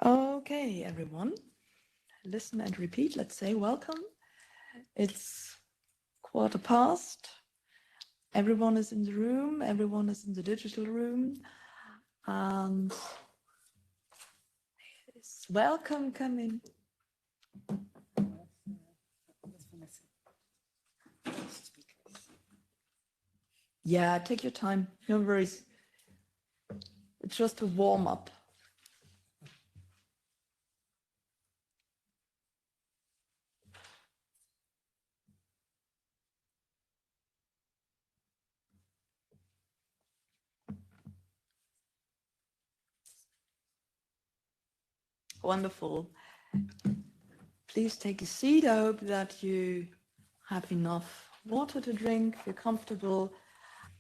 Okay, everyone, listen and repeat. Let's say welcome. It's 1:15. Everyone is in the room. Everyone is in the digital room. And welcome, come in. Yeah, take your time. No worries. It's just a warm up. Wonderful. Please take a seat. I hope that you have enough water to drink, feel comfortable.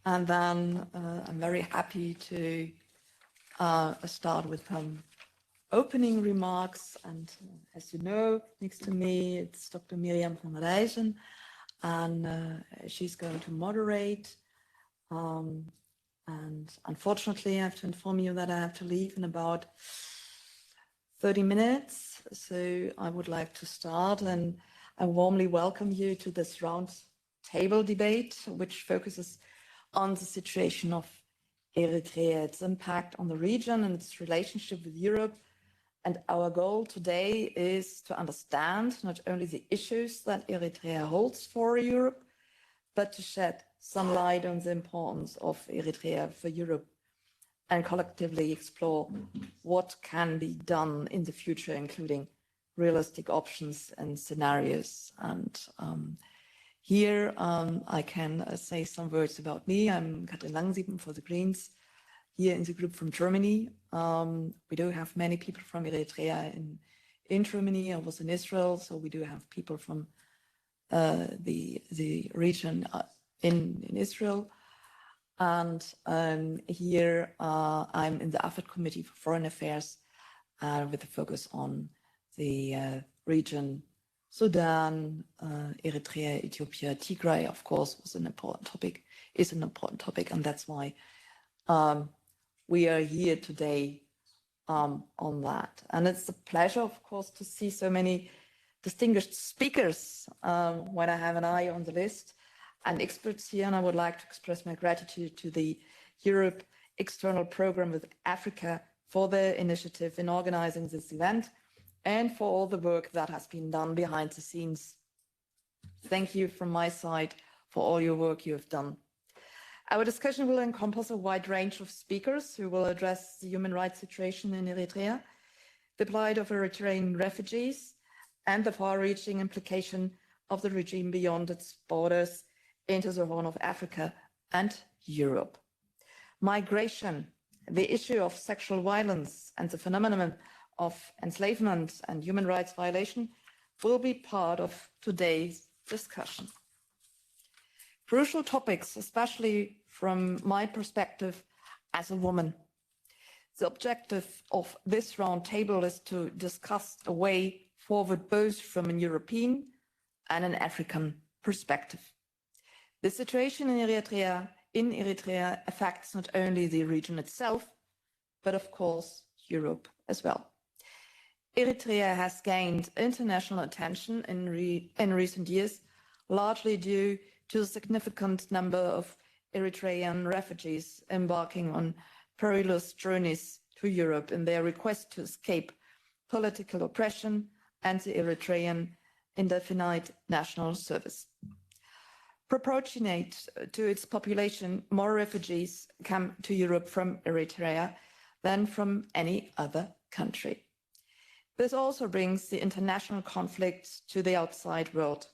And then I'm very happy to start with some opening remarks. And as you know, next to me, it's Dr. Miriam van Rijzen, and she's going to moderate. And unfortunately, I have to inform you that I have to leave in about 30 minutes. So I would like to start, and I warmly welcome you to this round table debate, which focuses on the situation of Eritrea, its impact on the region and its relationship with Europe. And our goal today is to understand not only the issues that Eritrea holds for Europe, but to shed some light on the importance of Eritrea for Europe and collectively explore what can be done in the future, including realistic options and scenarios. And here I can say some words about me. I'm Katrin Langsieben for the Greens, here in the group from Germany. We do have many people from Eritrea in Germany. I was in Israel, so we do have people from the region in Israel. And here I'm in the AFET Committee for Foreign Affairs with a focus on the region Sudan, Eritrea, Ethiopia, Tigray, of course, was an important topic, is an important topic, and that's why we are here today on that. And it's a pleasure, of course, to see so many distinguished speakers when I have an eye on the list and experts here. And I would like to express my gratitude to the Europe External Program with Africa for their initiative in organizing this event and for all the work that has been done behind the scenes. Thank you from my side for all your work you have done. Our discussion will encompass a wide range of speakers who will address the human rights situation in Eritrea, the plight of Eritrean refugees, and the far-reaching implication of the regime beyond its borders into the Horn of Africa and Europe. Migration, the issue of sexual violence, and the phenomenon of enslavement and human rights violation will be part of today's discussion. Crucial topics, especially from my perspective as a woman. The objective of this roundtable is to discuss a way forward both from a European and an African perspective. The situation in Eritrea affects not only the region itself, but of course Europe as well. Eritrea has gained international attention in recent years, largely due to the significant number of Eritrean refugees embarking on perilous journeys to Europe in their request to escape political oppression and the Eritrean indefinite national service. Proportionate to its population, more refugees come to Europe from Eritrea than from any other country. This also brings the international conflict to the outside world.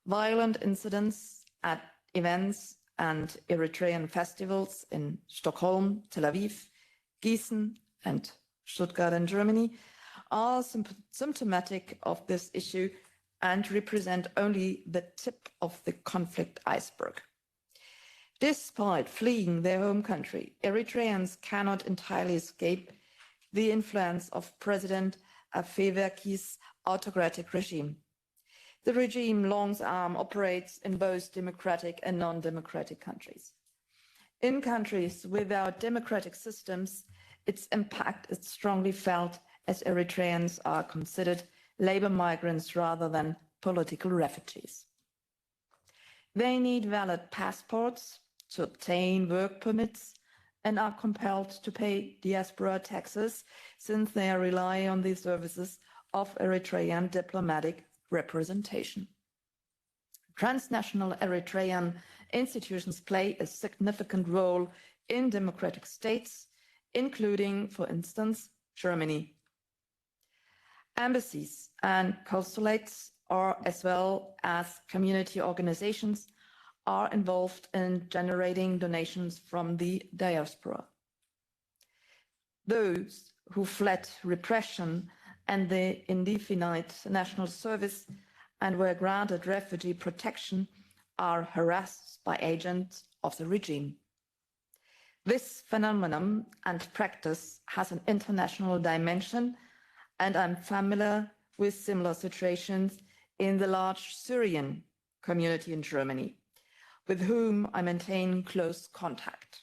Violent incidents at events and Eritrean festivals in Stockholm, Tel Aviv, Gießen, and Stuttgart in Germany are symptomatic of this issue and represent only the tip of the conflict iceberg. Despite fleeing their home country, Eritreans cannot entirely escape the influence of President Afewerki's autocratic regime. The regime long arm operates in both democratic and non-democratic countries. In countries without democratic systems, its impact is strongly felt as Eritreans are considered labor migrants rather than political refugees. They need valid passports to obtain work permits and are compelled to pay diaspora taxes since they rely on the services of Eritrean diplomatic representation. Transnational Eritrean institutions play a significant role in democratic states, including, for instance, Germany. Embassies and consulates, as well as community organizations, are involved in generating donations from the diaspora. Those who fled repression and the indefinite national service and were granted refugee protection are harassed by agents of the regime. This phenomenon and practice has an international dimension, and I'm familiar with similar situations in the large Syrian community in Germany, with whom I maintain close contact.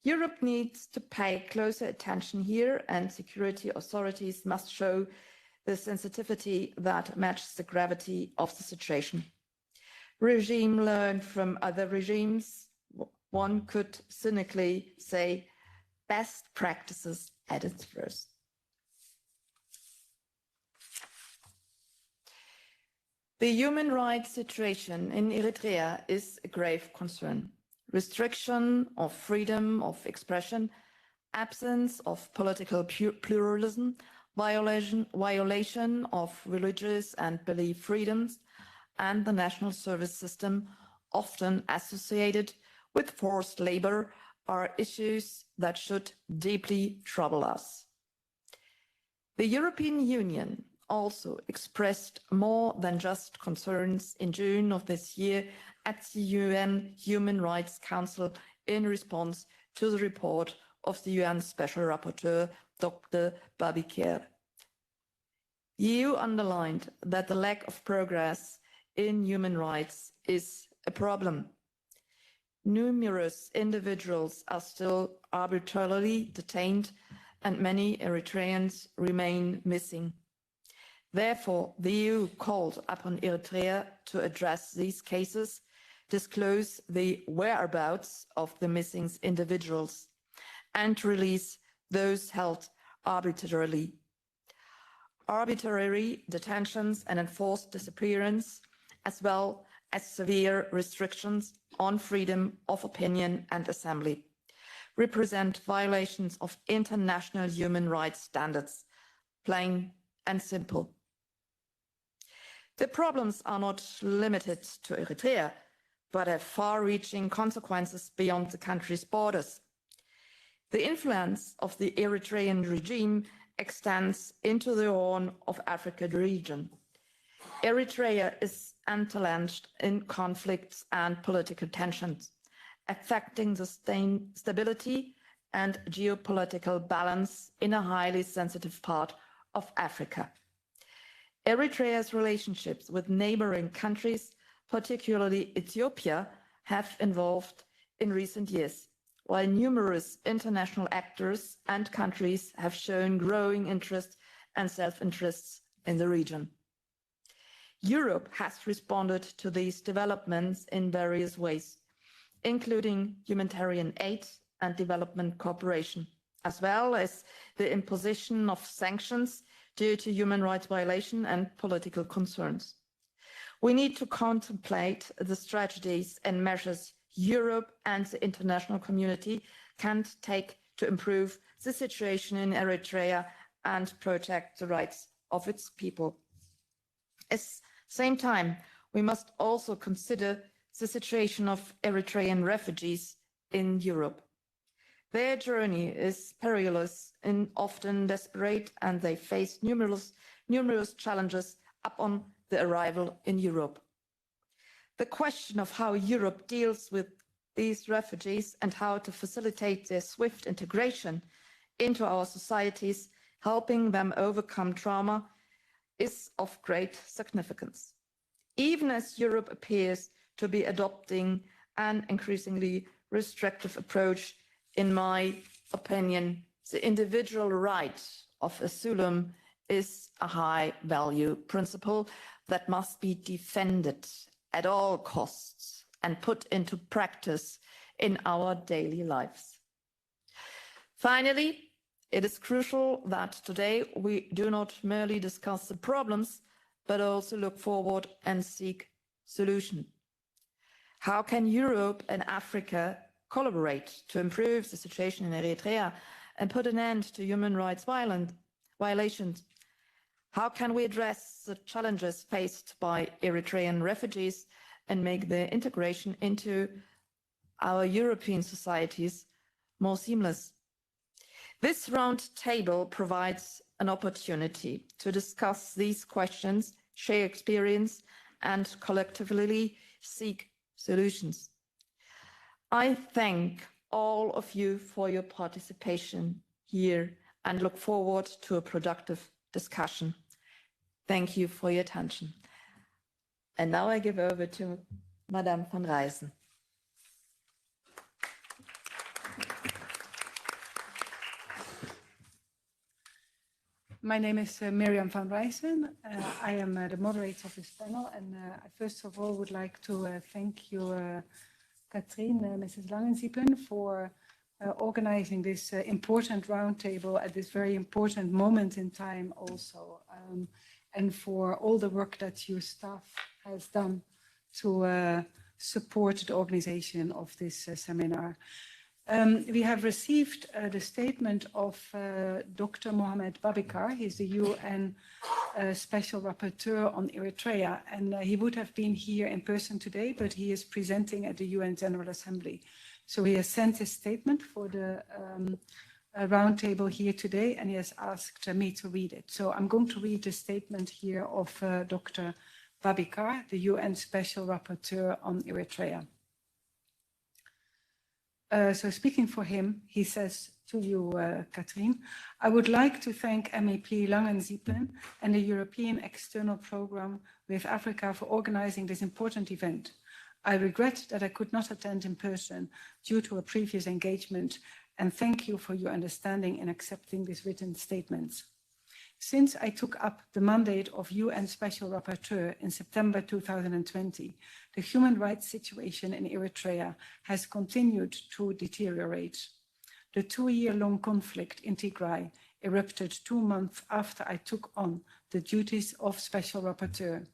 Europe needs to pay closer attention here, and security authorities must show the sensitivity that matches the gravity of the situation. Regime learn from other regimes. One could cynically say best practices at its worst. The human rights situation in Eritrea is a grave concern. Restriction of freedom of expression, absence of political pluralism, violation of religious and belief freedoms, and the national service system, often associated with forced labor, are issues that should deeply trouble us. The European Union also expressed more than just concerns in June of this year at the UN Human Rights Council in response to the report of the UN Special Rapporteur, Dr. Babiker. The EU underlined that the lack of progress in human rights is a problem. Numerous individuals are still arbitrarily detained and many Eritreans remain missing. Therefore, the EU called upon Eritrea to address these cases, disclose the whereabouts of the missing individuals, and release those held arbitrarily. Arbitrary detentions and enforced disappearance, as well as severe restrictions on freedom of opinion and assembly, represent violations of international human rights standards, plain and simple. The problems are not limited to Eritrea, but have far-reaching consequences beyond the country's borders. The influence of the Eritrean regime extends into the Horn of Africa region. Eritrea is entrenched in conflicts and political tensions, affecting the stability and geopolitical balance in a highly sensitive part of Africa. Eritrea's relationships with neighboring countries, particularly Ethiopia, have evolved in recent years, while numerous international actors and countries have shown growing interest and self-interests in the region. Europe has responded to these developments in various ways, including humanitarian aid and development cooperation, as well as the imposition of sanctions due to human rights violation and political concerns. We need to contemplate the strategies and measures Europe and the international community can take to improve the situation in Eritrea and protect the rights of its people. At the same time, we must also consider the situation of Eritrean refugees in Europe. Their journey is perilous and often desperate, and they face numerous challenges upon the arrival in Europe. The question of how Europe deals with these refugees and how to facilitate their swift integration into our societies, helping them overcome trauma, is of great significance. Even as Europe appears to be adopting an increasingly restrictive approach, in my opinion, the individual right of asylum is a high value principle that must be defended at all costs and put into practice in our daily lives. Finally, it is crucial that today we do not merely discuss the problems, but also look forward and seek solutions. How can Europe and Africa collaborate to improve the situation in Eritrea and put an end to human rights violations? How can we address the challenges faced by Eritrean refugees and make their integration into our European societies more seamless? This round table provides an opportunity to discuss these questions, share experience, and collectively seek solutions. I thank all of you for your participation here and look forward to a productive discussion. Thank you for your attention. And now I give over to Madame van Rijssen. My name is Mirjam van Rijssen. I am the moderator of this panel, and I first of all would like to thank you, Katrien, Mrs. Langenziepen, for organizing this important roundtable at this very important moment in time also, and for all the work that your staff has done to support the organization of this seminar. We have received the statement of Dr. Mohamed Babikar. He's the UN Special Rapporteur on Eritrea, and he would have been here in person today, but he is presenting at the UN General Assembly. So he has sent his statement for the roundtable here today, and he has asked me to read it. So I'm going to read the statement here of Dr. Babikar, the UN Special Rapporteur on Eritrea. So speaking for him, he says to you, Katrien, I would like to thank MEP Langenziepen and the European External Programme with Africa for organizing this important event. I regret that I could not attend in person due to a previous engagement, and thank you for your understanding in accepting these written statements. Since I took up the mandate of UN Special Rapporteur in September 2020, the human rights situation in Eritrea has continued to deteriorate. The 2-year-long conflict in Tigray erupted 2 months after I took on the duties of Special Rapporteur.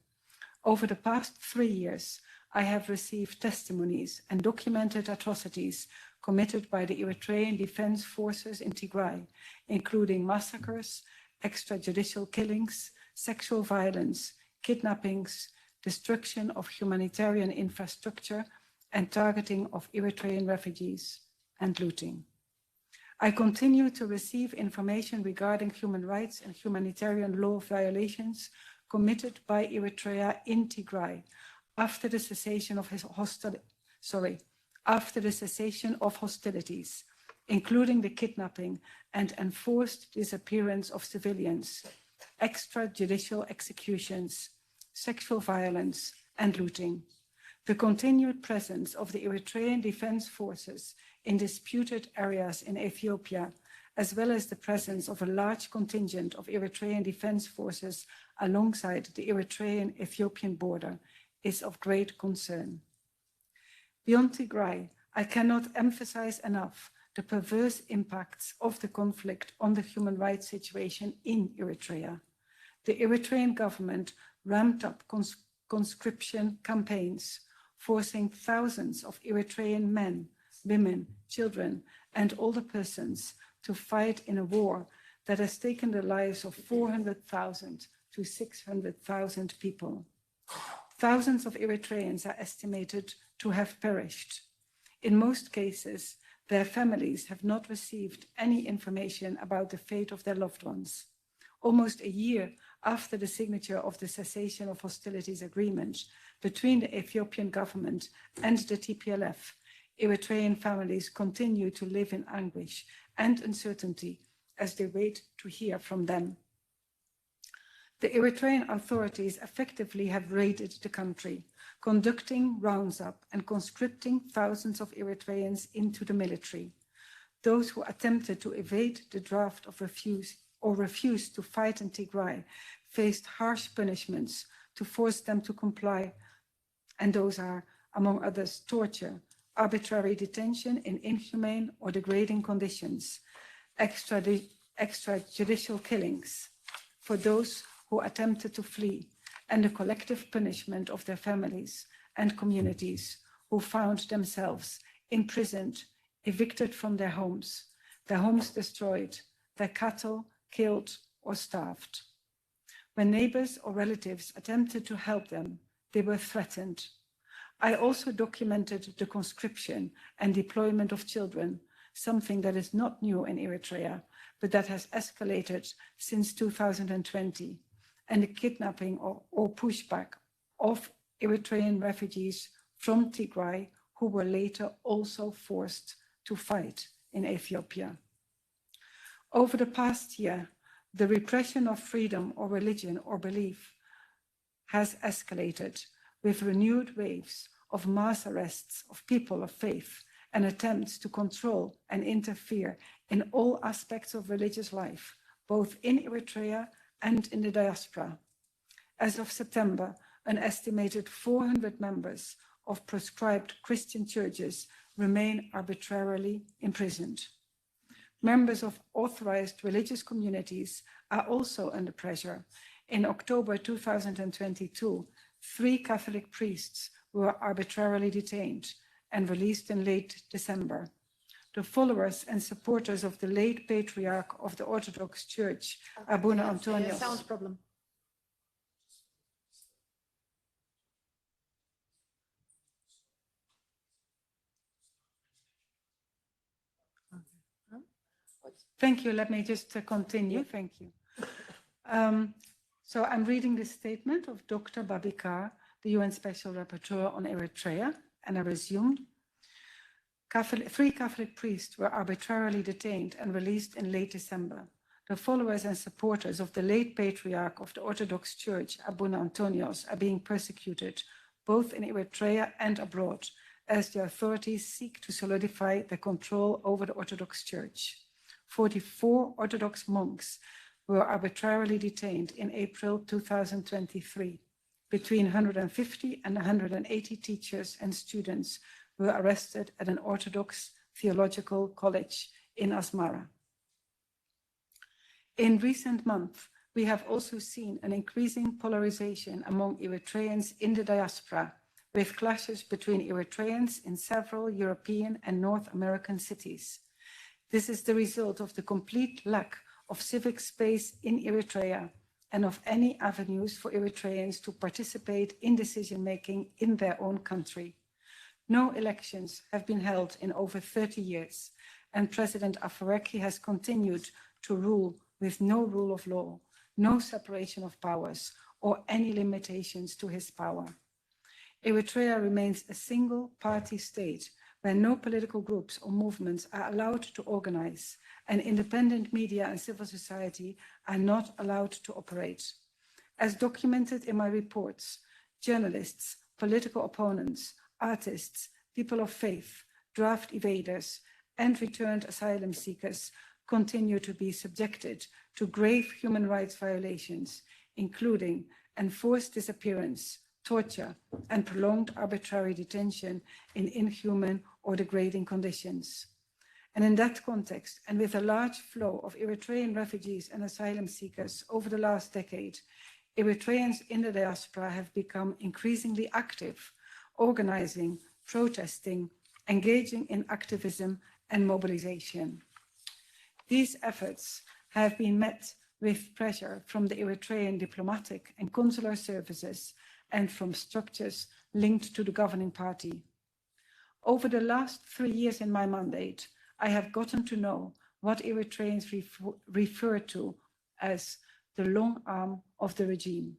Over the past 3 years, I have received testimonies and documented atrocities committed by the Eritrean Defense Forces in Tigray, including massacres, extrajudicial killings, sexual violence, kidnappings, destruction of humanitarian infrastructure, and targeting of Eritrean refugees, and looting. I continue to receive information regarding human rights and humanitarian law violations committed by Eritrea in Tigray after the cessation of hostilities, including the kidnapping and enforced disappearance of civilians, extrajudicial executions, sexual violence, and looting. The continued presence of the Eritrean Defense Forces in disputed areas in Ethiopia, as well as the presence of a large contingent of Eritrean Defense Forces alongside the Eritrean-Ethiopian border, is of great concern. Beyond Tigray, I cannot emphasize enough the perverse impacts of the conflict on the human rights situation in Eritrea. The Eritrean government ramped up conscription campaigns, forcing thousands of Eritrean men, women, children, and older persons to fight in a war that has taken the lives of 400,000 to 600,000 people. Thousands of Eritreans are estimated to have perished. In most cases, their families have not received any information about the fate of their loved ones. Almost a year after the signature of the cessation of hostilities agreement between the Ethiopian government and the TPLF, Eritrean families continue to live in anguish and uncertainty as they wait to hear from them. The Eritrean authorities effectively have raided the country, conducting rounds up and conscripting thousands of Eritreans into the military. Those who attempted to evade the draft of or refused to fight in Tigray faced harsh punishments to force them to comply, and those are, among others, torture, arbitrary detention in inhumane or degrading conditions, extrajudicial killings for those who attempted to flee, and the collective punishment of their families and communities who found themselves imprisoned, evicted from their homes destroyed, their cattle killed or starved. When neighbors or relatives attempted to help them, they were threatened. I also documented the conscription and deployment of children, something that is not new in Eritrea, but that has escalated since 2020, and the kidnapping or pushback of Eritrean refugees from Tigray who were later also forced to fight in Ethiopia. Over the past year, the repression of freedom or religion or belief has escalated with renewed waves of mass arrests of people of faith and attempts to control and interfere in all aspects of religious life, both in Eritrea and in the diaspora. As of September, an estimated 400 members of proscribed Christian churches remain arbitrarily imprisoned. Members of authorized religious communities are also under pressure. In October 2022, 3 Catholic priests were arbitrarily detained and released in late December. The followers and supporters of the late Patriarch of the Orthodox Church, Abuna Antonios. Sound problem. Thank you. Let me just continue. Thank you. So I'm reading the statement of Dr. Babikar, the UN Special Rapporteur on Eritrea, and I resumed. 3 Catholic priests were arbitrarily detained and released in late December. The followers and supporters of the late Patriarch of the Orthodox Church, Abuna Antonios, are being persecuted both in Eritrea and abroad, as the authorities seek to solidify their control over the Orthodox Church. 44 Orthodox monks were arbitrarily detained in April 2023. Between 150 and 180 teachers and students were arrested at an Orthodox theological college in Asmara. In recent months, we have also seen an increasing polarization among Eritreans in the diaspora, with clashes between Eritreans in several European and North American cities. This is the result of the complete lack of civic space in Eritrea and of any avenues for Eritreans to participate in decision-making in their own country. No elections have been held in over 30 years, and President Afwerki has continued to rule with no rule of law, no separation of powers, or any limitations to his power. Eritrea remains a single-party state where no political groups or movements are allowed to organize, and independent media and civil society are not allowed to operate. As documented in my reports, journalists, political opponents, artists, people of faith, draft evaders, and returned asylum seekers continue to be subjected to grave human rights violations, including enforced disappearance, torture, and prolonged arbitrary detention in inhuman or degrading conditions. And in that context, and with a large flow of Eritrean refugees and asylum seekers over the last decade, Eritreans in the diaspora have become increasingly active, organizing, protesting, engaging in activism and mobilization. These efforts have been met with pressure from the Eritrean diplomatic and consular services and from structures linked to the governing party. Over the last 3 years in my mandate, I have gotten to know what Eritreans refer to as the long arm of the regime.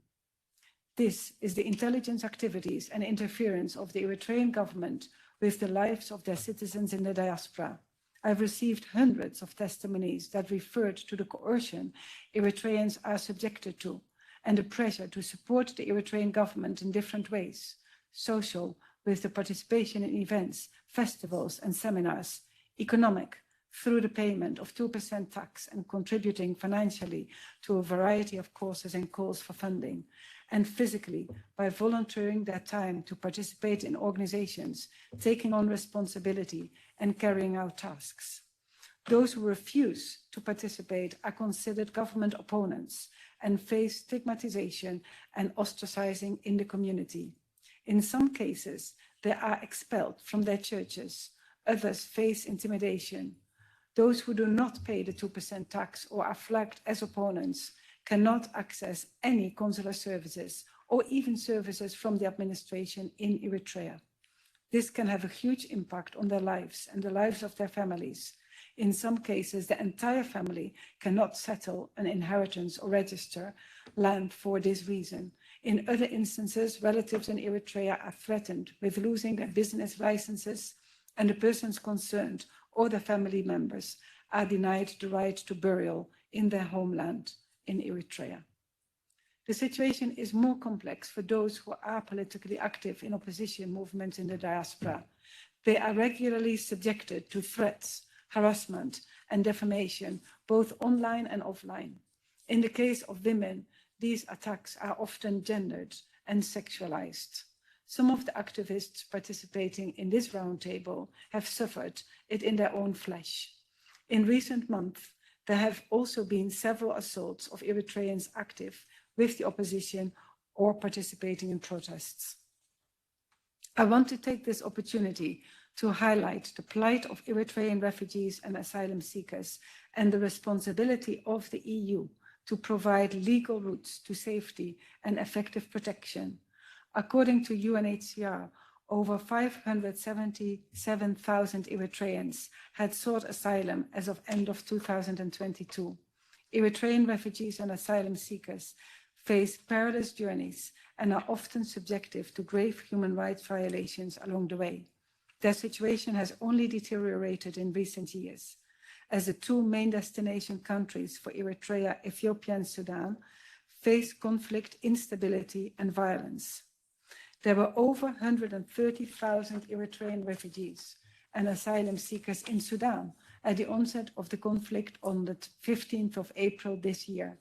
This is the intelligence activities and interference of the Eritrean government with the lives of their citizens in the diaspora. I've received hundreds of testimonies that referred to the coercion Eritreans are subjected to and the pressure to support the Eritrean government in different ways: social, with the participation in events, festivals, and seminars; economic, through the payment of 2% tax and contributing financially to a variety of causes and calls for funding, and physically by volunteering their time to participate in organizations, taking on responsibility and carrying out tasks. Those who refuse to participate are considered government opponents and face stigmatization and ostracizing in the community. In some cases, they are expelled from their churches. Others face intimidation. Those who do not pay the 2% tax or are flagged as opponents cannot access any consular services or even services from the administration in Eritrea. This can have a huge impact on their lives and the lives of their families. In some cases, the entire family cannot settle an inheritance or register land for this reason. In other instances, relatives in Eritrea are threatened with losing their business licenses, and the persons concerned or their family members are denied the right to burial in their homeland in Eritrea. The situation is more complex for those who are politically active in opposition movements in the diaspora. They are regularly subjected to threats, harassment, and defamation, both online and offline. In the case of women, these attacks are often gendered and sexualized. Some of the activists participating in this roundtable have suffered it in their own flesh. In recent months, there have also been several assaults of Eritreans active with the opposition or participating in protests. I want to take this opportunity to highlight the plight of Eritrean refugees and asylum seekers and the responsibility of the EU to provide legal routes to safety and effective protection. According to UNHCR, over 577,000 Eritreans had sought asylum as of end of 2022. Eritrean refugees and asylum seekers face perilous journeys and are often subjected to grave human rights violations along the way. Their situation has only deteriorated in recent years, as the two main destination countries for Eritrea, Ethiopia and Sudan, face conflict, instability and violence. There were over 130,000 Eritrean refugees and asylum seekers in Sudan at the onset of the conflict on the 15th of April this year.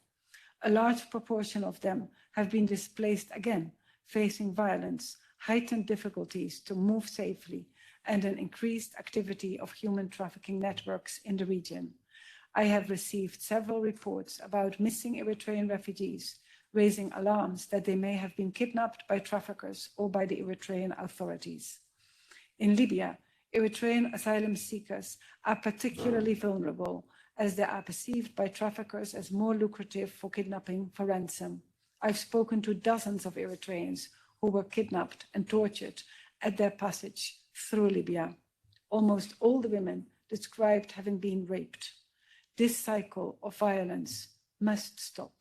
A large proportion of them have been displaced again, facing violence, heightened difficulties to move safely, and an increased activity of human trafficking networks in the region. I have received several reports about missing Eritrean refugees, raising alarms that they may have been kidnapped by traffickers or by the Eritrean authorities. In Libya, Eritrean asylum seekers are particularly vulnerable as they are perceived by traffickers as more lucrative for kidnapping for ransom. I've spoken to dozens of Eritreans who were kidnapped and tortured at their passage through Libya. Almost all the women described having been raped. This cycle of violence must stop.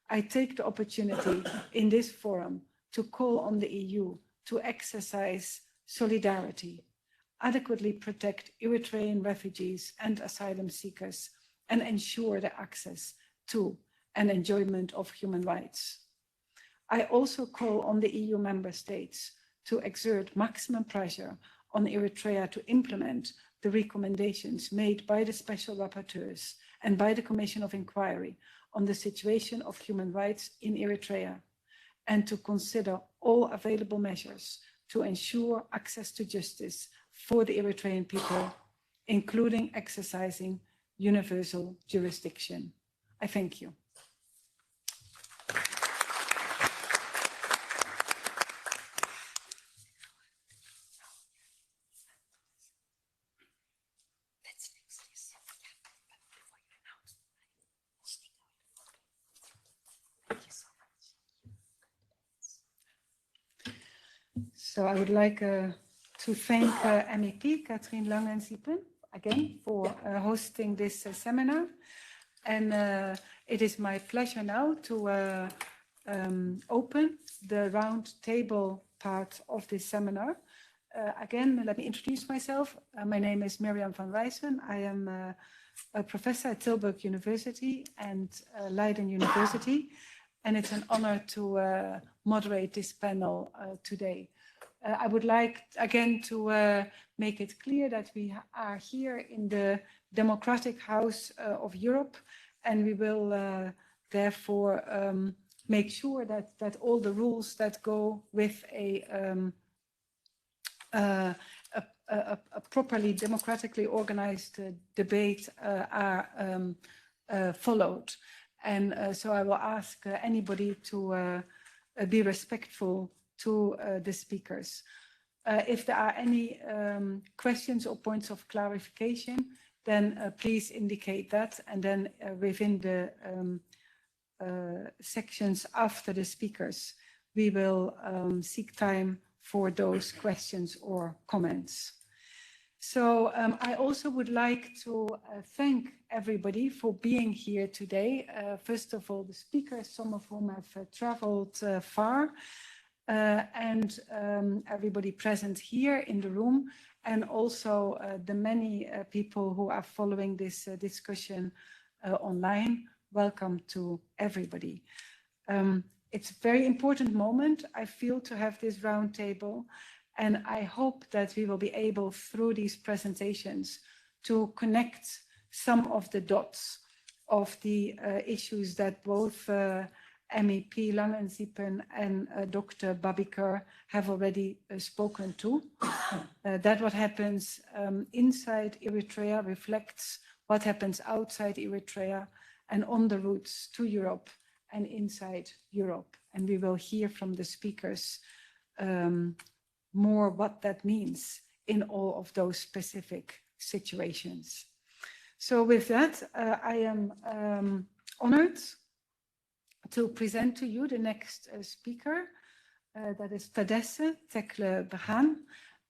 I take the opportunity in this forum to call on the EU to exercise solidarity, adequately protect Eritrean refugees and asylum seekers, and ensure their access to and enjoyment of human rights. I also call on the EU member states to exert maximum pressure on Eritrea to implement the recommendations made by the special rapporteurs and by the Commission of Inquiry on the situation of human rights in Eritrea, and to consider all available measures to ensure access to justice for the Eritrean people, including exercising universal jurisdiction. I thank you. So I would like to thank MEP Katrien Lange-Siepen again for hosting this seminar. And it is my pleasure now to open the round table part of this seminar. Again, let me introduce myself. My name is Mirjam van Rijssen. I am a professor at Tilburg University and Leiden University. And it's an honor to moderate this panel today. I would like again to make it clear that we are here in the democratic house of Europe, and we will therefore make sure that all the rules that go with a properly democratically organized debate are followed. And so I will ask anybody to be respectful to the speakers. If there are any questions or points of clarification, then please indicate that, and then within the sections after the speakers, we will seek time for those questions or comments. So I also would like to thank everybody for being here today. First of all, the speakers, some of whom have traveled far, and everybody present here in the room, and also the many people who are following this discussion online. Welcome to everybody. It's a very important moment, I feel, to have this roundtable, and I hope that we will be able, through these presentations, to connect some of the dots of the issues that both MEP Langenzipen and Dr. Babiker have already spoken to. That what happens inside Eritrea reflects what happens outside Eritrea and on the routes to Europe and inside Europe. And we will hear from the speakers more what that means in all of those specific situations. So with that, I am honored to present to you the next speaker, that is Tadesse Tekle-Berhan,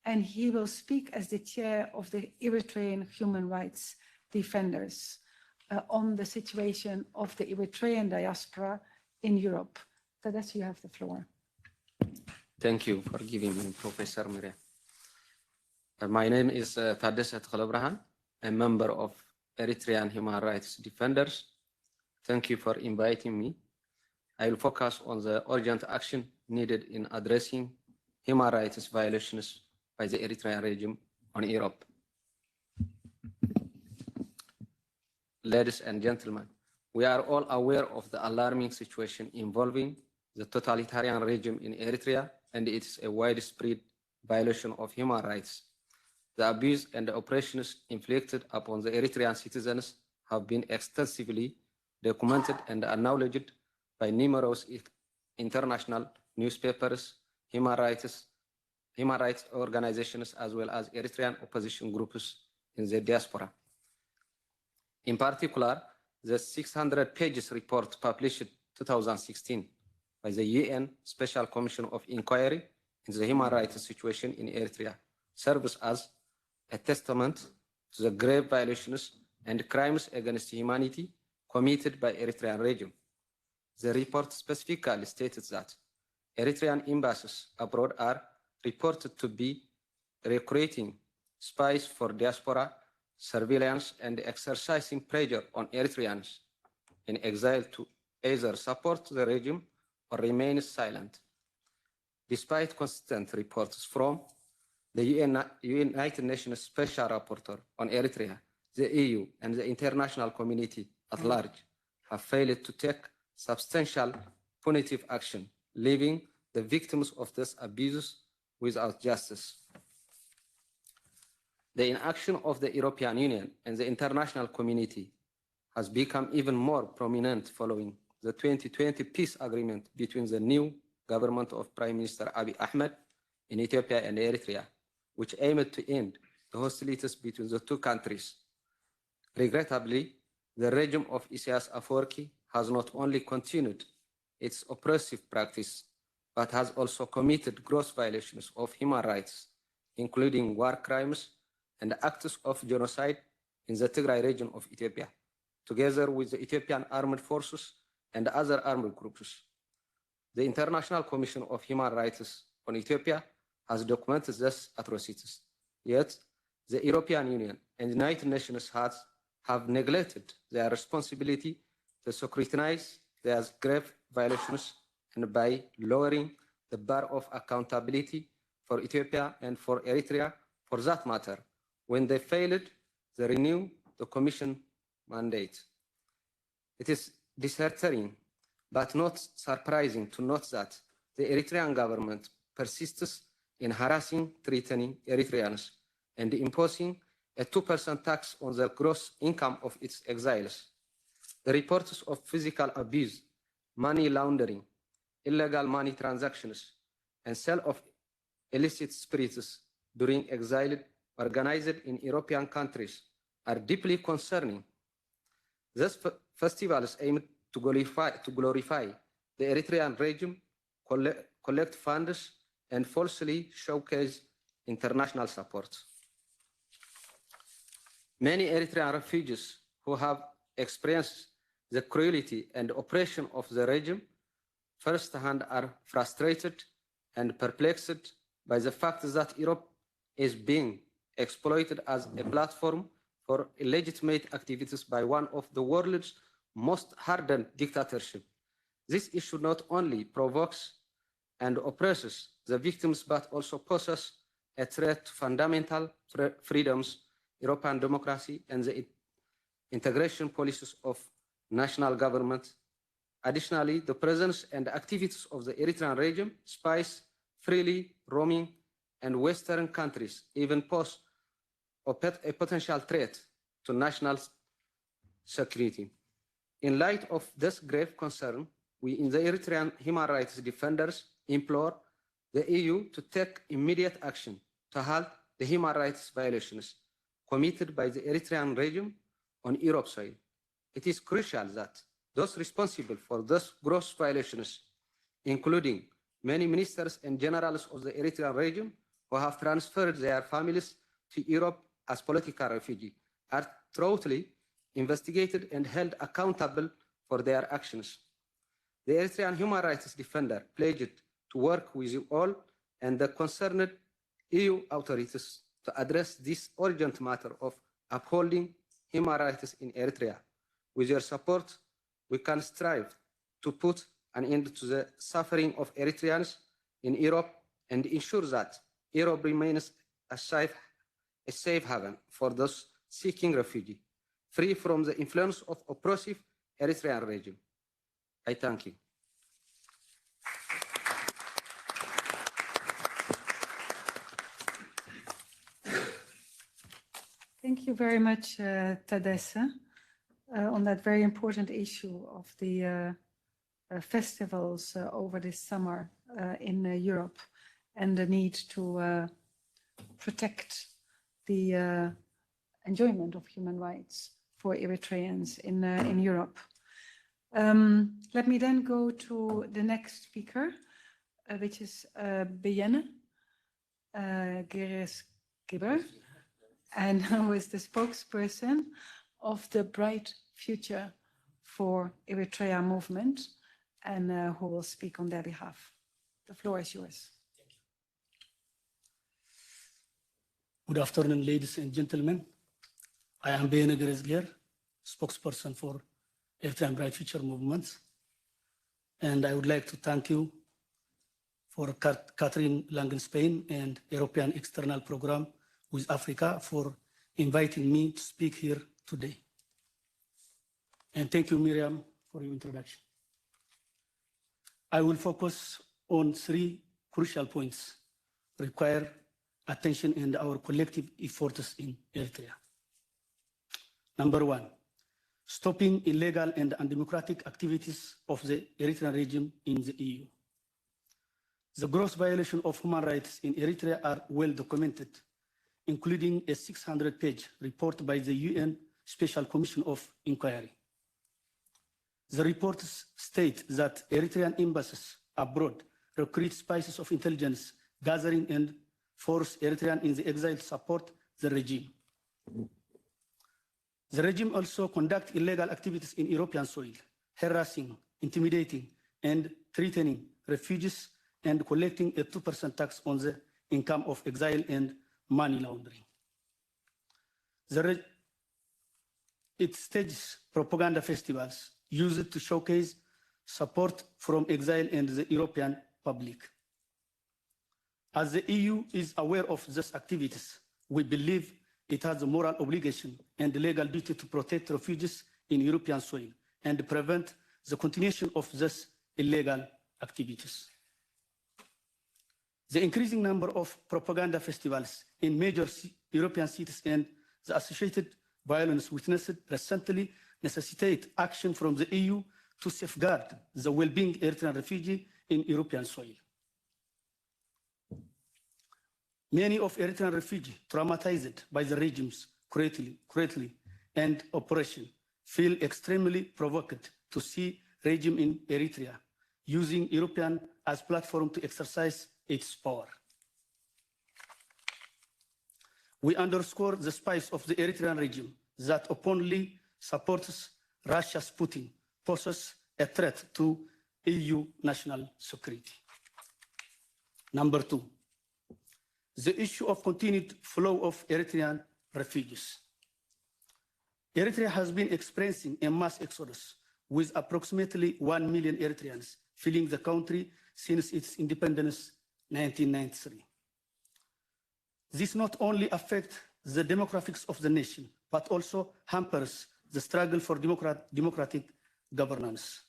and he will speak as the chair of the Eritrean Human Rights Defenders on the situation of the Eritrean diaspora in Europe. Tadesse, you have the floor. Thank you for giving me, Professor Miriam. My name is Tadesse Tekle-Berhan, a member of Eritrean Human Rights Defenders. Thank you for inviting me. I will focus on the urgent action needed in addressing human rights violations by the Eritrean regime on Europe. Ladies and gentlemen, we are all aware of the alarming situation involving the totalitarian regime in Eritrea, and it is a widespread violation of human rights. The abuse and the oppressions inflicted upon the Eritrean citizens have been extensively documented and acknowledged by numerous international newspapers, human rights organizations, as well as Eritrean opposition groups in the diaspora. In particular, the 600 pages report published in 2016 by the UN Special Commission of Inquiry into the human rights situation in Eritrea serves as a testament to the grave violations and crimes against humanity committed by Eritrean regime. The report specifically stated that Eritrean embassies abroad are reported to be recruiting spies for diaspora surveillance and exercising pressure on Eritreans in exile to either support the regime or remain silent. Despite consistent reports from the United Nations Special Rapporteur on Eritrea, the EU, and the international community at large have failed to take substantial punitive action, leaving the victims of these abuses without justice. The inaction of the European Union and the international community has become even more prominent following the 2020 peace agreement between the new government of Prime Minister Abiy Ahmed in Ethiopia and Eritrea, which aimed to end the hostilities between the two countries. Regrettably, the regime of Isaias Afwerki has not only continued its oppressive practice, but has also committed gross violations of human rights, including war crimes and acts of genocide in the Tigray region of Ethiopia, together with the Ethiopian armed forces and other armed groups. The International Commission of Human Rights on Ethiopia has documented these atrocities, yet the European Union and the United Nations have neglected their responsibility to scrutinize their grave violations, and by lowering the bar of accountability for Ethiopia and for Eritrea for for that matter, when they failed, they renew the Commission mandate. It is disheartening, but not surprising to note that the Eritrean government persists in harassing, threatening Eritreans and imposing a 2% tax on the gross income of its exiles. The reports of physical abuse, money laundering, illegal money transactions, and sale of illicit spirits during exile organized in European countries are deeply concerning. These festivals aim to glorify the Eritrean regime, collect funds, and falsely showcase international support. Many Eritrean refugees who have experienced the cruelty and oppression of the regime firsthand are frustrated and perplexed by the fact that Europe is being exploited as a platform for illegitimate activities by one of the world's most hardened dictatorships. This issue not only provokes and oppresses the victims, but also poses a threat to fundamental freedoms, European democracy, and the integration policies of national government. Additionally, the presence and activities of the Eritrean regime, spies freely roaming, and Western countries even pose a potential threat to national security. In light of this grave concern, we in the Eritrean human rights defenders implore the EU to take immediate action to halt the human rights violations committed by the Eritrean regime on Europe's soil. It is crucial that those responsible for those gross violations, including many ministers and generals of the Eritrean regime who have transferred their families to Europe as political refugees, are thoroughly investigated and held accountable for their actions. The Eritrean human rights defender pledged to work with you all and the concerned EU authorities to address this urgent matter of upholding human rights in Eritrea. With your support, we can strive to put an end to the suffering of Eritreans in Europe and ensure that Europe remains a safe haven for those seeking refuge, free from the influence of oppressive Eritrean regime. I thank you. Thank you very much, Tadesse, on that very important issue of the festivals over this summer in Europe and the need to protect the enjoyment of human rights for Eritreans in Europe. Let me then go to the next speaker, which is Beyene Geres-Giber, and who is the spokesperson of the Bright Future for Eritrea movement, and who will speak on their behalf. The floor is yours. Thank you. Good afternoon, ladies and gentlemen. I am Beyene Geres-Giber, spokesperson for Eritrean Bright Future movement, and I would like to thank you for Catherine Langen-Spain and European External Program with Africa for inviting me to speak here today. And thank you, Miriam, for your introduction. I will focus on 3 crucial points require attention and our collective efforts in Eritrea. Number 1, stopping illegal and undemocratic activities of the Eritrean regime in the EU. The gross violation of human rights in Eritrea are well documented, including a 600-page report by the UN Special Commission of Inquiry. The reports state that Eritrean embassies abroad recruit spies of intelligence gathering and force Eritrean in the exile to support the regime. The regime also conducts illegal activities in European soil, harassing, intimidating, and threatening refugees and collecting a 2% tax on the income of exile and money laundering. It stages propaganda festivals used to showcase support from exile and the European public. As the EU is aware of these activities, we believe it has a moral obligation and the legal duty to protect refugees in European soil and prevent the continuation of these illegal activities. The increasing number of propaganda festivals in major European cities and the associated violence witnessed recently necessitate action from the EU to safeguard the well-being Eritrean refugee in European soil. Many of Eritrean refugees traumatized by the regime's cruelty and oppression feel extremely provoked to see regime in Eritrea using European as platform to exercise its power. We underscore the spies of the Eritrean regime that openly supports Russia's Putin poses a threat to EU national security. Number two, the issue of continued flow of Eritrean refugees. Eritrea has been experiencing a mass exodus with approximately 1 million Eritreans fleeing the country since its independence in 1993. This not only affects the demographics of the nation, but also hampers the struggle for democratic governance.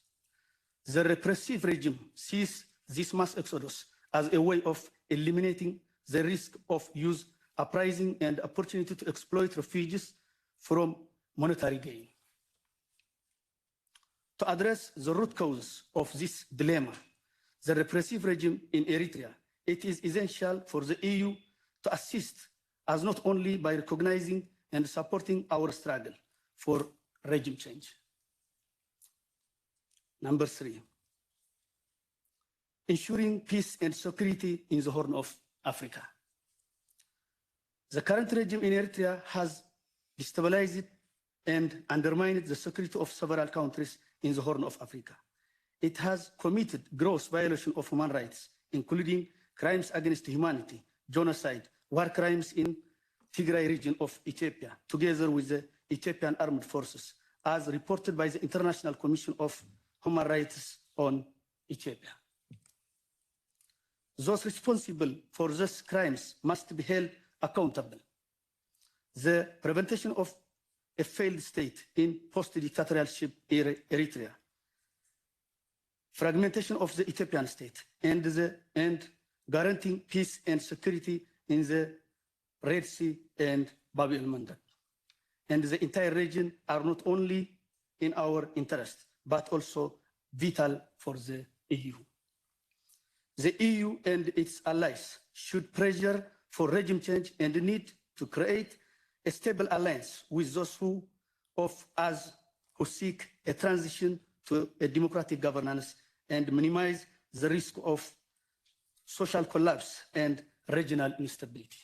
The repressive regime sees this mass exodus as a way of eliminating the risk of youth uprising and opportunity to exploit refugees from monetary gain. To address the root causes of this dilemma, the repressive regime in Eritrea, it is essential for the EU to assist us not only by recognizing and supporting our struggle for regime change. Number three, ensuring peace and security in the Horn of Africa. The current regime in Eritrea has destabilized and undermined the security of several countries in the Horn of Africa. It has committed gross violation of human rights, including crimes against humanity, genocide, war crimes in Tigray region of Ethiopia, together with the Ethiopian armed forces, as reported by the International Commission of Human Rights on Ethiopia. Those responsible for these crimes must be held accountable. The prevention of a failed state in post-dictatorialship Eritrea, fragmentation of the Ethiopian state, and guaranteeing peace and security in the Red Sea and Bab el-Mandeb and the entire region are not only in our interest, but also vital for the EU. The EU and its allies should pressure for regime change and the need to create a stable alliance with those of us who seek a transition to a democratic governance and minimize the risk of social collapse and regional instability.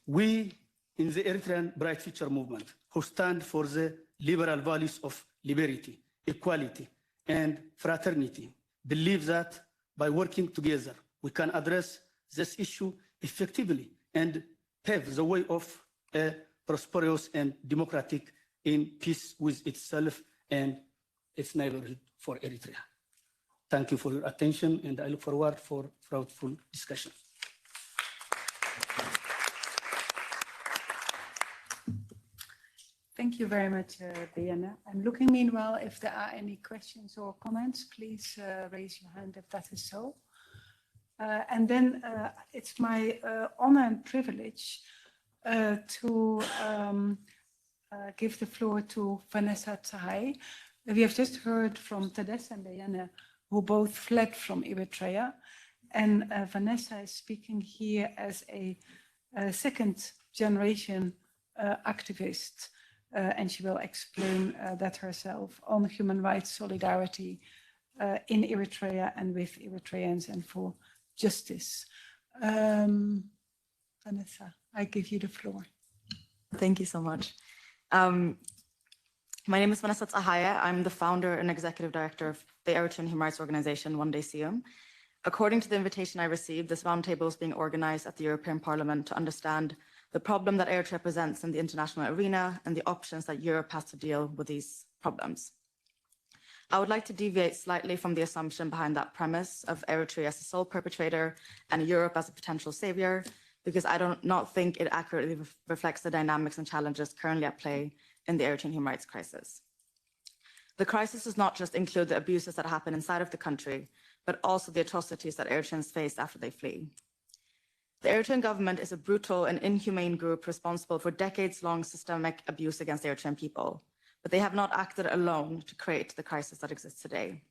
We in the Eritrean Bright Future Movement, who stand for the liberal values of liberty, equality, and fraternity, believe that by working together, we can address this issue effectively and pave the way of a prosperous and democratic in peace with itself and its neighborhood for Eritrea. Thank you for your attention, and I look forward for fruitful discussion. Thank you very much, Diana. I'm looking meanwhile if there are any questions or comments. Please raise your hand if that is so. And then it's my honor and privilege to give the floor to Vanessa Tsahai. We have just heard from Tadesse and Diana, who both fled from Eritrea. And Vanessa is speaking here as a second generation activist. And she will explain that herself on human rights solidarity in Eritrea and with Eritreans and for justice. Vanessa, I give you the floor. Thank you so much. My name is Vanessa Tsahaya. I'm the founder and executive director of the Eritrean human rights organization, One Day Siyum. According to the invitation I received, this roundtable is being organized at the European Parliament to understand the problem that Eritrea presents in the international arena and the options that Europe has to deal with these problems. I would like to deviate slightly from the assumption behind that premise of Eritrea as the sole perpetrator and Europe as a potential savior, because I do not think it accurately reflects the dynamics and challenges currently at play in the Eritrean human rights crisis. The crisis does not just include the abuses that happen inside of the country, but also the atrocities that Eritreans face after they flee. The Eritrean government is a brutal and inhumane group responsible for decades-long systemic abuse against the Eritrean people, but they have not acted alone to create the crisis that exists today.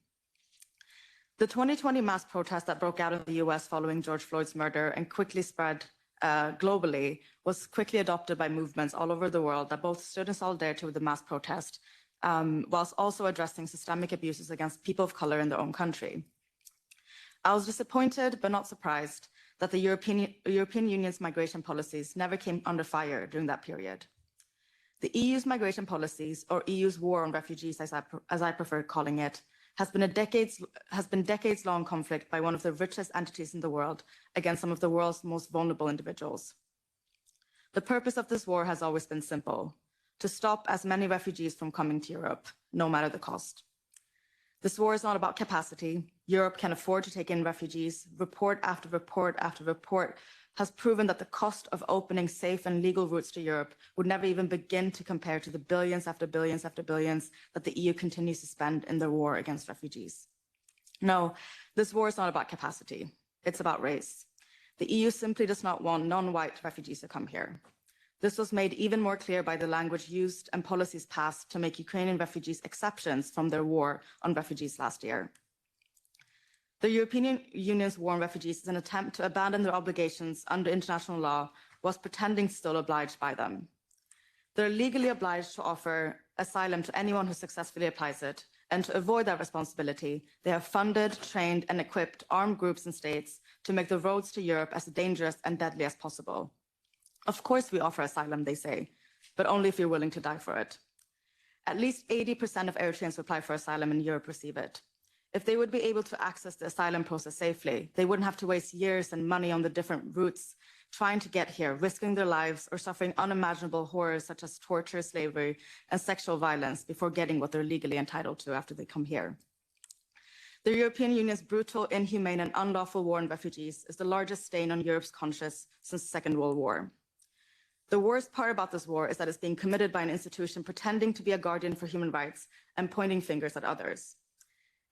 The 2020 mass protest that broke out in the US following George Floyd's murder and quickly spread globally was quickly adopted by movements all over the world that both stood in solidarity with the mass protest, whilst also addressing systemic abuses against people of color in their own country. I was disappointed, but not surprised, that the European Union's migration policies never came under fire during that period. The EU's migration policies, or EU's war on refugees, as I prefer calling it, has been decades-long conflict by one of the richest entities in the world against some of the world's most vulnerable individuals. The purpose of this war has always been simple: to stop as many refugees from coming to Europe, no matter the cost. This war is not about capacity. Europe can afford to take in refugees. Report after report after report has proven that the cost of opening safe and legal routes to Europe would never even begin to compare to the billions after billions after billions that the EU continues to spend in the war against refugees. No, this war is not about capacity. It's about race. The EU simply does not want non-white refugees to come here. This was made even more clear by the language used and policies passed to make Ukrainian refugees exceptions from their war on refugees last year. The European Union's war on refugees is an attempt to abandon their obligations under international law whilst pretending still obliged by them. They're legally obliged to offer asylum to anyone who successfully applies it, and to avoid that responsibility, they have funded, trained, and equipped armed groups and states to make the roads to Europe as dangerous and deadly as possible. Of course we offer asylum, they say, but only if you're willing to die for it. At least 80% of Eritreans who apply for asylum in Europe receive it. If they would be able to access the asylum process safely, they wouldn't have to waste years and money on the different routes trying to get here, risking their lives or suffering unimaginable horrors such as torture, slavery, and sexual violence before getting what they're legally entitled to after they come here. The European Union's brutal, inhumane, and unlawful war on refugees is the largest stain on Europe's conscience since the Second World War. The worst part about this war is that it's being committed by an institution pretending to be a guardian for human rights and pointing fingers at others.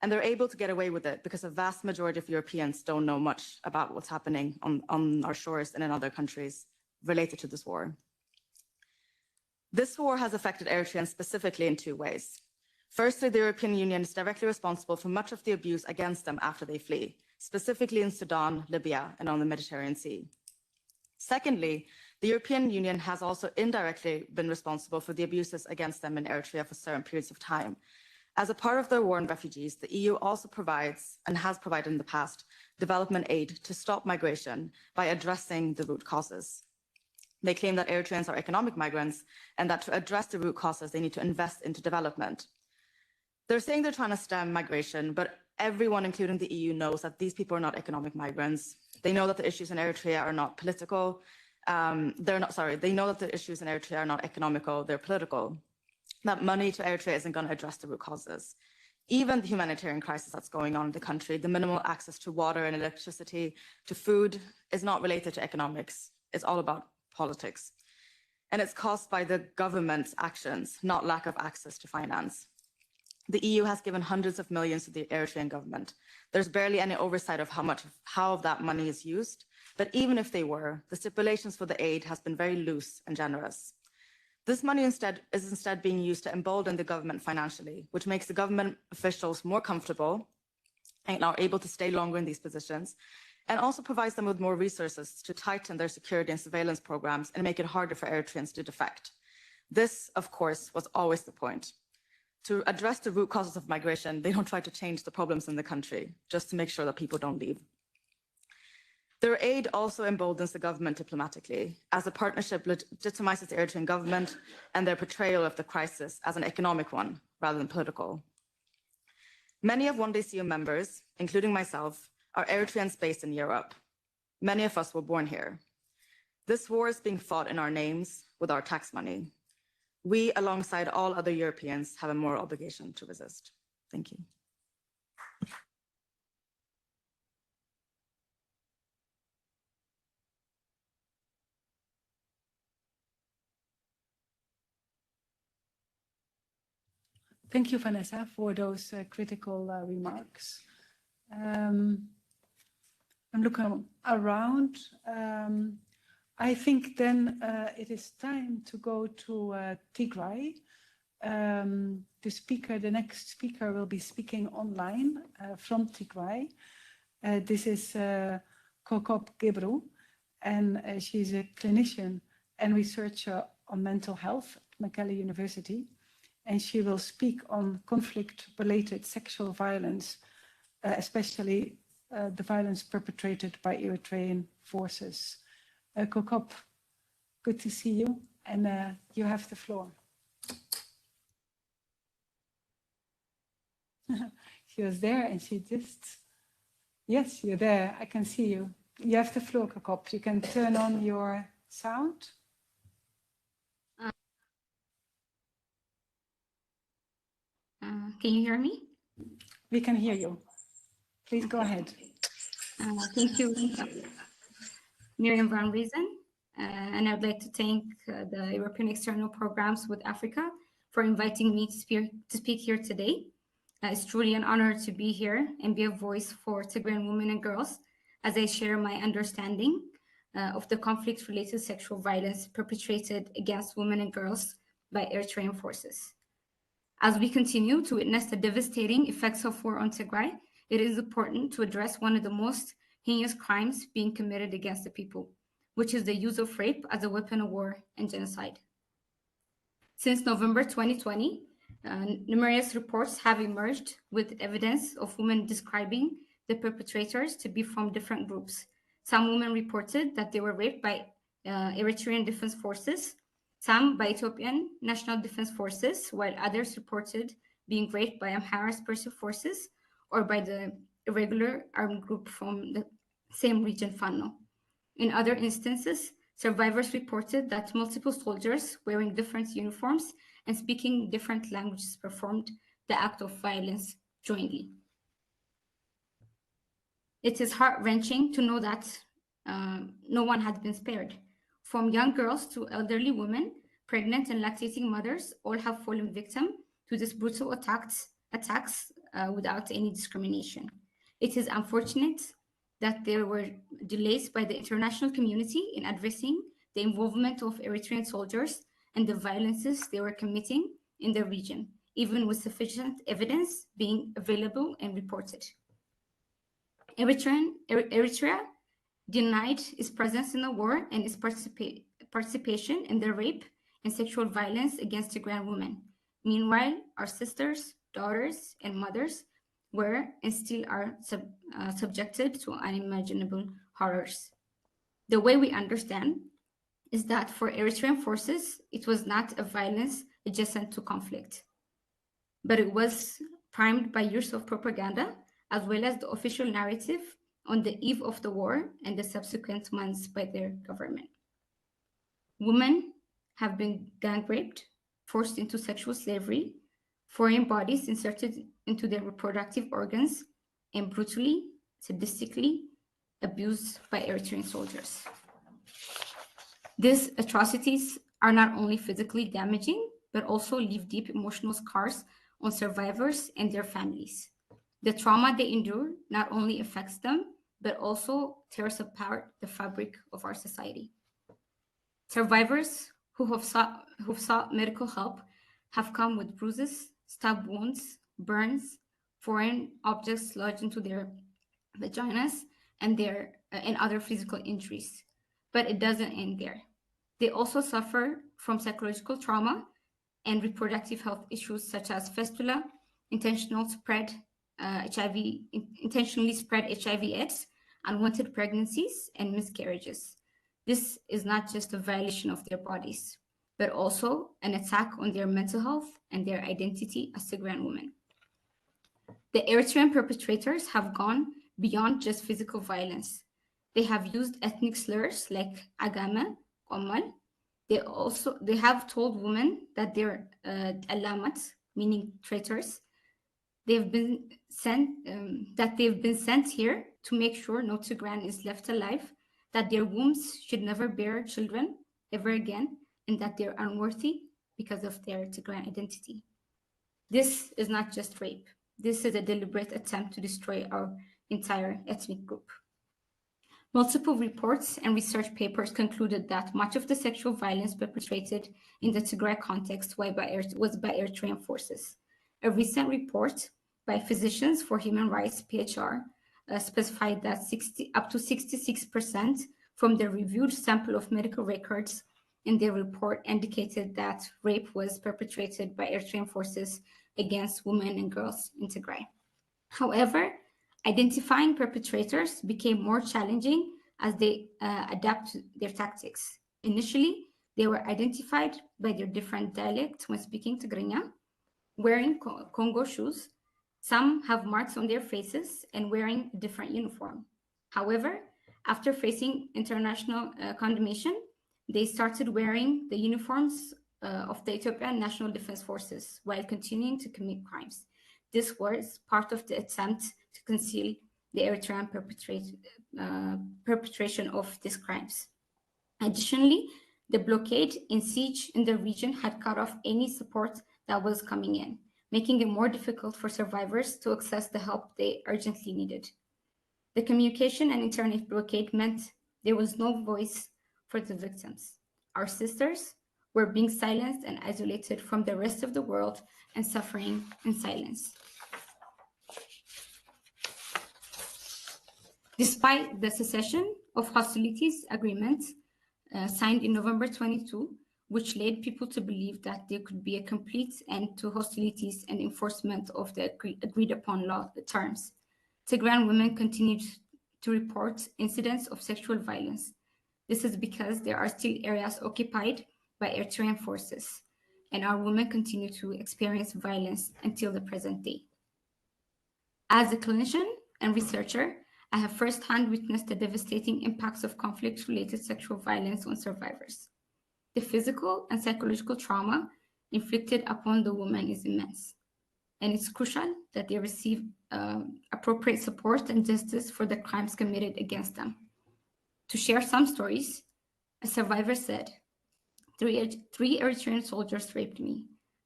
And they're able to get away with it because a vast majority of Europeans don't know much about what's happening on our shores and in other countries related to this war. This war has affected Eritreans specifically in two ways. Firstly, the European Union is directly responsible for much of the abuse against them after they flee, specifically in Sudan, Libya, and on the Mediterranean Sea. Secondly, the European Union has also indirectly been responsible for the abuses against them in Eritrea for certain periods of time. As a part of their war on refugees, the EU also provides, and has provided in the past, development aid to stop migration by addressing the root causes. They claim that Eritreans are economic migrants and that to address the root causes, they need to invest into development. They're saying they're trying to stem migration, but everyone, including the EU, knows that these people are not economic migrants. They know that the issues in Eritrea are not political. They know that the issues in Eritrea are not economical, they're political. That money to Eritrea isn't going to address the root causes. Even the humanitarian crisis that's going on in the country, the minimal access to water and electricity, to food, is not related to economics. It's all about politics. And it's caused by the government's actions, not lack of access to finance. The EU has given hundreds of millions to the Eritrean government. There's barely any oversight of how that money is used. But even if they were, the stipulations for the aid has been very loose and generous. This money is instead being used to embolden the government financially, which makes the government officials more comfortable and are able to stay longer in these positions, and also provides them with more resources to tighten their security and surveillance programs and make it harder for Eritreans to defect. This, of course, was always the point. To address the root causes of migration, they don't try to change the problems in the country, just to make sure that people don't leave. Their aid also emboldens the government diplomatically, as the partnership legitimizes the Eritrean government and their portrayal of the crisis as an economic one rather than political. Many of One Day CU members, including myself, are Eritreans based in Europe. Many of us were born here. This war is being fought in our names with our tax money. We, alongside all other Europeans, have a moral obligation to resist. Thank you. Thank you, Vanessa, for those critical remarks. I'm looking around. I think then it is time to go to Tigray. The next speaker will be speaking online from Tigray. This is Kokop Gebru, and she's a clinician and researcher on mental health at Mekelle University. And she will speak on conflict-related sexual violence, especially the violence perpetrated by Eritrean forces. Kokop, good to see you, and you have the floor. She was there and she just, yes, you're there, I can see you. You have the floor, Kokop. You can turn on your sound. Can you hear me? We can hear you. Please go ahead. Thank you, Miriam Van Riesen. And I'd like to thank the European External Programs with Africa for inviting me to speak here today. It's truly an honor to be here and be a voice for Tigrayan women and girls as I share my understanding of the conflict-related sexual violence perpetrated against women and girls by Eritrean forces. As we continue to witness the devastating effects of war on Tigray, it is important to address one of the most heinous crimes being committed against the people, which is the use of rape as a weapon of war and genocide. Since November 2020, numerous reports have emerged with evidence of women describing the perpetrators to be from different groups. Some women reported that they were raped by Eritrean Defense Forces, some by Ethiopian National Defense Forces, while others reported being raped by Amhara Special Forces or by the irregular armed group from the same region, Fano. In other instances, survivors reported that multiple soldiers wearing different uniforms and speaking different languages performed the act of violence jointly. It is heart-wrenching to know that no one has been spared. From young girls to elderly women, pregnant and lactating mothers all have fallen victim to these brutal attacks without any discrimination. It is unfortunate that there were delays by the international community in addressing the involvement of Eritrean soldiers and the violences they were committing in the region, even with sufficient evidence being available and reported. Eritrea denied its presence in the war and its participation in the rape and sexual violence against Tigrayan women. Meanwhile, our sisters, daughters, and mothers were and still are subjected to unimaginable horrors. The way we understand is that for Eritrean forces, it was not a violence adjacent to conflict, but it was primed by years of propaganda, as well as the official narrative on the eve of the war and the subsequent months by their government. Women have been gang raped, forced into sexual slavery, foreign bodies inserted into their reproductive organs, and brutally, sadistically abused by Eritrean soldiers. These atrocities are not only physically damaging, but also leave deep emotional scars on survivors and their families. The trauma they endure not only affects them, but also tears apart the fabric of our society. Survivors who have sought medical help have come with bruises, stab wounds, burns, foreign objects lodged into their vaginas, and other physical injuries. But it doesn't end there. They also suffer from psychological trauma and reproductive health issues such as fistula, intentionally spread HIV/AIDS, unwanted pregnancies, and miscarriages. This is not just a violation of their bodies, but also an attack on their mental health and their identity as Tigrayan women. The Eritrean perpetrators have gone beyond just physical violence. They have used ethnic slurs like Agama, Qomal. They have told women that they're alamat, meaning traitors. they've been sent here to make sure no Tigran is left alive, that their wombs should never bear children ever again, and that they're unworthy because of their Tigran identity. This is not just rape. This is a deliberate attempt to destroy our entire ethnic group. Multiple reports and research papers concluded that much of the sexual violence perpetrated in the Tigray context was by Eritrean forces. A recent report by Physicians for Human Rights, PHR, specified that up to 66% from the reviewed sample of medical records in their report indicated that rape was perpetrated by Eritrean forces against women and girls in Tigray. However, identifying perpetrators became more challenging as they adapt their tactics. Initially, they were identified by their different dialects when speaking Tigrinya, wearing Congo shoes. Some have marks on their faces and wearing a different uniform. However, after facing international condemnation, they started wearing the uniforms of the Ethiopian National Defense Forces while continuing to commit crimes. This was part of the attempt to conceal the Eritrean perpetration of these crimes. Additionally, the blockade and siege in the region had cut off any support that was coming in, making it more difficult for survivors to access the help they urgently needed. The communication and internet blockade meant there was no voice for the victims. Our sisters were being silenced and isolated from the rest of the world and suffering in silence. Despite the cessation of hostilities agreement signed in November 22, which led people to believe that there could be a complete end to hostilities and enforcement of the agreed upon law terms, Tigrayan women continued to report incidents of sexual violence. This is because there are still areas occupied by Eritrean forces, and our women continue to experience violence until the present day. As a clinician and researcher, I have firsthand witnessed the devastating impacts of conflict-related sexual violence on survivors. The physical and psychological trauma inflicted upon the woman is immense, and it's crucial that they receive appropriate support and justice for the crimes committed against them. To share some stories, a survivor said, three Eritrean soldiers raped me,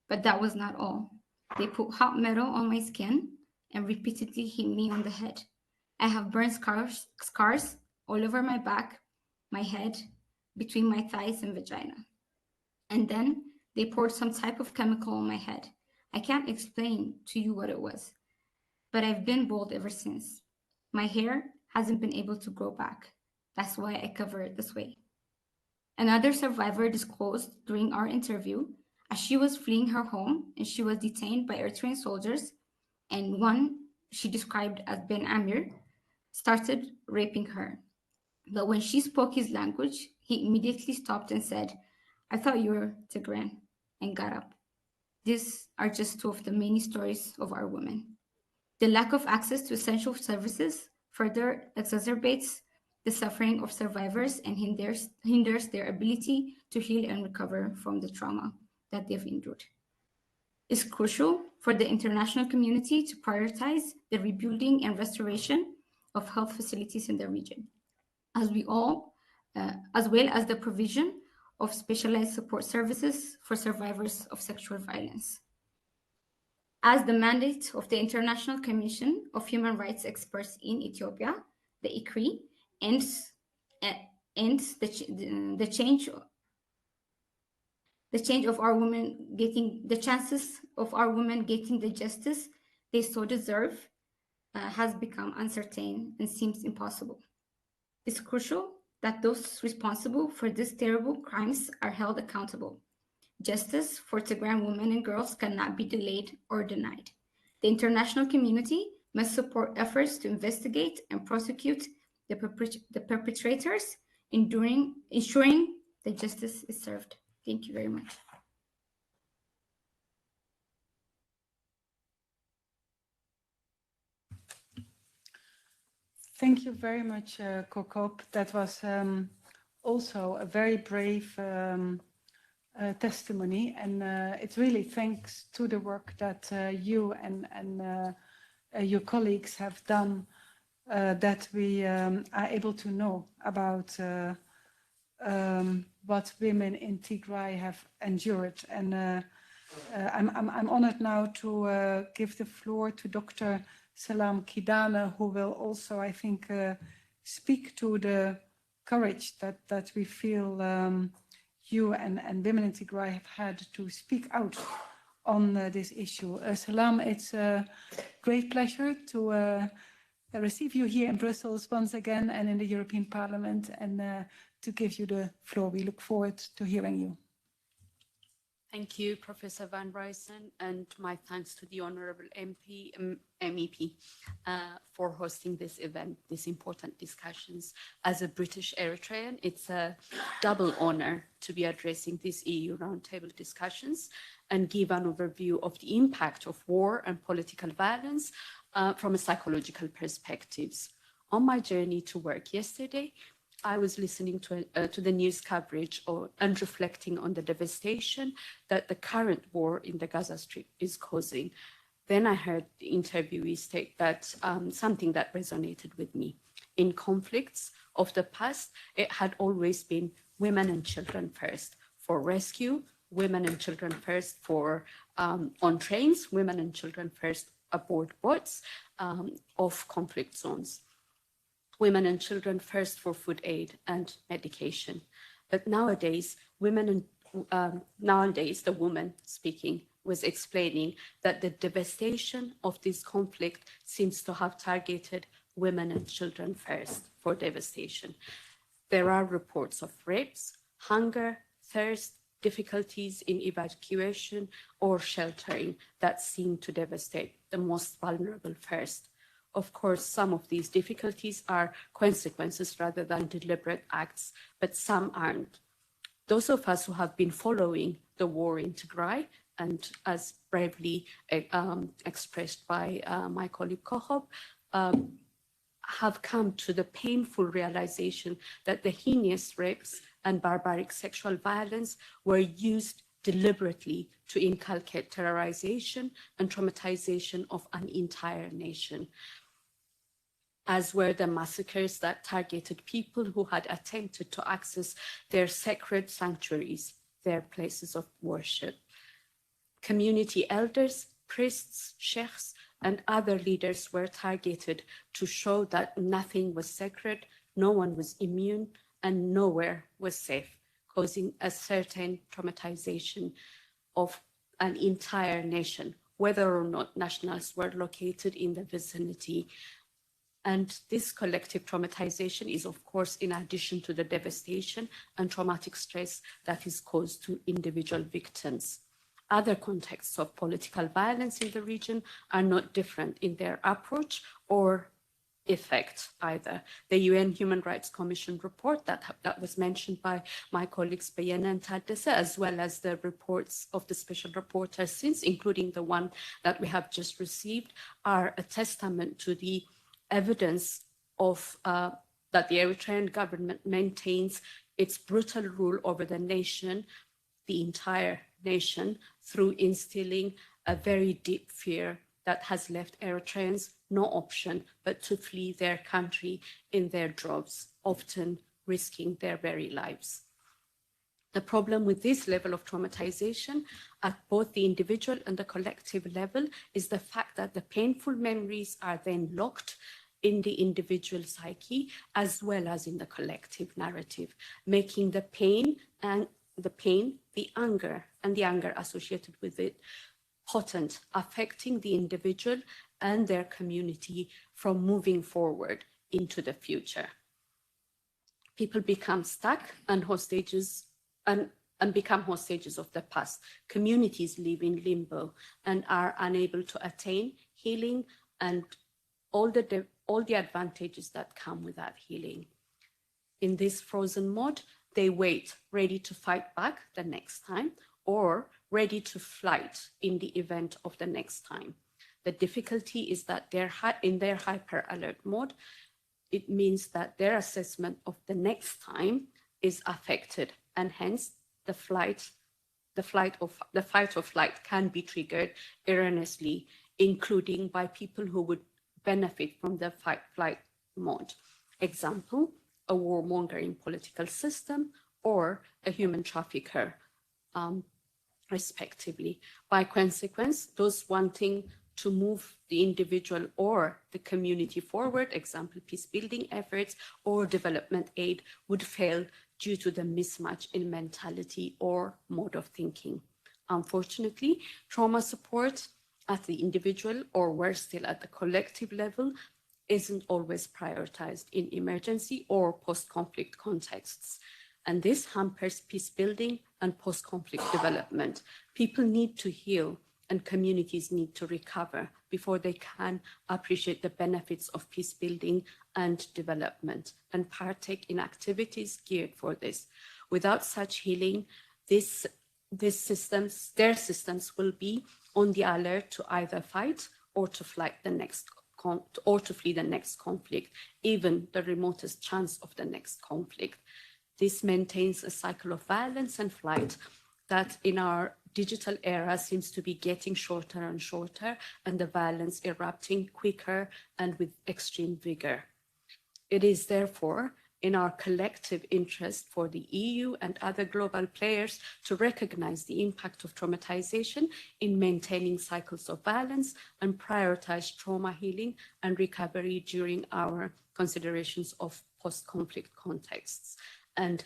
but that was not all. They put hot metal on my skin and repeatedly hit me on the head. I have burn scars all over my back, my head, between my thighs and vagina. And then they poured some type of chemical on my head. I can't explain to you what it was, but I've been bald ever since. My hair hasn't been able to grow back. That's why I cover it this way. Another survivor disclosed during our interview, as she was fleeing her home and she was detained by Eritrean soldiers, and one she described as Ben Amir started raping her. But when she spoke his language, he immediately stopped and said, "I thought you were Tigran," and got up. These are just two of the many stories of our women. The lack of access to essential services further exacerbates the suffering of survivors and hinders their ability to heal and recover from the trauma that they've endured. It's crucial for the international community to prioritize the rebuilding and restoration of health facilities in the region, as well as the provision of specialized support services for survivors of sexual violence. As the mandate of the International Commission of Human Rights Experts in Ethiopia, the ICRI, ends the change of our women getting the chances of our women getting the justice they so deserve has become uncertain and seems impossible. It's crucial that those responsible for these terrible crimes are held accountable. Justice for Tigrayan women and girls cannot be delayed or denied. The international community must support efforts to investigate and prosecute the perpetrators, ensuring that justice is served. Thank you very much. Thank you very much, Kokop. That was also a very brave testimony, and it's really thanks to the work that you and your colleagues have done that we are able to know about what women in Tigray have endured. And I'm honored now to give the floor to Dr. Salam Kidane, who will also, I think, speak to the courage that we feel you and women in Tigray have had to speak out on this issue. Salam, it's a great pleasure to receive you here in Brussels once again and in the European Parliament, and to give you the floor. We look forward to hearing you. Thank you, Professor Van Ruysen, and my thanks to the Honourable MEP for hosting this event, these important discussions. As a British Eritrean, it's a double honour to be addressing these EU roundtable discussions and give an overview of the impact of war and political violence from a psychological perspectives. On my journey to work yesterday, I was listening to the news coverage and reflecting on the devastation that the current war in the Gaza Strip is causing. Then I heard the interviewee state that something that resonated with me. In conflicts of the past, it had always been women and children first. For rescue, women and children first. For on trains, women and children first aboard boats of conflict zones. Women and children first for food aid and medication. But nowadays, the woman speaking was explaining that the devastation of this conflict seems to have targeted women and children first for devastation. There are reports of rapes, hunger, thirst, difficulties in evacuation or sheltering that seem to devastate the most vulnerable first. Of course, some of these difficulties are consequences rather than deliberate acts, but some aren't. Those of us who have been following the war in Tigray, and as bravely expressed by my colleague Kohob, have come to the painful realization that the heinous rapes and barbaric sexual violence were used deliberately to inculcate terrorization and traumatization of an entire nation, as were the massacres that targeted people who had attempted to access their sacred sanctuaries, their places of worship. Community elders, priests, sheikhs, and other leaders were targeted to show that nothing was sacred, no one was immune, and nowhere was safe, causing a certain traumatization of an entire nation, whether or not nationals were located in the vicinity. And this collective traumatization is, of course, in addition to the devastation and traumatic stress that is caused to individual victims. Other contexts of political violence in the region are not different in their approach or effect either. The UN Human Rights Commission report that was mentioned by my colleagues Bayana and Tadesse, as well as the reports of the special rapporteurs since, including the one that we have just received, are a testament to the evidence of that the Eritrean government maintains its brutal rule over the nation, the entire nation, through instilling a very deep fear that has left Eritreans no option but to flee their country in their droves, often risking their very lives. The problem with this level of traumatization at both the individual and the collective level is the fact that the painful memories are then locked in the individual psyche as well as in the collective narrative, making the pain, the anger, and the anger associated with it potent, affecting the individual and their community from moving forward into the future. People become stuck and hostages and become hostages of the past. Communities live in limbo and are unable to attain healing and all the advantages that come with that healing. In this frozen mode, they wait, ready to fight back the next time or ready to flight in the event of the next time. The difficulty is that in their hyper alert mode, it means that their assessment of the next time is affected, and hence the flight the fight or flight can be triggered erroneously, including by people who would benefit from the fight-flight mode. Example, a warmongering political system or a human trafficker, respectively. By consequence, those wanting to move the individual or the community forward, example, peace building efforts or development aid, would fail due to the mismatch in mentality or mode of thinking. Unfortunately, trauma support at the individual or worse still at the collective level isn't always prioritized in emergency or post-conflict contexts. And this hampers peace building and post-conflict development. People need to heal and communities need to recover before they can appreciate the benefits of peace building and development and partake in activities geared for this. Without such healing, their systems will be on the alert to either fight or to flee the next conflict, even the remotest chance of the next conflict. This maintains a cycle of violence and flight that in our digital era seems to be getting shorter and shorter, and the violence erupting quicker and with extreme vigor. It is therefore in our collective interest for the EU and other global players to recognize the impact of traumatization in maintaining cycles of violence and prioritize trauma healing and recovery during our considerations of post-conflict contexts. And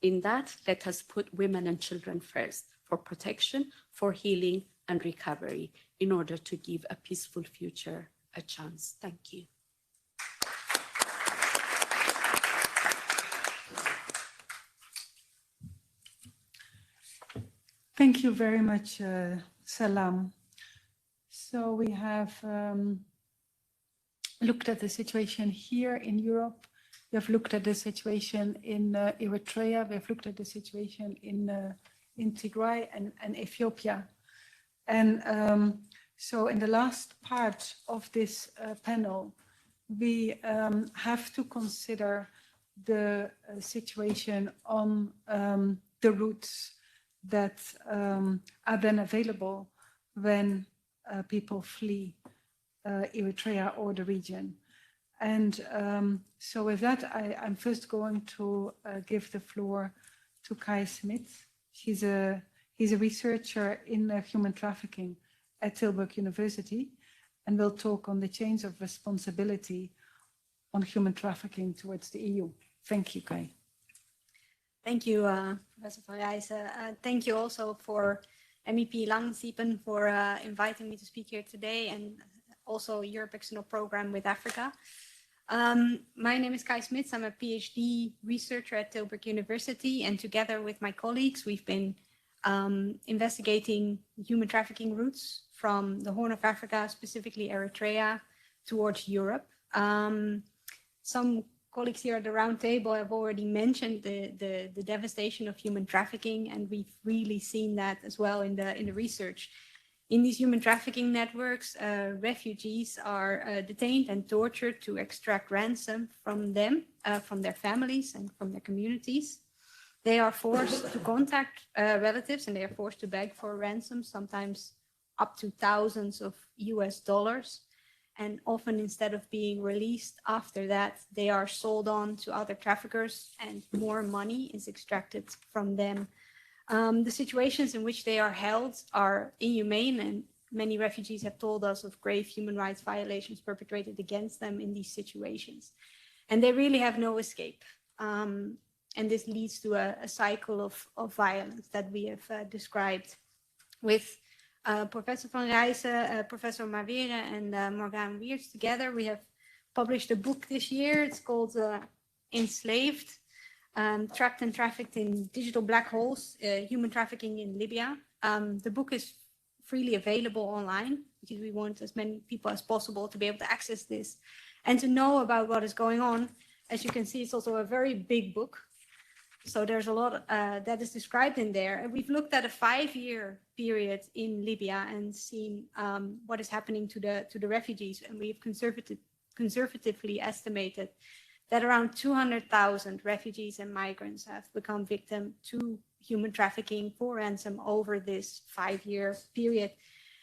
in that, let us put women and children first for protection, for healing and recovery in order to give a peaceful future a chance. Thank you. Thank you very much, Salam. So we have looked at the situation here in Europe. We have looked at the situation in Eritrea. We have looked at the situation in Tigray and Ethiopia. And so in the last part of this panel, we have to consider the situation on the routes that are then available when people flee Eritrea or the region. And so with that, I'm first going to give the floor to Kai Smith. He's a researcher in human trafficking at Tilburg University, and will talk on the chains of responsibility on human trafficking towards the EU. Thank you, Kai. Thank you, Professor van Rijssen. Thank you also for MEP Langsiepen for inviting me to speak here today, and also Europe External Program with Africa. My name is Kai Smits. I'm a PhD researcher at Tilburg University, and together with my colleagues, we've been investigating human trafficking routes from the Horn of Africa, specifically Eritrea, towards Europe. Some colleagues here at the round table have already mentioned the devastation of human trafficking, and we've really seen that as well in the research. In these human trafficking networks, refugees are detained and tortured to extract ransom from them, from their families and from their communities. They are forced to contact relatives, and they are forced to beg for ransom, sometimes up to thousands of US dollars. And often, instead of being released after that, they are sold on to other traffickers and more money is extracted from them. The situations in which they are held are inhumane, and many refugees have told us of grave human rights violations perpetrated against them in these situations. And they really have no escape. And this leads to a cycle of violence that we have described. With Professor van Rijssen, Professor Mavere, and Morgan Weers together, we have published a book this year. It's called Enslaved. Trapped and Trafficked in Digital Black Holes, Human Trafficking in Libya. The book is freely available online because we want as many people as possible to be able to access this and to know about what is going on. As you can see, it's also a very big book. So there's a lot that is described in there. And we've looked at a 5-year period in Libya and seen what is happening to the refugees. And we've conservatively estimated that around 200,000 refugees and migrants have become victim to human trafficking for ransom over this 5-year period.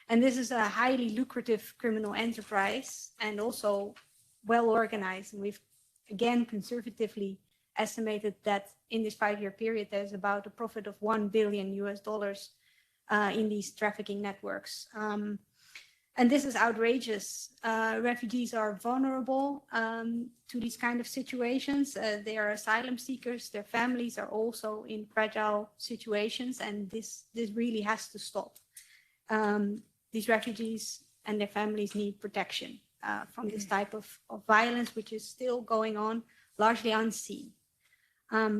And this is a highly lucrative criminal enterprise and also well organized. And we've, again, conservatively estimated that in this 5-year period, there's about a profit of $1 billion in these trafficking networks. And this is outrageous. Refugees are vulnerable to these kind of situations. They are asylum seekers. Their families are also in fragile situations, and this really has to stop. These refugees and their families need protection from this type of violence, which is still going on, largely unseen.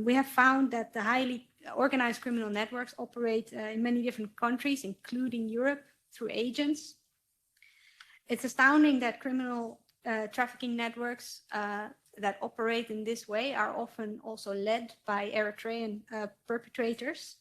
We have found that the highly organized criminal networks operate in many different countries, including Europe, through agents. It's astounding that criminal trafficking networks that operate in this way are often also led by Eritrean perpetrators.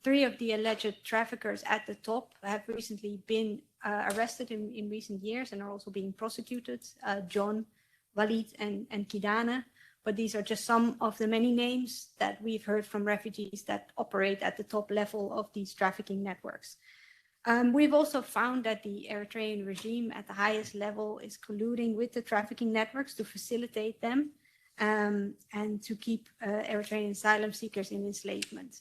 3 of the alleged traffickers at the top have recently been arrested in recent years and are also being prosecuted, John, Walid, and Kidane. But these are just some of the many names that we've heard from refugees that operate at the top level of these trafficking networks. We've also found that the Eritrean regime at the highest level is colluding with the trafficking networks to facilitate them and to keep Eritrean asylum seekers in enslavement.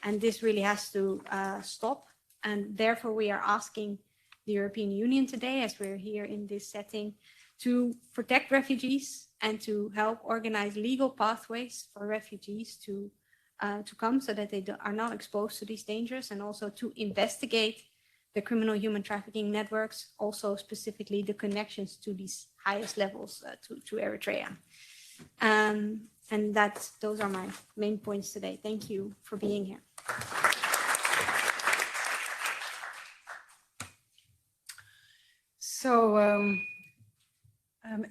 And this really has to stop. And therefore, we are asking the European Union today, as we're here in this setting, to protect refugees and to help organize legal pathways for refugees to come so that they are not exposed to these dangers, and also to investigate the criminal human trafficking networks, also specifically the connections to these highest levels to Eritrea. And those are my main points today. Thank you for being here. So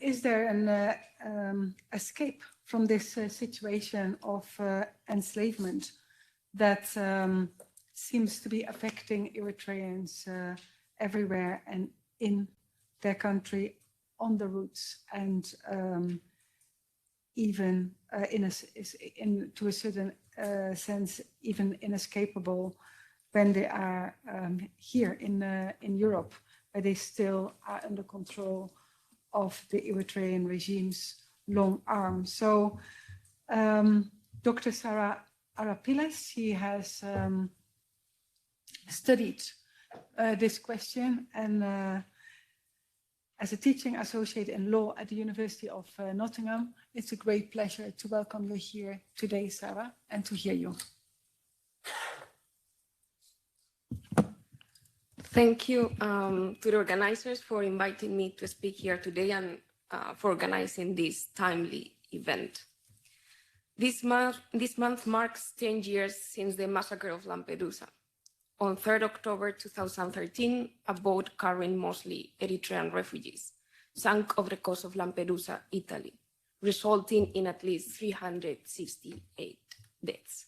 is there an escape from this situation of enslavement that seems to be affecting Eritreans everywhere and in their country, on the routes, and even to a certain sense, even inescapable when they are here in Europe, where they still are under control of the Eritrean regime's long arm. So Dr. Sarah Arapiles, she has studied this question, and as a teaching associate in law at the University of Nottingham, it's a great pleasure to welcome you here today, Sarah, and to hear you. Thank you to the organizers for inviting me to speak here today and for organizing this timely event. This month marks 10 years since the massacre of Lampedusa. On 3rd October 2013, a boat carrying mostly Eritrean refugees sank off the coast of Lampedusa, Italy, resulting in at least 368 deaths.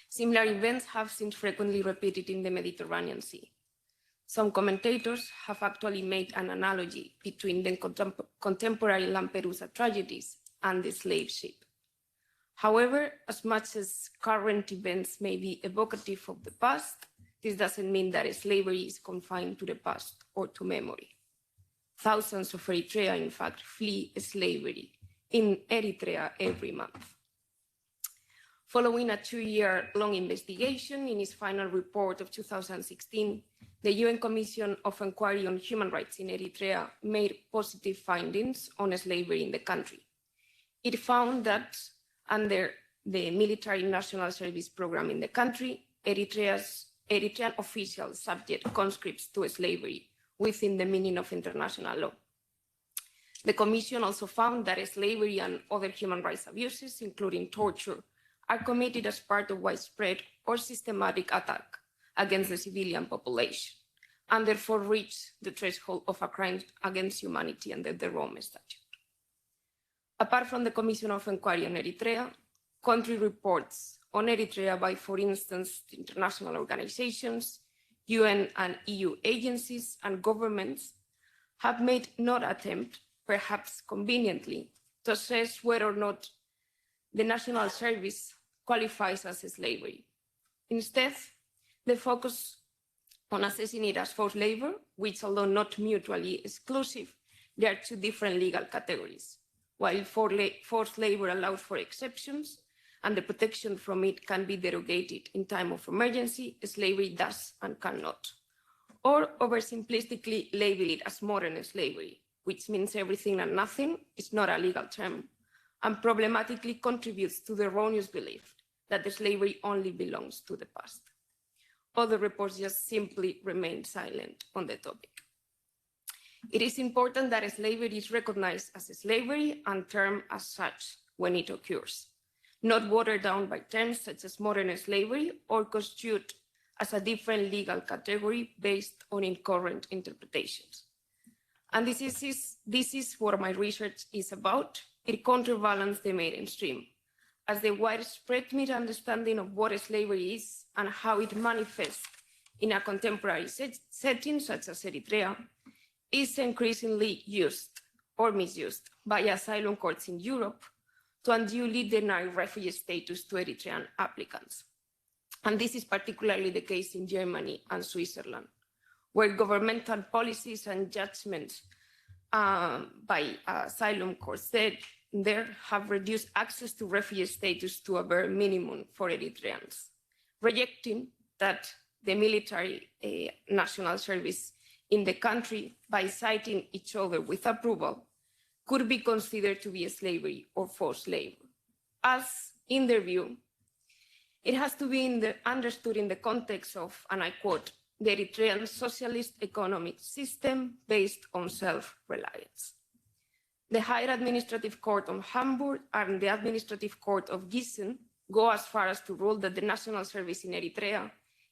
Similar events have since frequently repeated in the Mediterranean Sea. Some commentators have actually made an analogy between the contemporary Lampedusa tragedies and the slave ship. However, as much as current events may be evocative of the past, this doesn't mean that slavery is confined to the past or to memory. Thousands of Eritrea, in fact, flee slavery in Eritrea every month. Following a 2-year-long investigation, in its final report of 2016, the UN Commission of Inquiry on Human Rights in Eritrea made positive findings on slavery in the country. It found that under the military national service program in the country, Eritrean officials subject conscripts to slavery within the meaning of international law. The Commission also found that slavery and other human rights abuses, including torture, are committed as part of widespread or systematic attack against the civilian population, and therefore reach the threshold of a crime against humanity under the Rome Statute. Apart from the Commission of Inquiry on Eritrea, country reports on Eritrea by, for instance, international organizations, UN and EU agencies and governments have made no attempt, perhaps conveniently, to assess whether or not the national service qualifies as slavery. Instead, they focus on assessing it as forced labor, which, although not mutually exclusive, there are two different legal categories. While forced labor allows for exceptions and the protection from it can be derogated in time of emergency, slavery does and cannot. Or oversimplistically label it as modern slavery, which means everything and nothing, is not a legal term, and problematically contributes to the erroneous belief that the slavery only belongs to the past. Other reports just simply remain silent on the topic. It is important that slavery is recognized as slavery and termed as such when it occurs, not watered down by terms such as modern slavery or construed as a different legal category based on incorrect interpretations. And this is what my research is about. It counterbalances the mainstream, as the widespread misunderstanding of what slavery is and how it manifests in a contemporary setting such as Eritrea is increasingly used or misused by asylum courts in Europe to unduly deny refugee status to Eritrean applicants. And this is particularly the case in Germany and Switzerland, where governmental policies and judgments by asylum courts there have reduced access to refugee status to a bare minimum for Eritreans, rejecting that the military national service in the country, by citing each other with approval, could be considered to be slavery or forced labor. As, in their view, it has to be understood in the context of, and I quote, the Eritrean socialist economic system based on self-reliance. The Higher Administrative Court of Hamburg and the Administrative Court of Gießen go as far as to rule that the national service in Eritrea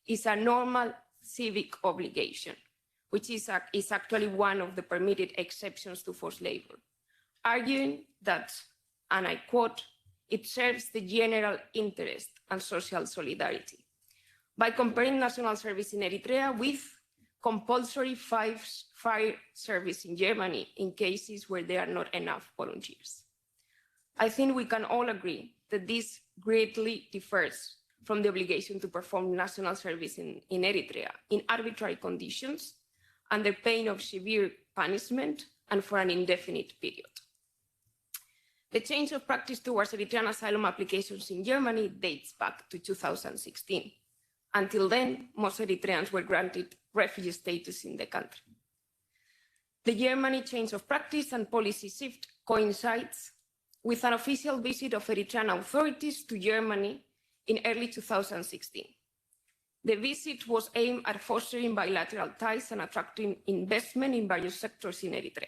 is a normal civic obligation, which is actually one of the permitted exceptions to forced labor, arguing that, and I quote, it serves the general interest and social solidarity by comparing national service in Eritrea with compulsory fire service in Germany in cases where there are not enough volunteers. I think we can all agree that this greatly differs from the obligation to perform national service in Eritrea in arbitrary conditions under pain of severe punishment and for an indefinite period. The change of practice towards Eritrean asylum applications in Germany dates back to 2016. Until then, most Eritreans were granted refugee status in the country. The Germany change of practice and policy shift coincides with an official visit of Eritrean authorities to Germany in early 2016. The visit was aimed at fostering bilateral ties and attracting investment in various sectors in Eritrea.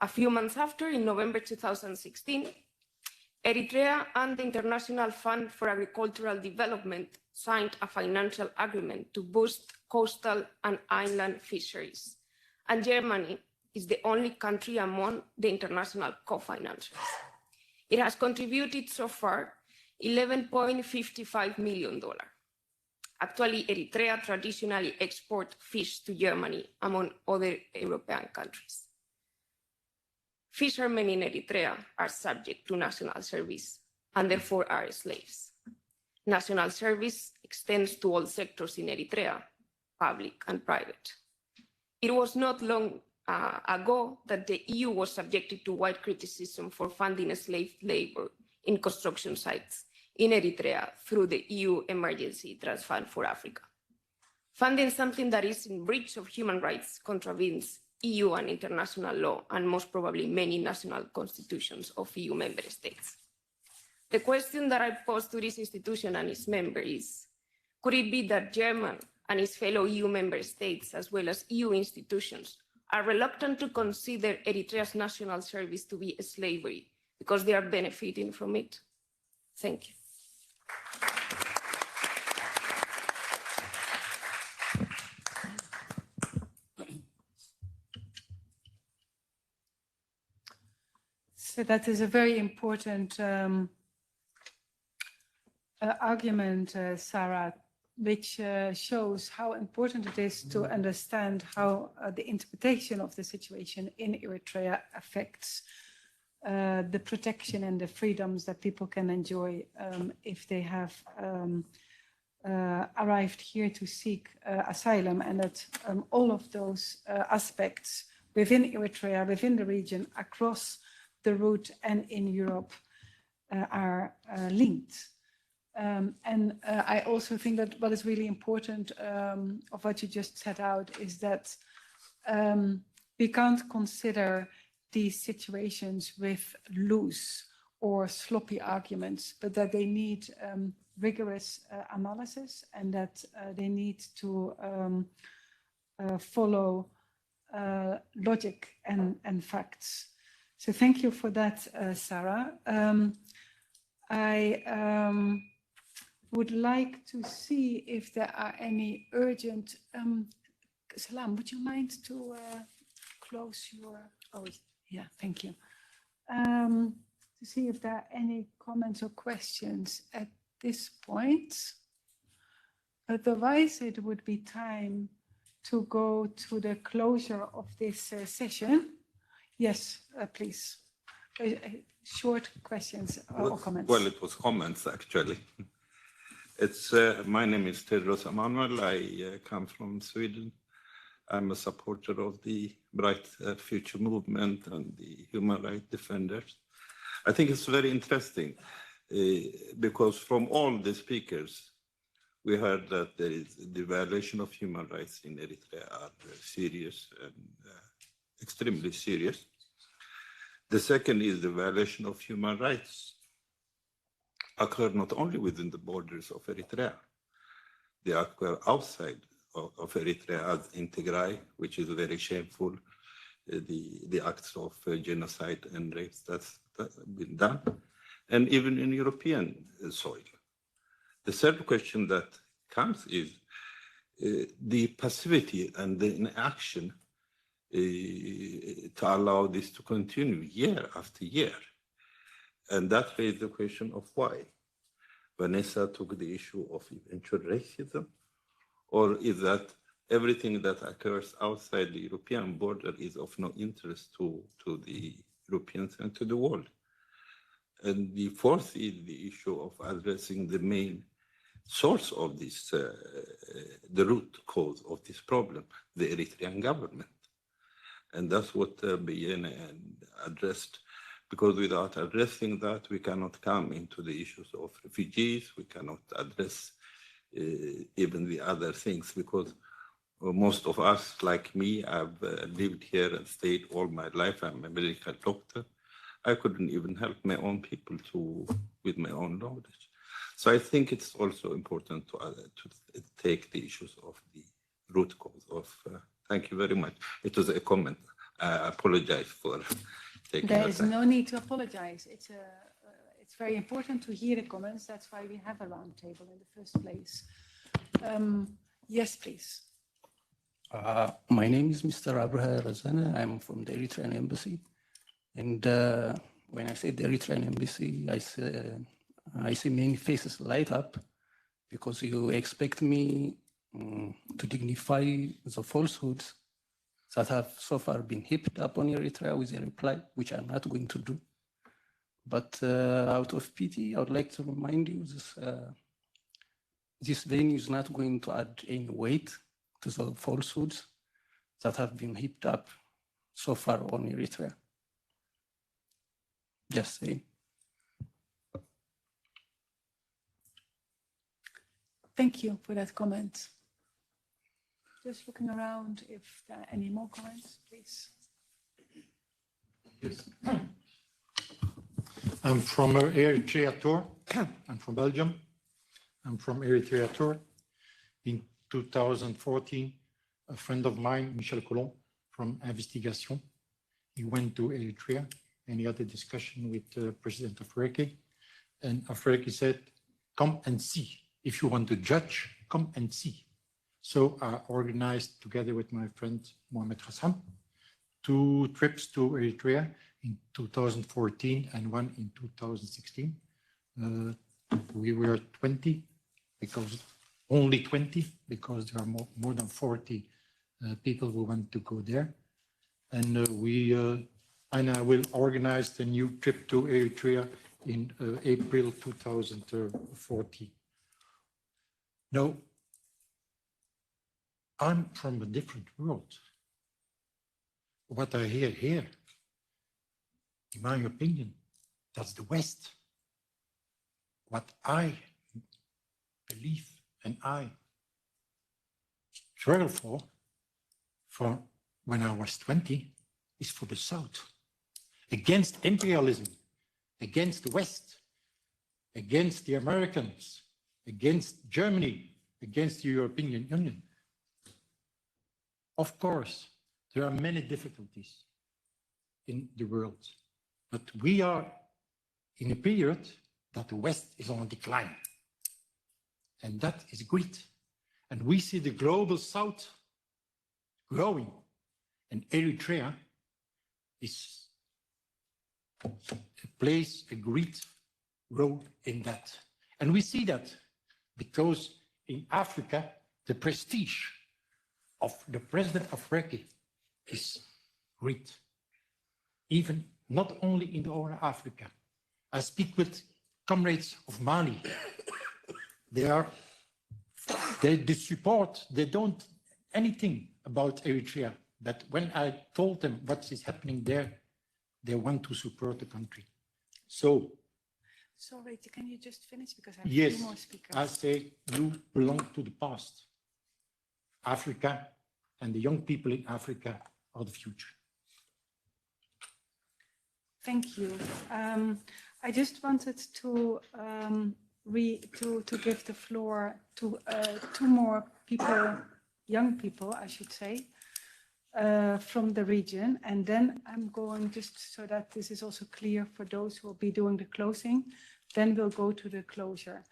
A few months after, in November 2016, Eritrea and the International Fund for Agricultural Development signed a financial agreement to boost coastal and inland fisheries. And Germany is the only country among the international co-financiers. It has contributed so far $11.55 million. Actually, Eritrea traditionally exports fish to Germany, among other European countries. Fishermen in Eritrea are subject to national service and therefore are slaves. National service extends to all sectors in Eritrea, public and private. It was not long ago that the EU was subjected to wide criticism for funding slave labor in construction sites in Eritrea through the EU Emergency Trust Fund for Africa. Funding something that is in breach of human rights contravenes EU and international law, and most probably many national constitutions of EU member states. The question that I pose to this institution and its members is, could it be that Germany and its fellow EU member states, as well as EU institutions, are reluctant to consider Eritrea's national service to be slavery because they are benefiting from it? Thank you. So that is a very important argument, Sarah, which shows how important it is to understand how the interpretation of the situation in Eritrea affects the protection and the freedoms that people can enjoy if they have arrived here to seek asylum, and that all of those aspects within Eritrea, within the region, across the route and in Europe are linked. And I also think that what is really important of what you just set out is that we can't consider these situations with loose or sloppy arguments, but that they need rigorous analysis, and that they need to follow logic and facts. So thank you for that, Sarah. I would like to see if there are any urgent... Salam, would you mind to close your... Oh, yeah, thank you. To see if there are any comments or questions at this point. Otherwise, it would be time to go to the closure of this session. Yes, please. Short questions or comments. Well, it was comments, actually. It's my name is Tedros Emanuel. I come from Sweden. I'm a supporter of the Bright Future movement and the human rights defenders. I think it's very interesting because from all the speakers, we heard that there is the violation of human rights in Eritrea are serious and extremely serious. The second is the violation of human rights occur not only within the borders of Eritrea, they occur outside of Eritrea as in Tigray, which is very shameful, the acts of genocide and rapes that's been done, and even in European soil. The third question that comes is the passivity and the inaction to allow this to continue year after year. And that raised the question of why. Vanessa took the issue of eventual racism, or is that everything that occurs outside the European border is of no interest to the Europeans and to the world? And the fourth is the issue of addressing the main source of this, the root cause of this problem, the Eritrean government. And that's what Biene addressed, because without addressing that, we cannot come into the issues of refugees, we cannot address even the other things, because most of us, like me, I've lived here and stayed all my life. I'm a medical doctor. I couldn't even help my own people with my own knowledge. So I think it's also important to take the issues of the root cause of. Thank you very much. It was a comment. I apologize for taking There is no need to apologize. It's very important to hear the comments. That's why we have a roundtable in the first place. Yes, please. My name is Mr. Abraha Razana. I'm from the Eritrean Embassy. And when I say the Eritrean Embassy, I see many faces light up because you expect me to dignify the falsehoods that have so far been heaped up on Eritrea with a reply, which I'm not going to do. But out of pity, I would like to remind you this venue is not going to add any weight to the falsehoods that have been heaped up so far on Eritrea. Just saying. Thank you for that comment. Just looking around if there are any more comments, please. Yes. I'm from Eritrea Tour. I'm from Belgium. I'm from Eritrea Tour. In 2014, a friend of mine, Michel Colomb, from Investigation, he went to Eritrea and he had a discussion with the president of Afwerki. And Afwerki said, come and see. If you want to judge, come and see. So I organized, together with my friend Mohamed Hassan, 2 trips to Eritrea in 2014 and one in 2016. We were 20, because only 20, because there are more than 40 people who want to go there. And we and I will organize the new trip to Eritrea in April 2014. No, I'm from a different world. What I hear here, in my opinion, that's the West. What I believe and I struggle for when I was 20, is for the South. Against imperialism, against the West, against the Americans, against Germany, against the European Union. Of course, there are many difficulties in the world, but we are in a period that the West is on decline. And that is great. And we see the global South growing, and Eritrea plays a great role in that. And we see that because in Africa, the prestige of the president of Turkey is great. Even not only in the Horn of Africa. I speak with comrades of Mali. They support, they don't anything about Eritrea. But when I told them what is happening there, they want to support the country. So, sorry, can you just finish because I have yes, 2 more speakers. I say you belong to the past. Africa and the young people in Africa are the future. Thank you. I just wanted to give the floor to 2 more people, young people, I should say, from the region. And then I'm going, just so that this is also clear for those who will be doing the closing, then we'll go to the closure.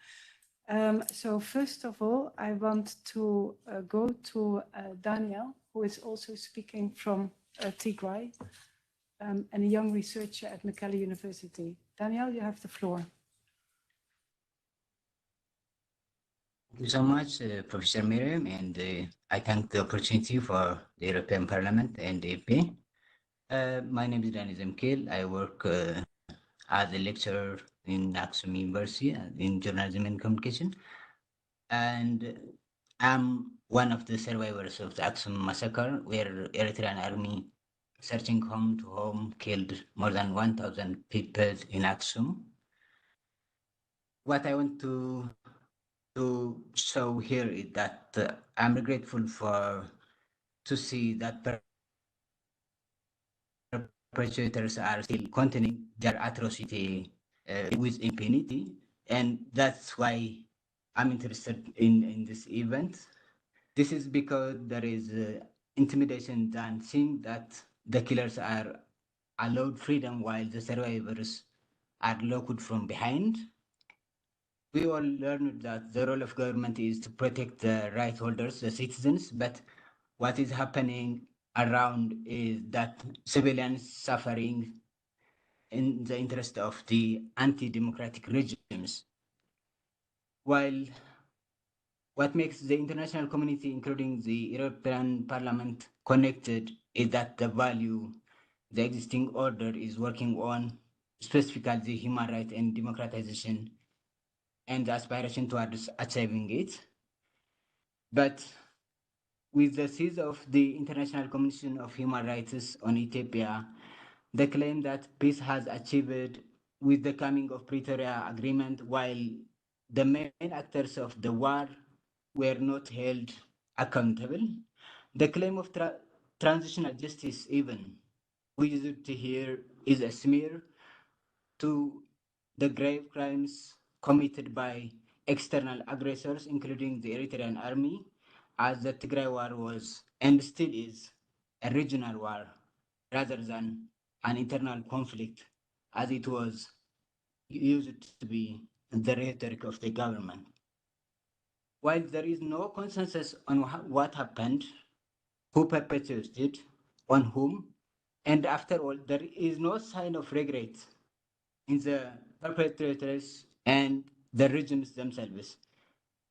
So first of all, I want to go to Daniel, who is also speaking from Tigray, and a young researcher at Mekelle University. Daniel, you have the floor. Thank you so much, Professor Miriam, and I thank the opportunity for the European Parliament and the EP. My name is Daniel Zemkil. I work as a lecturer in Aksum University in journalism and communication, and I'm one of the survivors of the Aksum massacre, where Eritrean army searching home to home killed more than 1,000 people in Aksum. What I want to show here is that I'm grateful to see that perpetrators are still continuing their atrocity with impunity, and that's why I'm interested in this event. This is because there is intimidation and seeing that the killers are allowed freedom while the survivors are locked from behind. We all learned that the role of government is to protect the right holders, the citizens, but what is happening around is that civilians suffering in the interest of the anti-democratic regimes. While what makes the international community, including the European Parliament, connected is that the value the existing order is working on, specifically the human rights and democratization and the aspiration towards achieving it. But with the cease of the International Commission of Human Rights on Ethiopia, the claim that peace has achieved with the coming of Pretoria Agreement, while the main actors of the war were not held accountable. The claim of transitional justice even, we used to hear, is a smear to the grave crimes committed by external aggressors, including the Eritrean army, as the Tigray war was and still is a regional war rather than an internal conflict, as it was used to be the rhetoric of the government. While there is no consensus on what happened, who perpetrated, on whom, and after all, there is no sign of regret in the perpetrators and the regimes themselves.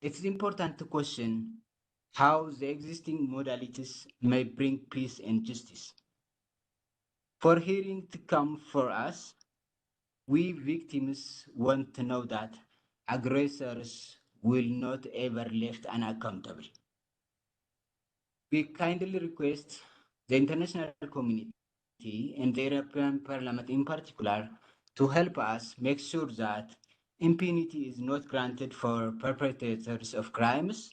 It's important to question how the existing modalities may bring peace and justice. for hearing to come for us. We victims want to know that aggressors will not ever left unaccountable. We kindly request the international community and the European Parliament in particular to help us make sure that impunity is not granted for perpetrators of crimes.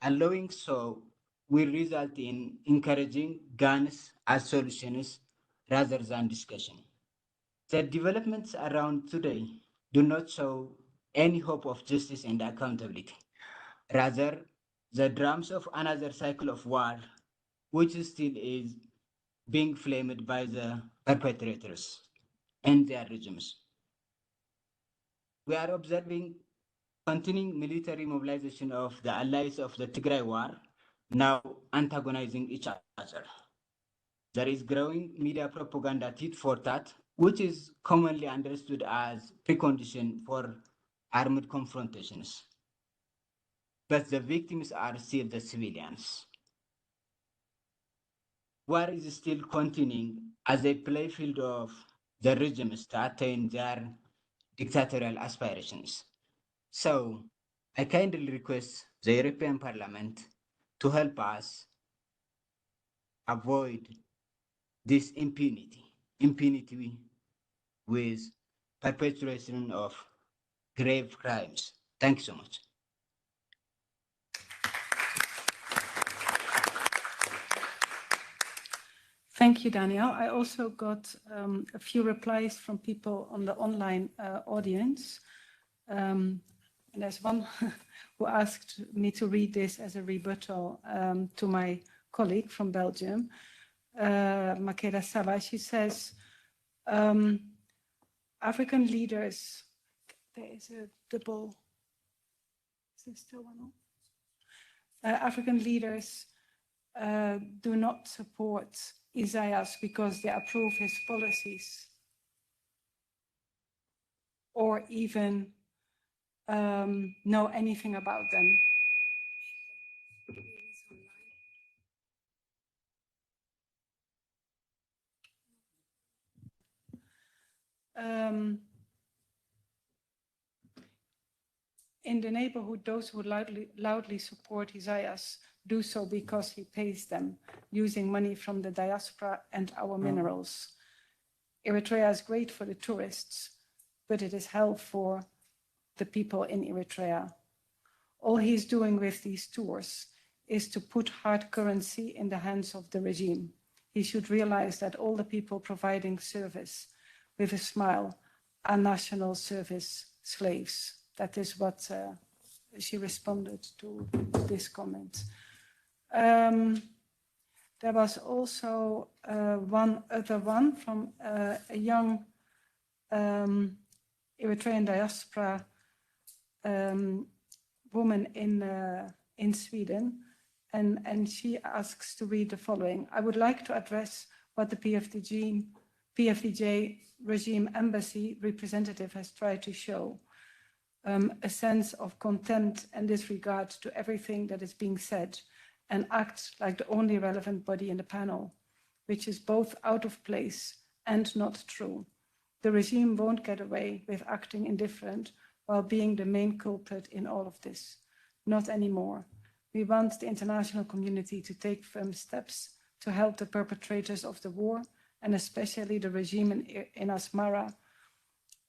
Allowing so will result in encouraging guns as solutions rather than discussion. The developments around today do not show any hope of justice and accountability. Rather, the drums of another cycle of war, which still is being flamed by the perpetrators and their regimes. We are observing continuing military mobilization of the allies of the Tigray war, now antagonizing each other. There is growing media propaganda tit for tat, which is commonly understood as precondition for armed confrontations. But the victims are still the civilians. War is still continuing as a playfield of the regimes to attain their dictatorial aspirations. So, I kindly request the European Parliament to help us avoid this impunity with perpetration of grave crimes. Thank you so much. Thank you, Daniel. I also got a few replies from people on the online audience. And there's one who asked me to read this as a rebuttal to my colleague from Belgium, Makeda Saba. She says, African leaders, there is a double, is there still one on? African leaders do not support Isaias because they approve his policies or even know anything about them. In the neighborhood, those who loudly support Isaias do so because he pays them, using money from the diaspora and our minerals. Eritrea is great for the tourists, but it is hell for the people in Eritrea. All he's doing with these tours is to put hard currency in the hands of the regime. He should realize that all the people providing service with a smile are national service slaves. That is what she responded to this comment. There was also one other one from a young Eritrean diaspora woman in Sweden, and she asks to read the following. I would like to address what the PFDJ regime embassy representative has tried to show. A sense of contempt and disregard to everything that is being said, and act like the only relevant body in the panel, which is both out of place and not true. The regime won't get away with acting indifferent while being the main culprit in all of this. Not anymore. We want the international community to take firm steps to help the perpetrators of the war, and especially the regime in Asmara,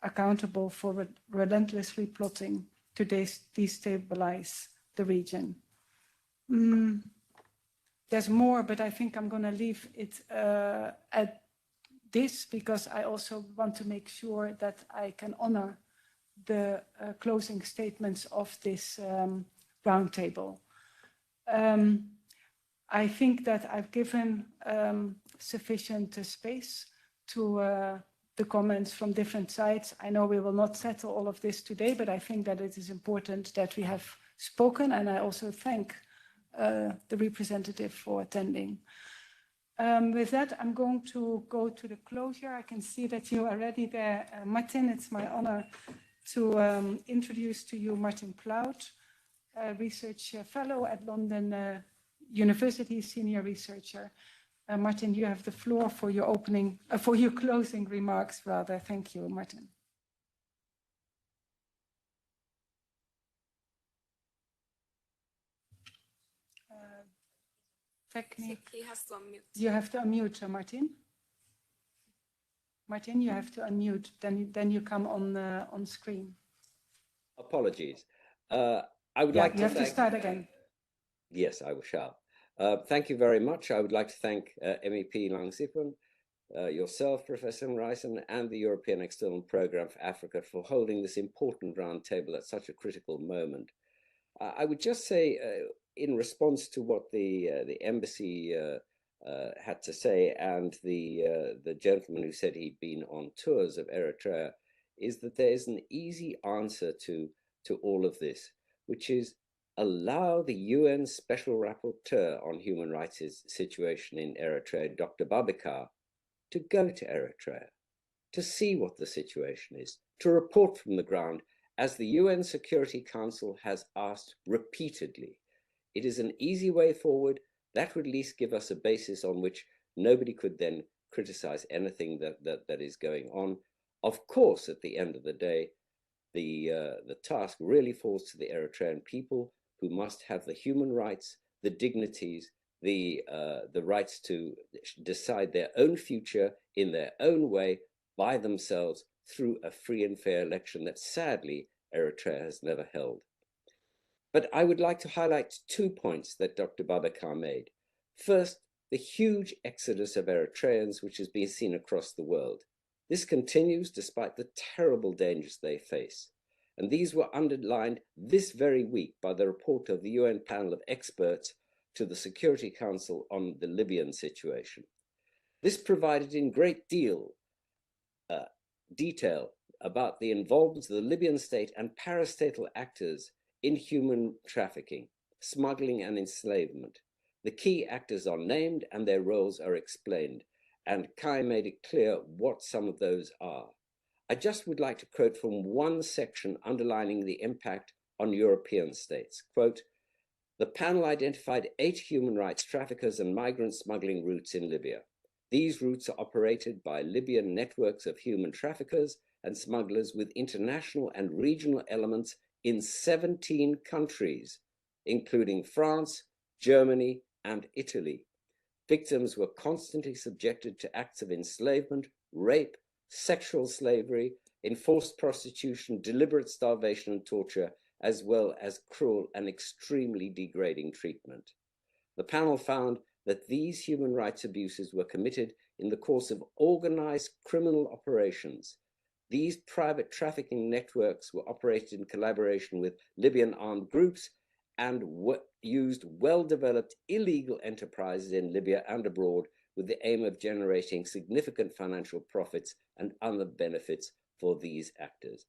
accountable for relentlessly plotting to destabilize the region. There's more, but I think I'm going to leave it at this, because I also want to make sure that I can honor the closing statements of this roundtable. I think that I've given sufficient space to the comments from different sides. I know we will not settle all of this today, but I think that it is important that we have spoken, and I also thank the representative for attending. With that, I'm going to go to the closure. I can see that you are already there. Martin, it's my honor to introduce to you Martin Plout, a research fellow at London University, senior researcher. Martin, you have the floor for your opening, for your closing remarks, rather. Thank you, Martin. Technique. He has to unmute. You have to unmute, Martin. Martin, you have to unmute. Then you come on screen. Apologies. I would Yeah, like you to have to thank. start again. Yes, I shall. Thank you very much. I would like to thank MEP Langsipun, yourself, Professor Reisen, and the European External Programme for Africa for holding this important roundtable at such a critical moment. I would just say, in response to what the embassy had to say, and the gentleman who said he'd been on tours of Eritrea, is that there is an easy answer to all of this, which is allow the UN Special Rapporteur on Human Rights situation in Eritrea, Dr. Babikar, to go to Eritrea, to see what the situation is, to report from the ground, as the UN Security Council has asked repeatedly. It is an easy way forward. That would at least give us a basis on which nobody could then criticize anything that is going on. Of course, at the end of the day, the task really falls to the Eritrean people, who must have the human rights, the dignities, the rights to decide their own future in their own way by themselves through a free and fair election that sadly Eritrea has never held. But I would like to highlight 2 points that Dr. Babakar made. First, the huge exodus of Eritreans which has been seen across the world. This continues despite the terrible dangers they face. And these were underlined this very week by the report of the UN panel of experts to the Security Council on the Libyan situation. This provided in great detail about the involvement of the Libyan state and parastatal actors in human trafficking, smuggling, and enslavement. The key actors are named and their roles are explained, and Kai made it clear what some of those are. I just would like to quote from one section underlining the impact on European states. Quote, the panel identified 8 human rights traffickers and migrant smuggling routes in Libya. These routes are operated by Libyan networks of human traffickers and smugglers with international and regional elements in 17 countries, including France, Germany, and Italy. Victims were constantly subjected to acts of enslavement, rape, sexual slavery, enforced prostitution, deliberate starvation and torture, as well as cruel and extremely degrading treatment. The panel found that these human rights abuses were committed in the course of organized criminal operations. These private trafficking networks were operated in collaboration with Libyan armed groups and used well-developed illegal enterprises in Libya and abroad with the aim of generating significant financial profits and other benefits for these actors.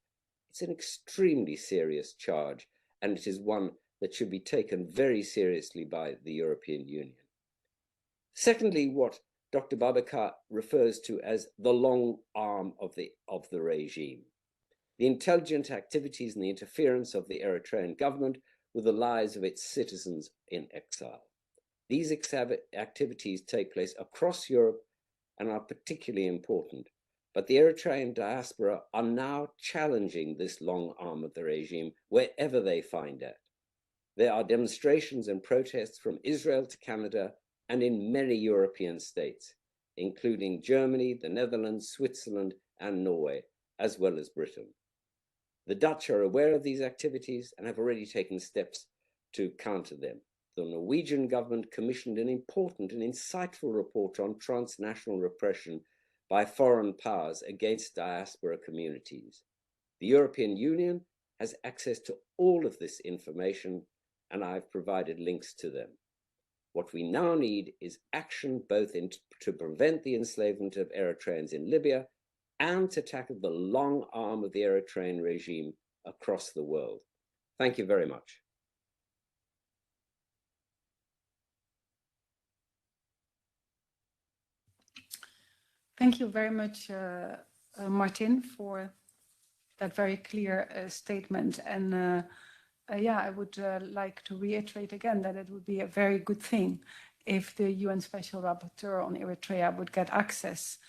It's an extremely serious charge, and it is one that should be taken very seriously by the European Union. Secondly, what Dr. Babakar refers to as the long arm of the regime, the intelligent activities and the interference of the Eritrean government with the lives of its citizens in exile. These activities take place across Europe and are particularly important, but the Eritrean diaspora are now challenging this long arm of the regime wherever they find it. There are demonstrations and protests from Israel to Canada and in many European states, including Germany, the Netherlands, Switzerland, and Norway, as well as Britain. The Dutch are aware of these activities and have already taken steps to counter them. The Norwegian government commissioned an important and insightful report on transnational repression by foreign powers against diaspora communities. The European Union has access to all of this information, and I've provided links to them. What we now need is action both to prevent the enslavement of Eritreans in Libya and to tackle the long arm of the Eritrean regime across the world. Thank you very much. Thank you very much, Martin, for that very clear statement. And yeah, I would like to reiterate again that it would be a very good thing if the UN Special Rapporteur on Eritrea would get access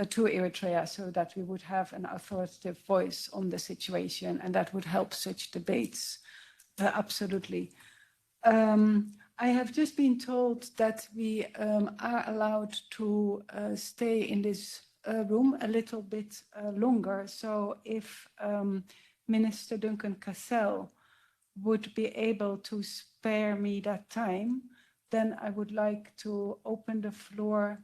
to Eritrea so that we would have an authoritative voice on the situation, and that would help such debates. Absolutely. I have just been told that we are allowed to stay in this room a little bit longer. So if Minister Duncan Cassel would be able to spare me that time, then I would like to open the floor.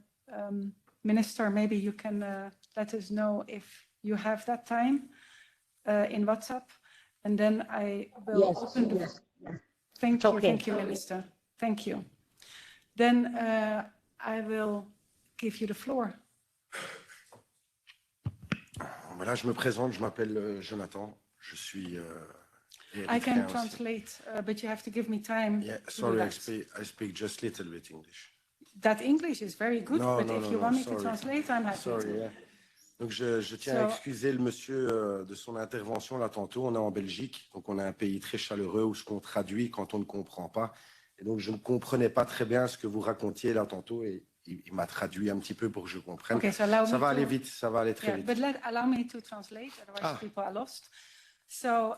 Minister, maybe you can let us know if you have that time in WhatsApp, and then I will open the floor. Thank you, Minister. Thank you. Then I will give you the floor. Voilà, je me présente, je m'appelle Jonathan, je suis I can translate, but you have to give me time. Yeah, sorry, I speak just little bit English. That English is very good, but if you want me to translate, I'm happy to. Yeah. Donc je tiens à excuser le monsieur de son intervention là tantôt. On est en Belgique, donc on a un pays très chaleureux où ce qu'on traduit quand on ne comprend pas. Et donc je ne comprenais pas très bien ce que vous racontiez là tantôt et il m'a traduit un petit peu pour que je comprenne. Okay, so ça va aller vite, ça va aller très vite. But allow me to translate, otherwise people are lost. So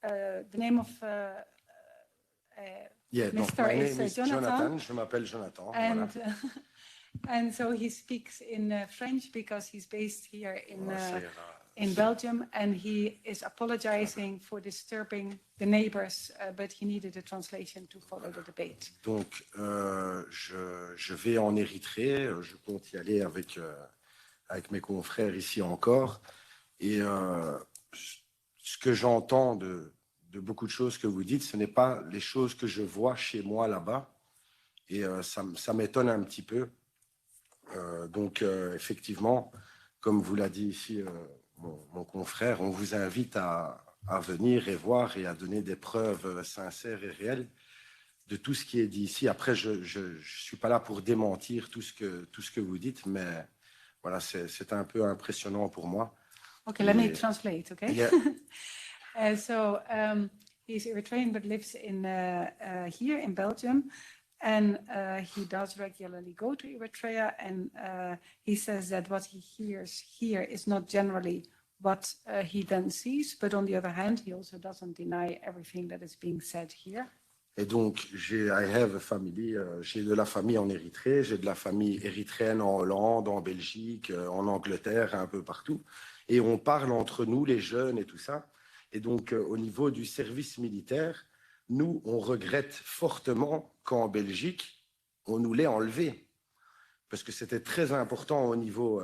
the name of Mr. is Jonathan. Je m'appelle Jonathan. And, and so he speaks in French because he's based here in Belgium, and he is apologizing for disturbing the neighbors, but he needed a translation to follow the debate. Donc, je vais en Érythrée, je compte y aller avec mes confrères ici encore, et ce que j'entends de beaucoup de choses que vous dites, ce n'est pas les choses que je vois chez moi là-bas, et ça m'étonne un petit peu. Donc, effectivement, comme vous l'a dit ici mon confrère, on vous invite à venir et voir et à donner des preuves sincères et réelles de tout ce qui est dit ici. Après, je ne suis pas là pour démentir tout ce que vous dites, mais voilà, c'est un peu impressionnant pour moi. Okay, let me translate, okay? Yeah. So he's Eritrean but lives here in Belgium, and he does regularly go to Eritrea, and he says that what he hears here is not generally what he then sees, but on the other hand, he also doesn't deny everything that is being said here. Et donc, I have a family, j'ai de la famille en Érythrée, j'ai de la famille érythréenne en Hollande, en Belgique, en Angleterre, un peu partout. Et on parle entre nous, les jeunes et tout ça. Et donc, au niveau du service militaire, nous, on regrette fortement qu'en Belgique, on nous l'ait enlevé. Parce que c'était très important au niveau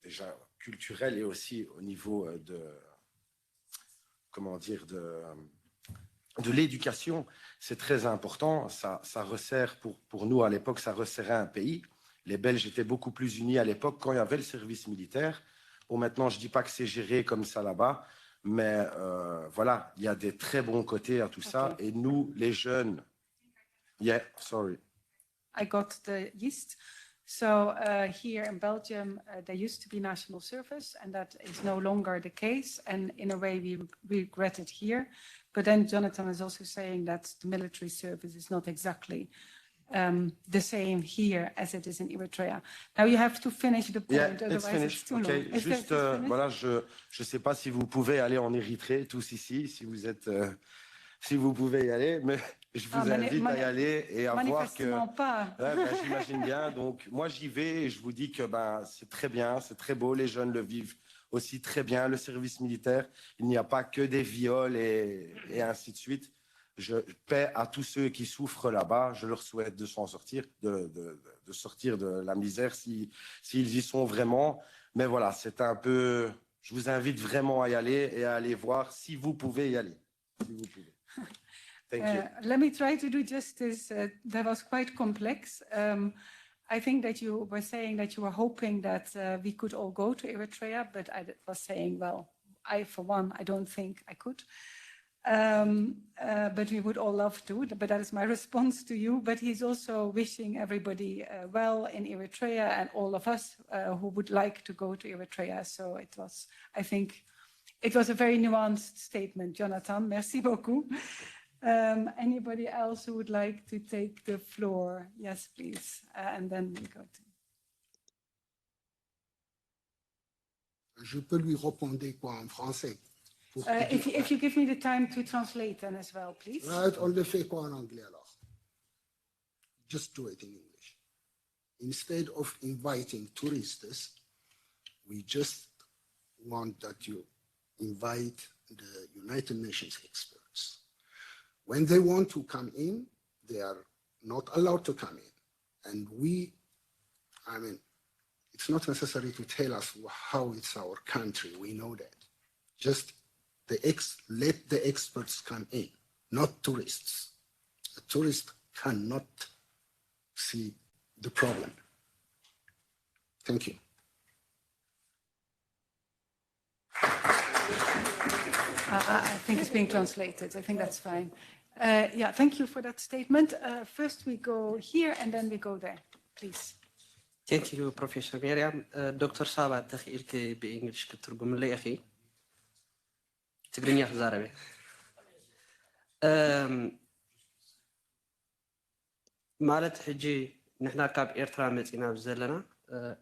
déjà culturel et aussi au niveau de l'éducation. C'est très important. Ça resserre, pour nous à l'époque, ça resserrait un pays. Les Belges étaient beaucoup plus unis à l'époque quand il y avait le service militaire. Bon, maintenant, je ne dis pas que c'est géré comme ça là-bas, mais voilà, il y a des très bons côtés à tout ça. Et nous, les jeunes... Yeah, sorry. I got the yeast. So here in Belgium, there used to be national service, and that is no longer the case. And in a way, we regret it here. But then Jonathan is also saying that the military service is not exactly the same here as it is in Eritrea. Now you have to finish the point, otherwise it's too long. Juste, voilà, je ne sais pas si vous pouvez aller en Érythrée, tous ici, si vous pouvez y aller, mais je vous invite à y aller et à voir que... j'imagine bien. Donc, moi, j'y vais et je vous dis que c'est très bien, c'est très beau. Les jeunes le vivent aussi très bien, le service militaire. Il n'y a pas que des viols et ainsi de suite. Je paie à tous ceux qui souffrent là-bas. Je leur souhaite de s'en sortir, de sortir de la misère s'ils y sont vraiment. Mais voilà, c'est un peu... Je vous invite vraiment à y aller et à aller voir si vous pouvez y aller. Si vous pouvez. Thank you. Let me try to do justice. That was quite complex. I think that you were saying that you were hoping that we could all go to Eritrea, but I was saying, well, for one, I don't think I could. But we would all love to, but that is my response to you. But he's also wishing everybody well in Eritrea and all of us who would like to go to Eritrea. So I think it was a very nuanced statement, Jonathan. Merci beaucoup. Anybody else who would like to take the floor? Yes, please. And then we go to. Je peux lui répondre quoi en français? If you give me the time to translate then as well, please. Right, on le fait quoi en anglais alors? Just do it in English. Instead of inviting tourists, we just want that you invite the United Nations experts. When they want to come in, they are not allowed to come in. And it's not necessary to tell us how it's our country. We know that. Just let the experts come in, not tourists. A tourist cannot see the problem. Thank you. I think it's being translated. I think that's fine. Yeah, thank you for that statement. First we go here and then we go there, please. Thank you, Professor Miriam. Dr. Saba, تخيلك بإنجلش كترجم لي أخي. تقريني أخذ عربي. مالت حجي نحنا كاب إيرترا متينا بزلنا.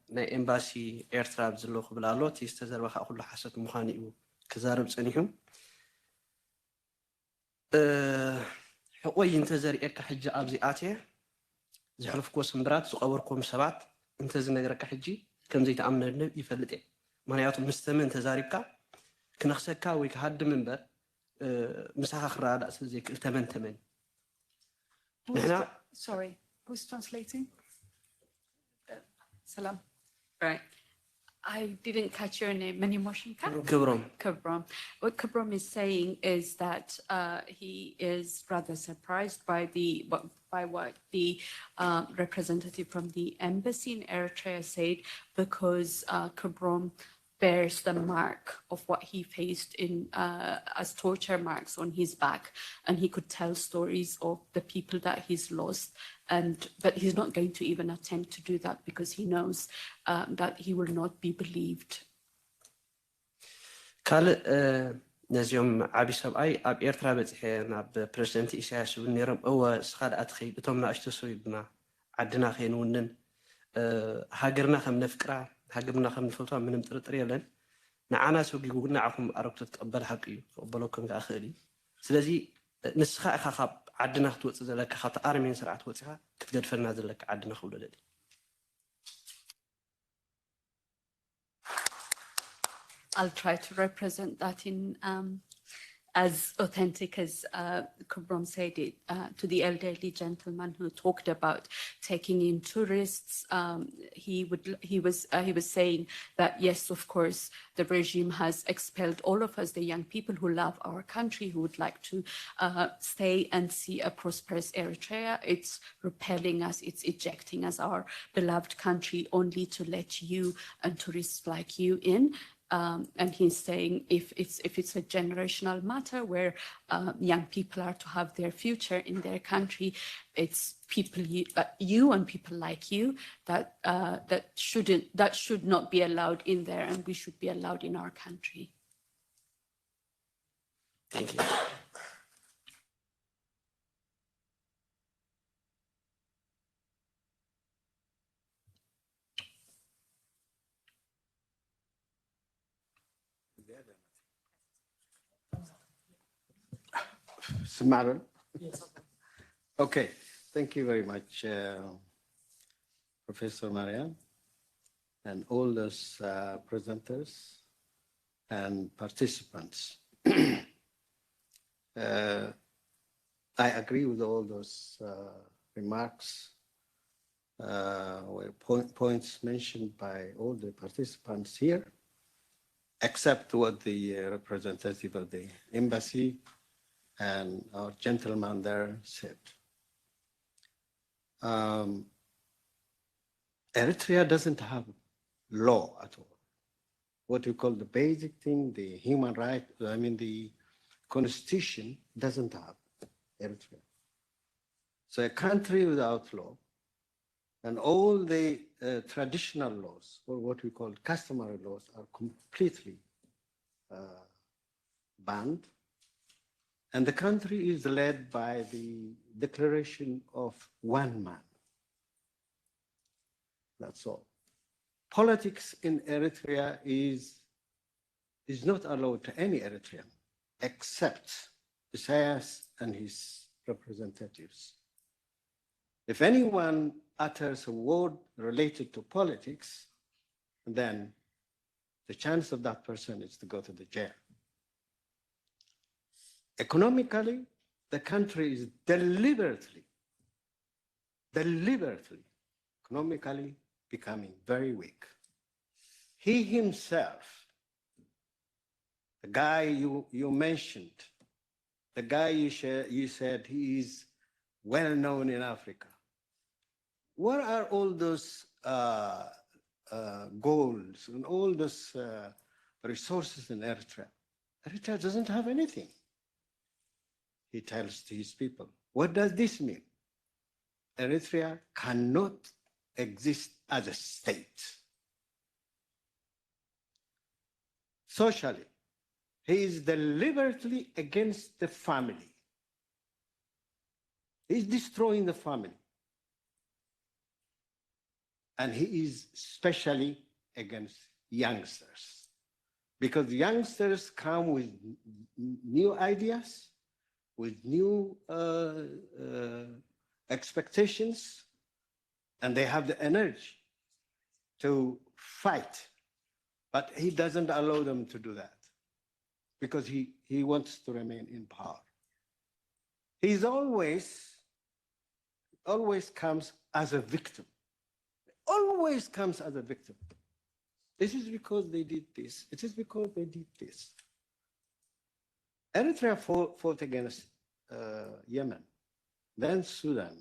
نا إمباسي إيرترا بزلو قبل الله تيستزر وخا أقول حسد مخانئو كزارب سنيهم. حقوي ينتظر إيرك حجة أبزي آتيه. زحلف كوس مدرات زقوركم سبعت. انت زنقرك حجي كم زي تأمن النبي يفلتين مانياتو مستمن تزاريبكا كنخسكا ويك هاد منبر مساخ خرا داس زي كلتمن تمن Sorry, who's translating? Salam. Right. I didn't catch your name. Manimoshinka? Kabram. Kabram. What Kabram is saying is that he is rather surprised by what the representative from the embassy in Eritrea said, because Kabram bears the mark of what he faced in as torture marks on his back, and he could tell stories of the people that he's lost, but he's not going to even attempt to do that because he knows that he will not be believed. نزيوم عبي سبعي أب إيرترا بتحين أب بريزيدنت إسحاق ونيرم أو سخاد أدخي بتومنا أشتسوي بنا عدنا خينونن هاجرنا خم نفكرة هاجرنا خم نفلتها من مترطري لن نعنا سوقي قلنا عكم أركض تقبل حقي قبلوكم كأخيري سلزي نسخة أخاب عدنا خطوة زلك خط أرمين سرعة توتها كتقدر فرنا زلك عدنا خولدي. I'll try to represent that in as authentic as Kubram said it to the elderly gentleman who talked about taking in tourists. He was saying that yes, of course, the regime has expelled all of us, the young people who love our country, who would like to stay and see a prosperous Eritrea. It's repelling us, it's ejecting us, our beloved country, only to let you and tourists like you in. And he's saying if it's a generational matter where young people are to have their future in their country, it's people you and people like you that should not be allowed in there, and we should be allowed in our country. Thank you. Smatter? Yes. Okay, thank you very much, Professor Mariam, and all those presenters and participants. I agree with all those remarks, points mentioned by all the participants here, except what the representative of the embassy and our gentleman there said. Eritrea doesn't have law at all. What we call the basic thing, the human right, the constitution doesn't have Eritrea. So a country without law, and all the traditional laws, or what we call customary laws, are completely banned. And the country is led by the declaration of one man. That's all. Politics in Eritrea is not allowed to any Eritrean except Isaias and his representatives. If anyone utters a word related to politics, then the chance of that person is to go to the jail. Economically, the country is deliberately, economically becoming very weak. He himself, the guy you mentioned, the guy you said he is well known in Africa. Where are all those goals and all those resources in Eritrea? Eritrea doesn't have anything. He tells to his people. What does this mean? Eritrea cannot exist as a state. Socially, he is deliberately against the family. He's destroying the family. And he is especially against youngsters, because youngsters come with new ideas, with new expectations, and they have the energy to fight. But he doesn't allow them to do that because he wants to remain in power. He's always comes as a victim. Always comes as a victim. This is because they did this. It is because they did this. Eritrea fought against Yemen, then Sudan,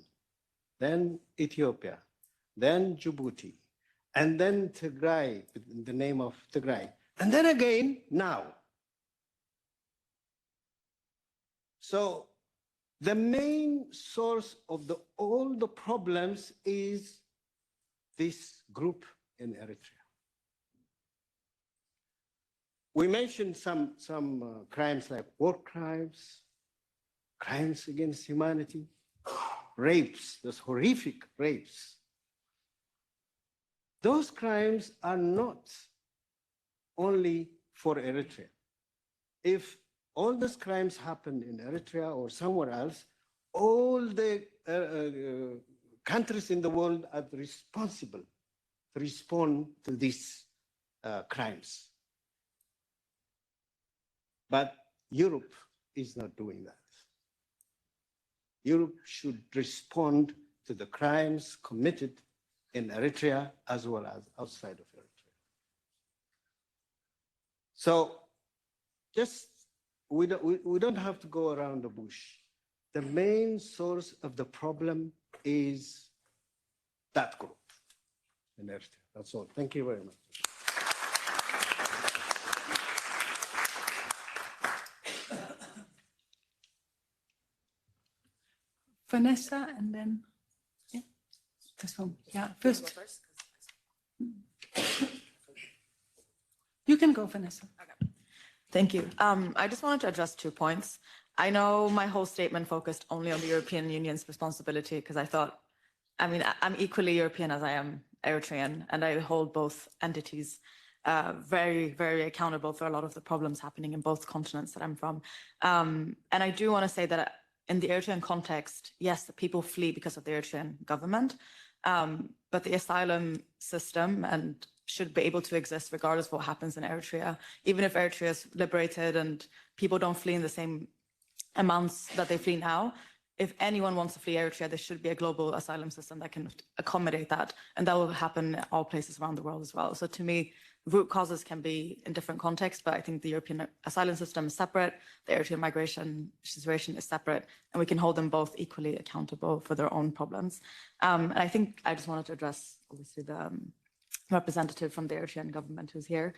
then Ethiopia, then Djibouti, and then Tigray, in the name of Tigray, and then again now. So the main source of all the problems is this group in Eritrea. We mentioned some crimes like war crimes, crimes against humanity, rapes, those horrific rapes. Those crimes are not only for Eritrea. If all those crimes happen in Eritrea or somewhere else, all the countries in the world are responsible to respond to these crimes. But Europe is not doing that. Europe should respond to the crimes committed in Eritrea as well as outside of Eritrea. So just, we don't have to go around the bush. The main source of the problem is that group in Eritrea. That's all. Thank you very much. Vanessa, and then this one. Yeah, first. You can go, Vanessa. Okay. Thank you. I just wanted to address 2 points. I know my whole statement focused only on the European Union's responsibility because I thought, I'm equally European as I am Eritrean, and I hold both entities very, very accountable for a lot of the problems happening in both continents that I'm from. And I do want to say that in the Eritrean context, yes, the people flee because of the Eritrean government, but the asylum system should be able to exist regardless of what happens in Eritrea. Even if Eritrea is liberated and people don't flee in the same amounts that they flee now, if anyone wants to flee Eritrea, there should be a global asylum system that can accommodate that. And that will happen in all places around the world as well. So to me, root causes can be in different contexts, but I think the European asylum system is separate, the Eritrean migration situation is separate, and we can hold them both equally accountable for their own problems. And I think I just wanted to address, obviously, the representative from the Eritrean government who's here.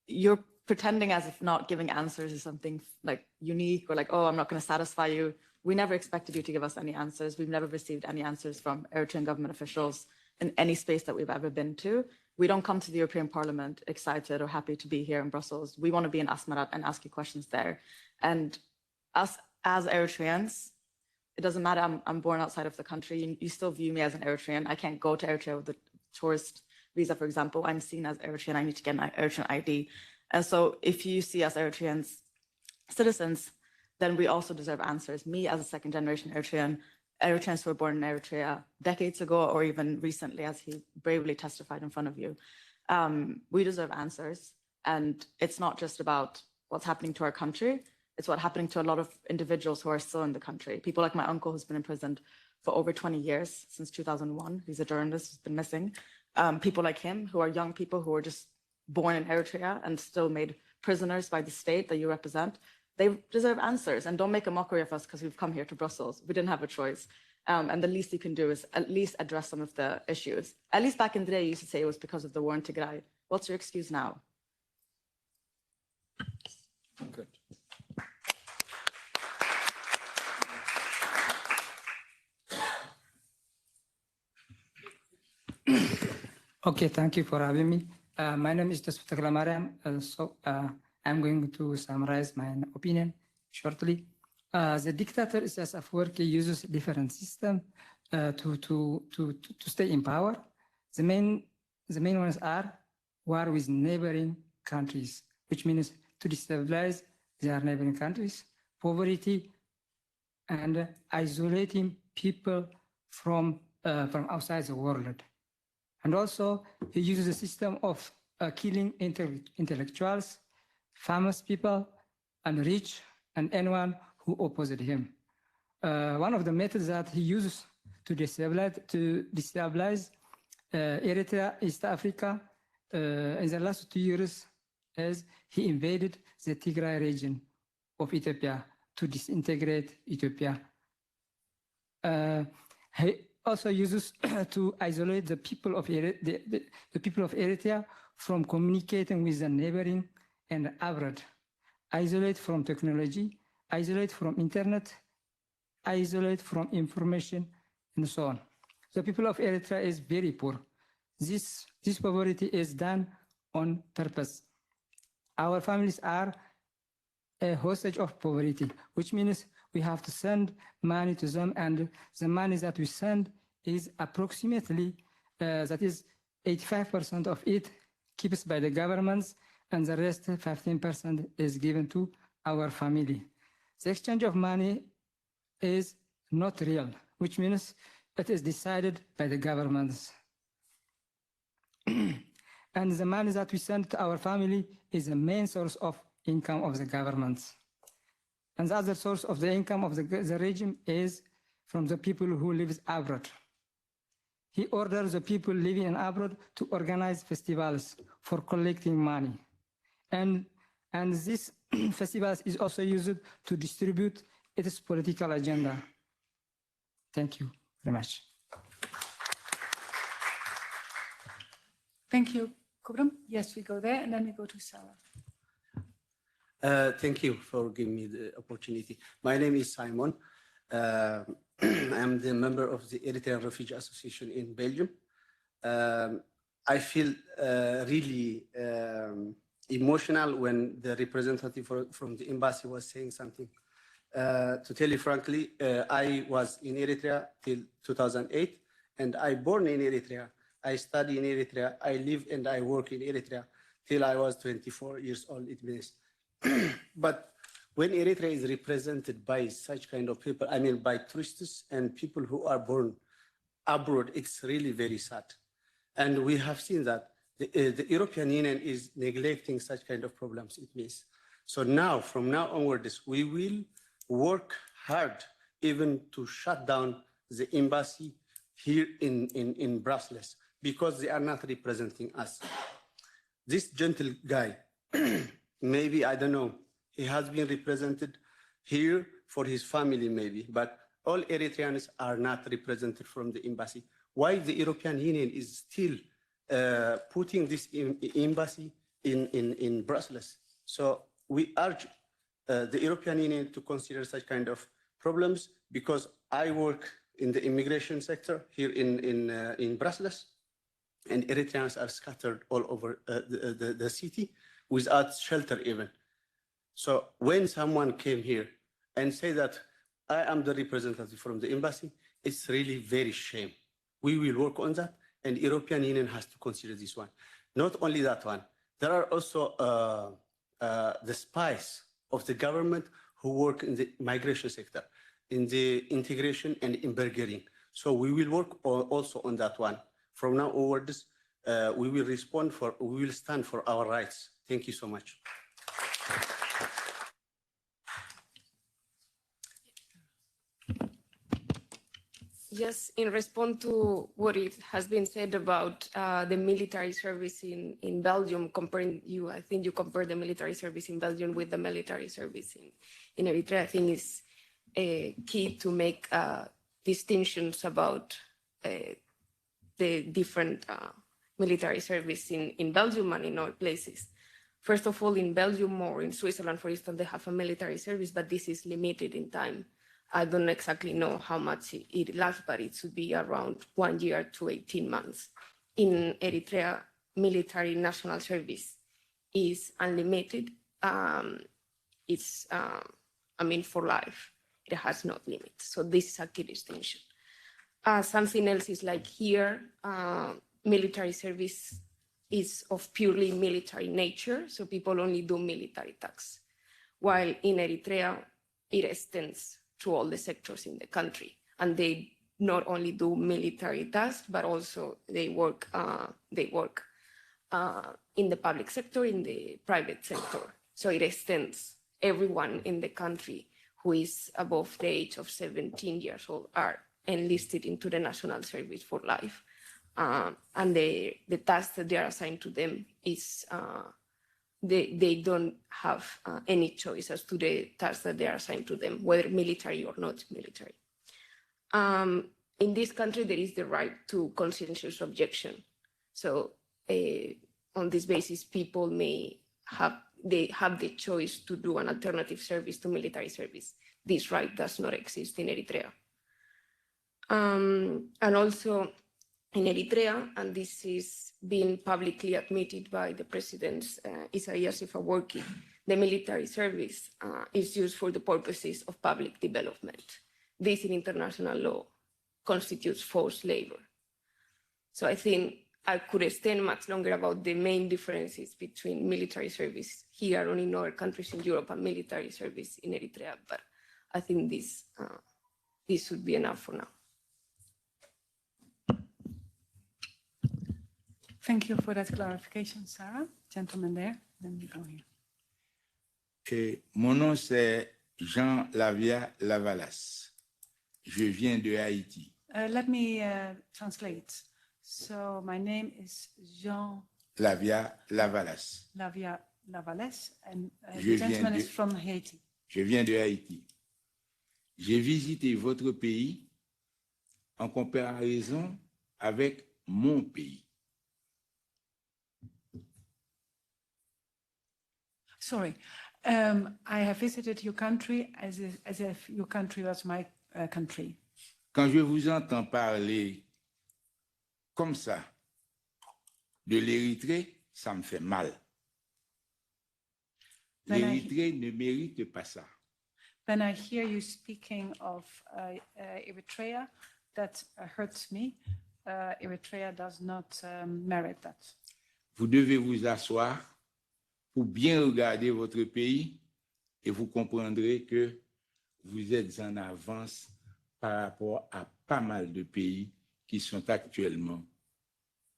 You're pretending as if not giving answers is something like unique or like, oh, I'm not going to satisfy you. We never expected you to give us any answers. We've never received any answers from Eritrean government officials in any space that we've ever been to. We don't come to the European Parliament excited or happy to be here in Brussels. We want to be in Asmarat and ask you questions there. And us as Eritreans, it doesn't matter, I'm born outside of the country, you still view me as an Eritrean. I can't go to Eritrea with a tourist visa, for example. I'm seen as Eritrean, I need to get an Eritrean ID. And so if you see us Eritreans citizens, then we also deserve answers. Me as a second generation Eritrean, Eritreans who were born in Eritrea decades ago or even recently, as he bravely testified in front of you, we deserve answers. And it's not just about what's happening to our country, it's what's happening to a lot of individuals who are still in the country. People like my uncle who's been imprisoned for over 20 years, since 2001. He's a journalist who's been missing. People like him who are young people who were just born in Eritrea and still made prisoners by the state that you represent. They deserve answers, and don't make a mockery of us because we've come here to Brussels. We didn't have a choice. And the least you can do is at least address some of the issues. At least back in the day, you used to say it was because of the war in Tigray. What's your excuse now? Good. Okay, thank you for having me. My name is Tasfut Mariam. I'm going to summarize my opinion shortly. The dictator Isaias Afwerki uses different systems to stay in power. The main ones are war with neighboring countries, which means to destabilize their neighboring countries, poverty, and isolating people from outside the world. And also, he uses a system of killing intellectuals, famous people, and rich, and anyone who opposed him. One of the methods that he uses to destabilize Eritrea, East Africa, in the last 2 years, is he invaded the Tigray region of Ethiopia to disintegrate Ethiopia. He also uses to isolate the people of Eritrea from communicating with the neighboring and abroad, isolate from technology, isolate from internet, isolate from information, and so on. The people of Eritrea is very poor. This poverty is done on purpose. Our families are a hostage of poverty, which means we have to send money to them, and the money that we send is approximately, that is 85% of it keeps by the governments, and the rest 15% is given to our family. The exchange of money is not real, which means it is decided by the governments. And the money that we send to our family is the main source of income of the governments. And the other source of the income of the regime is from the people who live abroad. He orders the people living in abroad to organize festivals for collecting money. And this festivals is also used to distribute its political agenda. Thank you very much. Thank you. Kubram? Yes, we go there, and then we go to Sarah. Thank you for giving me the opportunity. My name is Simon. I'm the member of the Eritrean Refugee Association in Belgium. I feel really emotional when the representative from the embassy was saying something. To tell you frankly, I was in Eritrea till 2008, and I born in Eritrea. I study in Eritrea. I live and I work in Eritrea till I was 24 years old, it means. But when Eritrea is represented by such kind of people, I mean by tourists and people who are born abroad, it's really very sad. And we have seen that the European Union is neglecting such kind of problems, it means. So now, from now onwards, we will work hard even to shut down the embassy here in Brussels, because they are not representing us. This gentle guy, maybe, I don't know, he has been represented here for his family maybe, but all Eritreans are not represented from the embassy. Why the European Union is still putting this embassy in Brussels? So we urge the European Union to consider such kind of problems, because I work in the immigration sector here in Brussels, and Eritreans are scattered all over the city without shelter even. So when someone came here and say that I am the representative from the embassy, it's really very shame. We will work on that, and European Union has to consider this one. Not only that one, there are also the spies of the government who work in the migration sector, in the integration and in burgering. So we will work also on that one. From now onwards, we will stand for our rights. Thank you so much. Yes, in response to what it has been said about the military service in Belgium, I think you compare the military service in Belgium with the military service in Eritrea. I think it's key to make distinctions about the different military service in Belgium and in other places. First of all, in Belgium or in Switzerland, for instance, they have a military service, but this is limited in time. I don't exactly know how much it lasts, but it should be around 1 year to 18 months. In Eritrea, military national service is unlimited. It's, for life. It has no limit. So this is a key distinction. Something else is like here, military service is of purely military nature, so people only do military tasks. While in Eritrea, it extends to all the sectors in the country, and they not only do military tasks, but also they work in the public sector, in the private sector. So it extends everyone in the country who is above the age of 17 years old are enlisted into the national service for life. And the task that they are assigned to them is they don't have any choice as to the tasks that they are assigned to them, whether military or not military. In this country, there is the right to conscientious objection. So on this basis, people have the choice to do an alternative service to military service. This right does not exist in Eritrea. And also in Eritrea, and this is being publicly admitted by the President Isaias Afwerki, the military service is used for the purposes of public development. This in international law constitutes forced labor. So I think I could extend much longer about the main differences between military service here or in other countries in Europe and military service in Eritrea, but I think this should be enough for now. Thank you for that clarification, Sarah. Gentleman there, then we go here. Mon nom c'est Jean Lavia Lavalas. Je viens de Haïti. Let me translate. So my name is Jean Lavia Lavalas. Lavia Lavales, and the gentleman is from Haiti. Je viens de Haïti. J'ai visité votre pays en comparaison avec mon pays. Sorry, I have visited your country as if your country was my country. Quand je vous entends parler comme ça de l'Érythrée, ça me fait mal. L'Érythrée ne mérite pas ça. When I hear you speaking of Eritrea, that hurts me. Eritrea does not merit that. Vous devez vous asseoir pour bien regarder votre pays et vous comprendrez que vous êtes en avance par rapport à pas mal de pays qui sont actuellement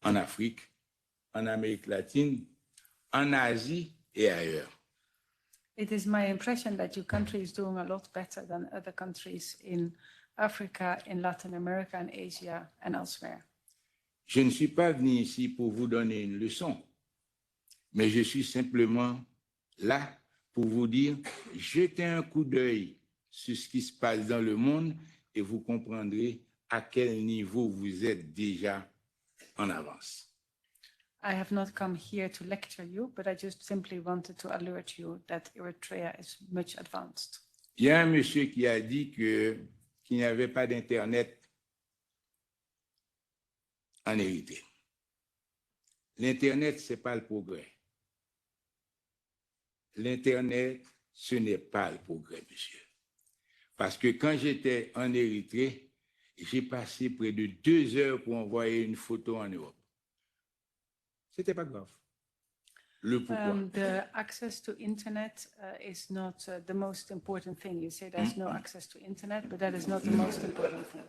en Afrique, en Amérique latine, en Asie et ailleurs. It is my impression that your country is doing a lot better than other countries in Africa, in Latin America, and Asia, and elsewhere. Je ne suis pas venu ici pour vous donner une leçon, mais je suis simplement là pour vous dire, jetez un coup d'œil sur ce qui se passe dans le monde et vous comprendrez à quel niveau vous êtes déjà en avance. I have not come here to lecture you, but I just simply wanted to alert you that Eritrea is much advanced. Il y a un monsieur qui a dit qu'il n'y avait pas d'Internet en Érythrée. L'Internet, ce n'est pas le progrès. L'Internet, ce n'est pas le progrès, monsieur. Parce que quand j'étais en Érythrée, j'ai passé près de 2 heures pour envoyer une photo en Europe. C'était pas grave. Le pourquoi. The access to internet is not the most important thing. You say there's no access to internet, but that is not the most important thing.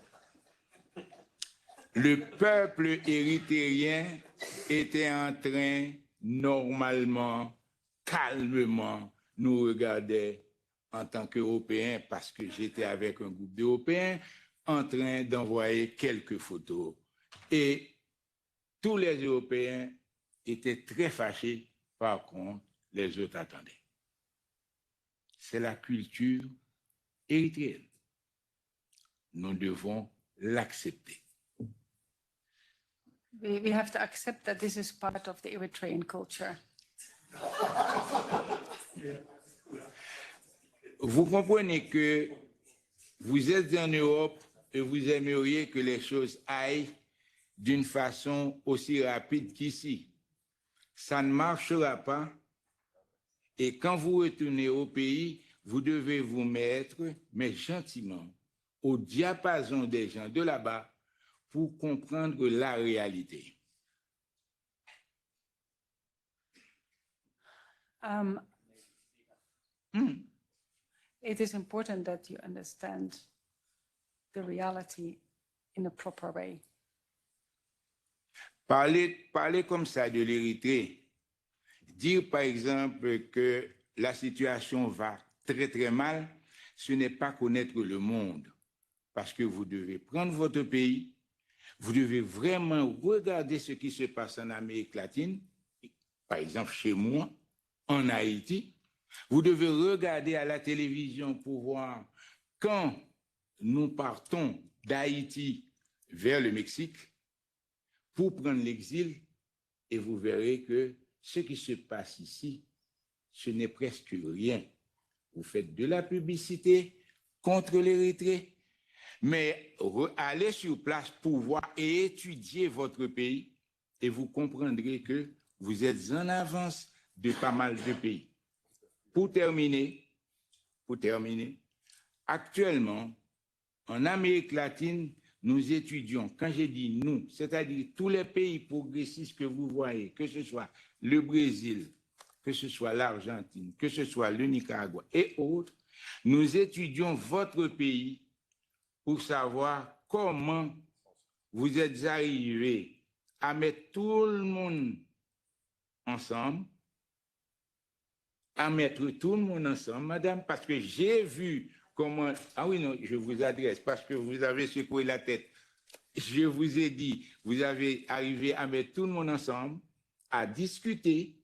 Le peuple érythréen était en train, normalement, calmement, nous regardait en tant qu'Européens, parce que j'étais avec un groupe d'Européens, en train d'envoyer quelques photos. Et tous les Européens étaient très fâchés, par contre, les autres attendaient. C'est la culture érythréenne. Nous devons l'accepter. We have to accept that this is part of the Eritrean culture. Vous comprenez que vous êtes en Europe et vous aimeriez que les choses aillent d'une façon aussi rapide qu'ici. Ça ne marchera pas. Et quand vous retournez au pays, vous devez vous mettre, mais gentiment, au diapason des gens de là-bas pour comprendre la réalité. It is important that you understand the reality in a proper way. Parler comme ça de l'Érythrée, dire par exemple que la situation va très très mal, ce n'est pas connaître le monde. Parce que vous devez prendre votre pays, vous devez vraiment regarder ce qui se passe en Amérique latine, par exemple chez moi, en Haïti. Vous devez regarder à la télévision pour voir quand nous partons d'Haïti vers le Mexique pour prendre l'exil, et vous verrez que ce qui se passe ici, ce n'est presque rien. Vous faites de la publicité contre l'Érythrée, mais allez sur place pour voir et étudier votre pays, et vous comprendrez que vous êtes en avance de pas mal de pays. Pour terminer, actuellement, en Amérique latine, nous étudions, quand j'ai dit nous, c'est-à-dire tous les pays progressistes que vous voyez, que ce soit le Brésil, que ce soit l'Argentine, que ce soit le Nicaragua et autres, nous étudions votre pays pour savoir comment vous êtes arrivés à mettre tout le monde ensemble, madame, parce que j'ai vu comment... Ah oui, non, je vous adresse parce que vous avez secoué la tête. Je vous ai dit, vous avez arrivé à mettre tout le monde ensemble, à discuter,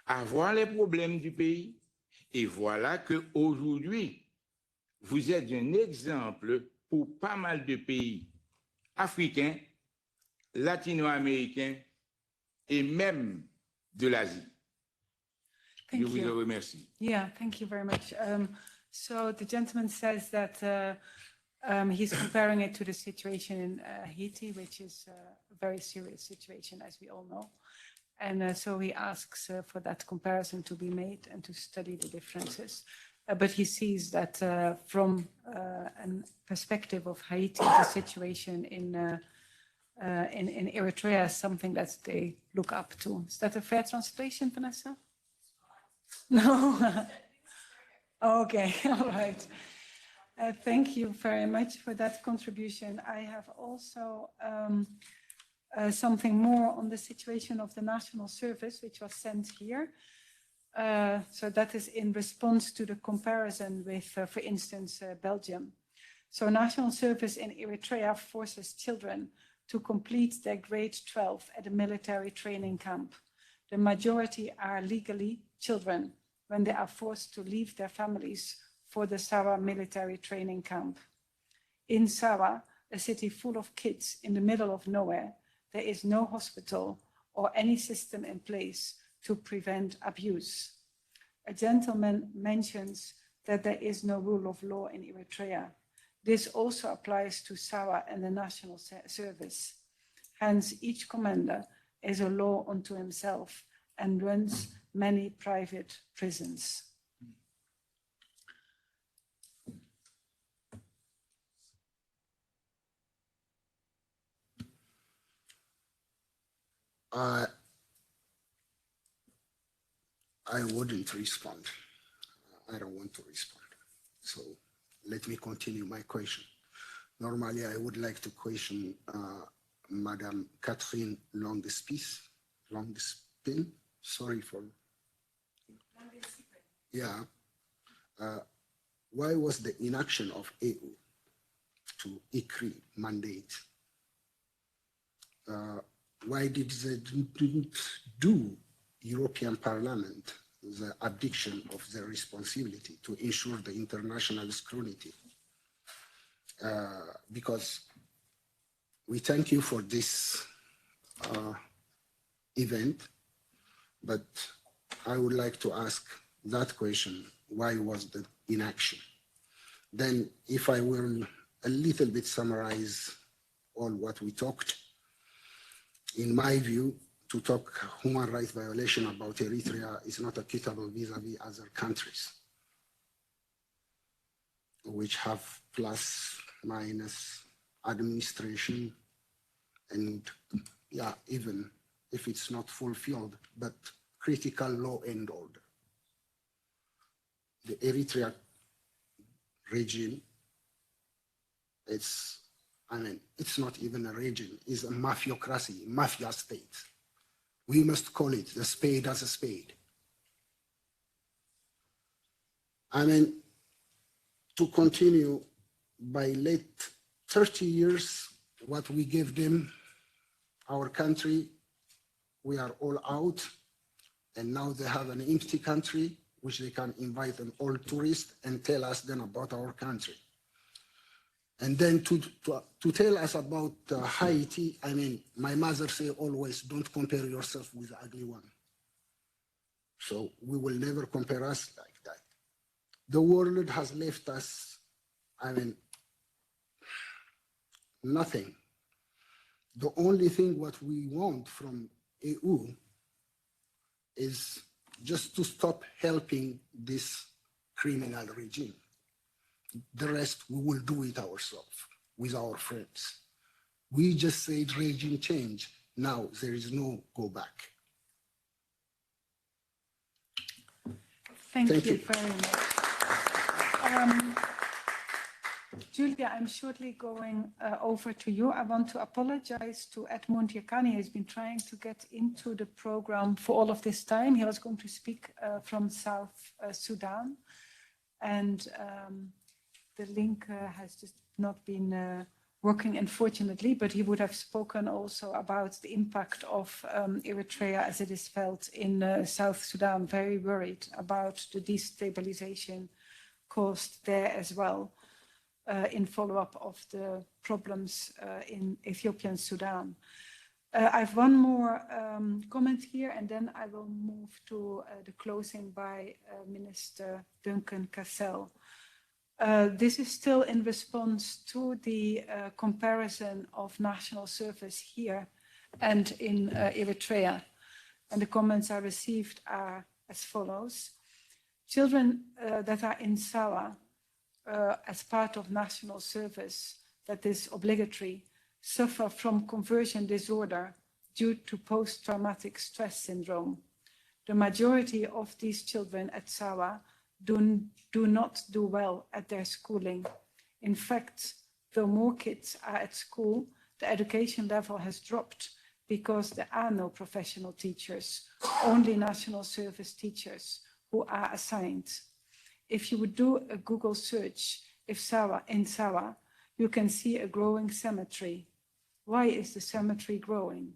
à voir les problèmes du pays. Et voilà qu'aujourd'hui, vous êtes un exemple pour pas mal de pays africains, latino-américains et même de l'Asie. Je vous en remercie. Yeah, thank you very much. So the gentleman says that he's comparing it to the situation in Haiti, which is a very serious situation, as we all know. And so he asks for that comparison to be made and to study the differences. But he sees that from a perspective of Haiti, the situation in Eritrea is something that they look up to. Is that a fair translation, Vanessa? No? Okay, all right. Thank you very much for that contribution. I have also something more on the situation of the National Service, which was sent here. So that is in response to the comparison with, for instance, Belgium. So National Service in Eritrea forces children to complete their grade 12 at a military training camp. The majority are legally children when they are forced to leave their families for the Sawa military training camp. In Sawa, a city full of kids in the middle of nowhere, there is no hospital or any system in place to prevent abuse. A gentleman mentions that there is no rule of law in Eritrea. This also applies to Sawa and the National Service. Hence, each commander is a law unto himself and runs many private prisons. I wouldn't respond. I don't want to respond. So let me continue my question. Normally, I would like to question Madam Catherine Longspin. Sorry for. Yeah. Why was the inaction of EU to ICRI mandate? Why did they didn't do European Parliament the abdication of their responsibility to ensure the international scrutiny? Because we thank you for this event, but I would like to ask that question: why was the inaction? Then, if I will a little bit summarize all what we talked, in my view, to talk human rights violation about Eritrea is not acceptable vis-a-vis other countries, which have plus minus administration and, yeah, even if it's not fulfilled, but critical law and order. The Eritrea regime, it's not even a region, it's a mafiocracy, mafia state. We must call it a spade as a spade. To continue, by late 30 years, what we gave them, our country, we are all out, and now they have an empty country, which they can invite an all tourist and tell us then about our country. And then to tell us about Haiti, my mother say always, don't compare yourself with the ugly one. So we will never compare us like that. The world has left us, nothing. The only thing what we want from EU is just to stop helping this criminal regime. The rest, we will do it ourselves with our friends. We just said regime change. Now there is no go back. Thank you very much. Julia, I'm shortly going over to you. I want to apologize to Edmund Yakani. He's been trying to get into the program for all of this time. He was going to speak from South Sudan, and the link has just not been working, unfortunately, but he would have spoken also about the impact of Eritrea as it is felt in South Sudan, very worried about the destabilization caused there as well in follow-up of the problems in Ethiopian Sudan. I have one more comment here, and then I will move to the closing by Minister Duncan Cassel. This is still in response to the comparison of national service here and in Eritrea. And the comments I received are as follows. Children that are in Sawa as part of national service that is obligatory suffer from conversion disorder due to post-traumatic stress syndrome. The majority of these children at Sawa do not do well at their schooling. In fact, though more kids are at school, the education level has dropped because there are no professional teachers, only national service teachers who are assigned. If you would do a Google search in Sawa, you can see a growing cemetery. Why is the cemetery growing?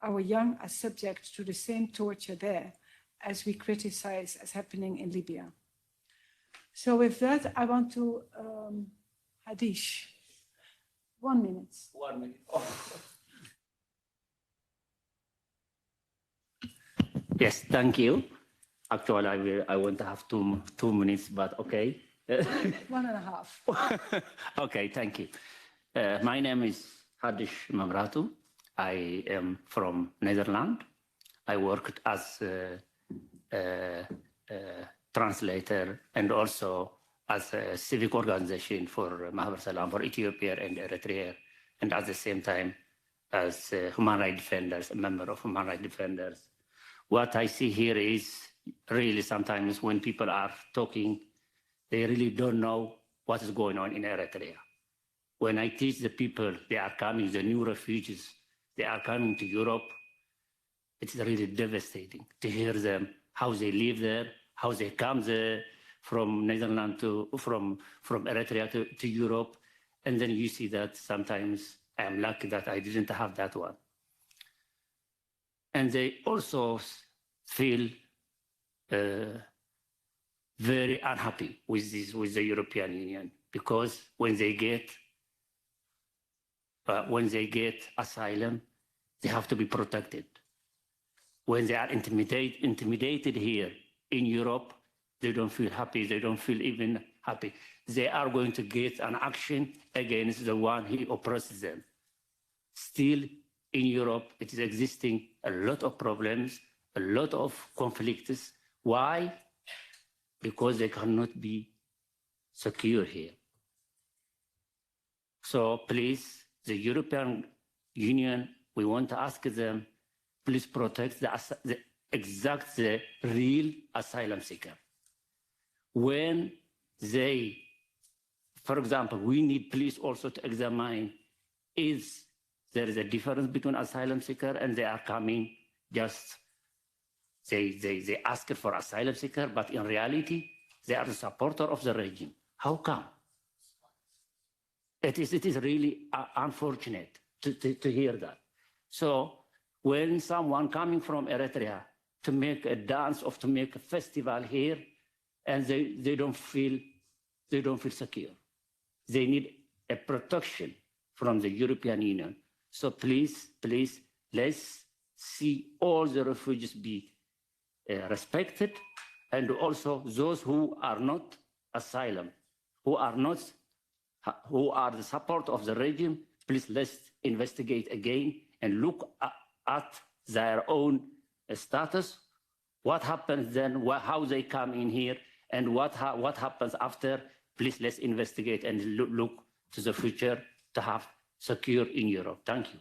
Our young are subject to the same torture there as we criticize as happening in Libya. So with that, I want to, Hadish, 1 minute. 1 minute. Oh. Yes, thank you. Actually, I want to have two minutes, but okay. 1.5. Okay, thank you. My name is Hadish Mamratu. I am from Netherlands. I worked as a translator and also as a civic organization for Mahabar Salam for Ethiopia and Eritrea. And at the same time, as human rights defenders, a member of human rights defenders. What I see here is really sometimes when people are talking, they really don't know what is going on in Eritrea. When I teach the people, they are coming, the new refugees, they are coming to Europe, it's really devastating to hear them, how they live there, how they come there from Netherlands from Eritrea to Europe. And then you see that sometimes I am lucky that I didn't have that one. And they also feel very unhappy with the European Union, because when they get asylum, they have to be protected. When they are intimidated here in Europe, they don't feel happy. They don't feel even happy. They are going to get an action against the one who oppresses them. Still, in Europe, it is existing a lot of problems, a lot of conflicts. Why? Because they cannot be secure here. So please, the European Union, we want to ask them, please protect the real asylum seeker. When they, for example, we need police also to examine is there is a difference between asylum seeker and they are coming just, they ask for asylum seeker, but in reality, they are the supporter of the regime. How come? It is really unfortunate to hear that. So when someone coming from Eritrea to make a dance or to make a festival here, and they don't feel secure. They need a protection from the European Union. So please, let's see all the refugees be respected, and also those who are not asylum, who are the support of the regime, please let's investigate again and look at their own status, what happens then, how they come in here, and what happens after. Please let's investigate and look to the future to have secure in Europe. Thank you.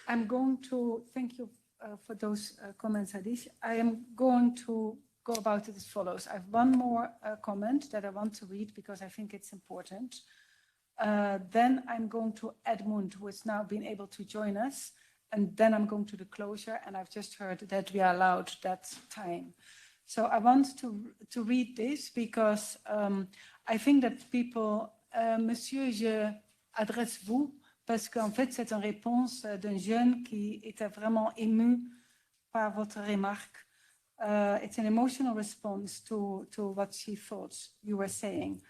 I'm going to thank you for those comments, Hadish. I am going to go about it as follows. I have one more comment that I want to read because I think it's important. Then I'm going to Edmund, who has now been able to join us, and then I'm going to the closure, and I've just heard that we are allowed that time. So I want to read this because I think that people, Monsieur, je adresse vous, parce qu'en fait, c'est une réponse d'un jeune qui était vraiment ému par votre remarque. It's an emotional response to what she thought you were saying.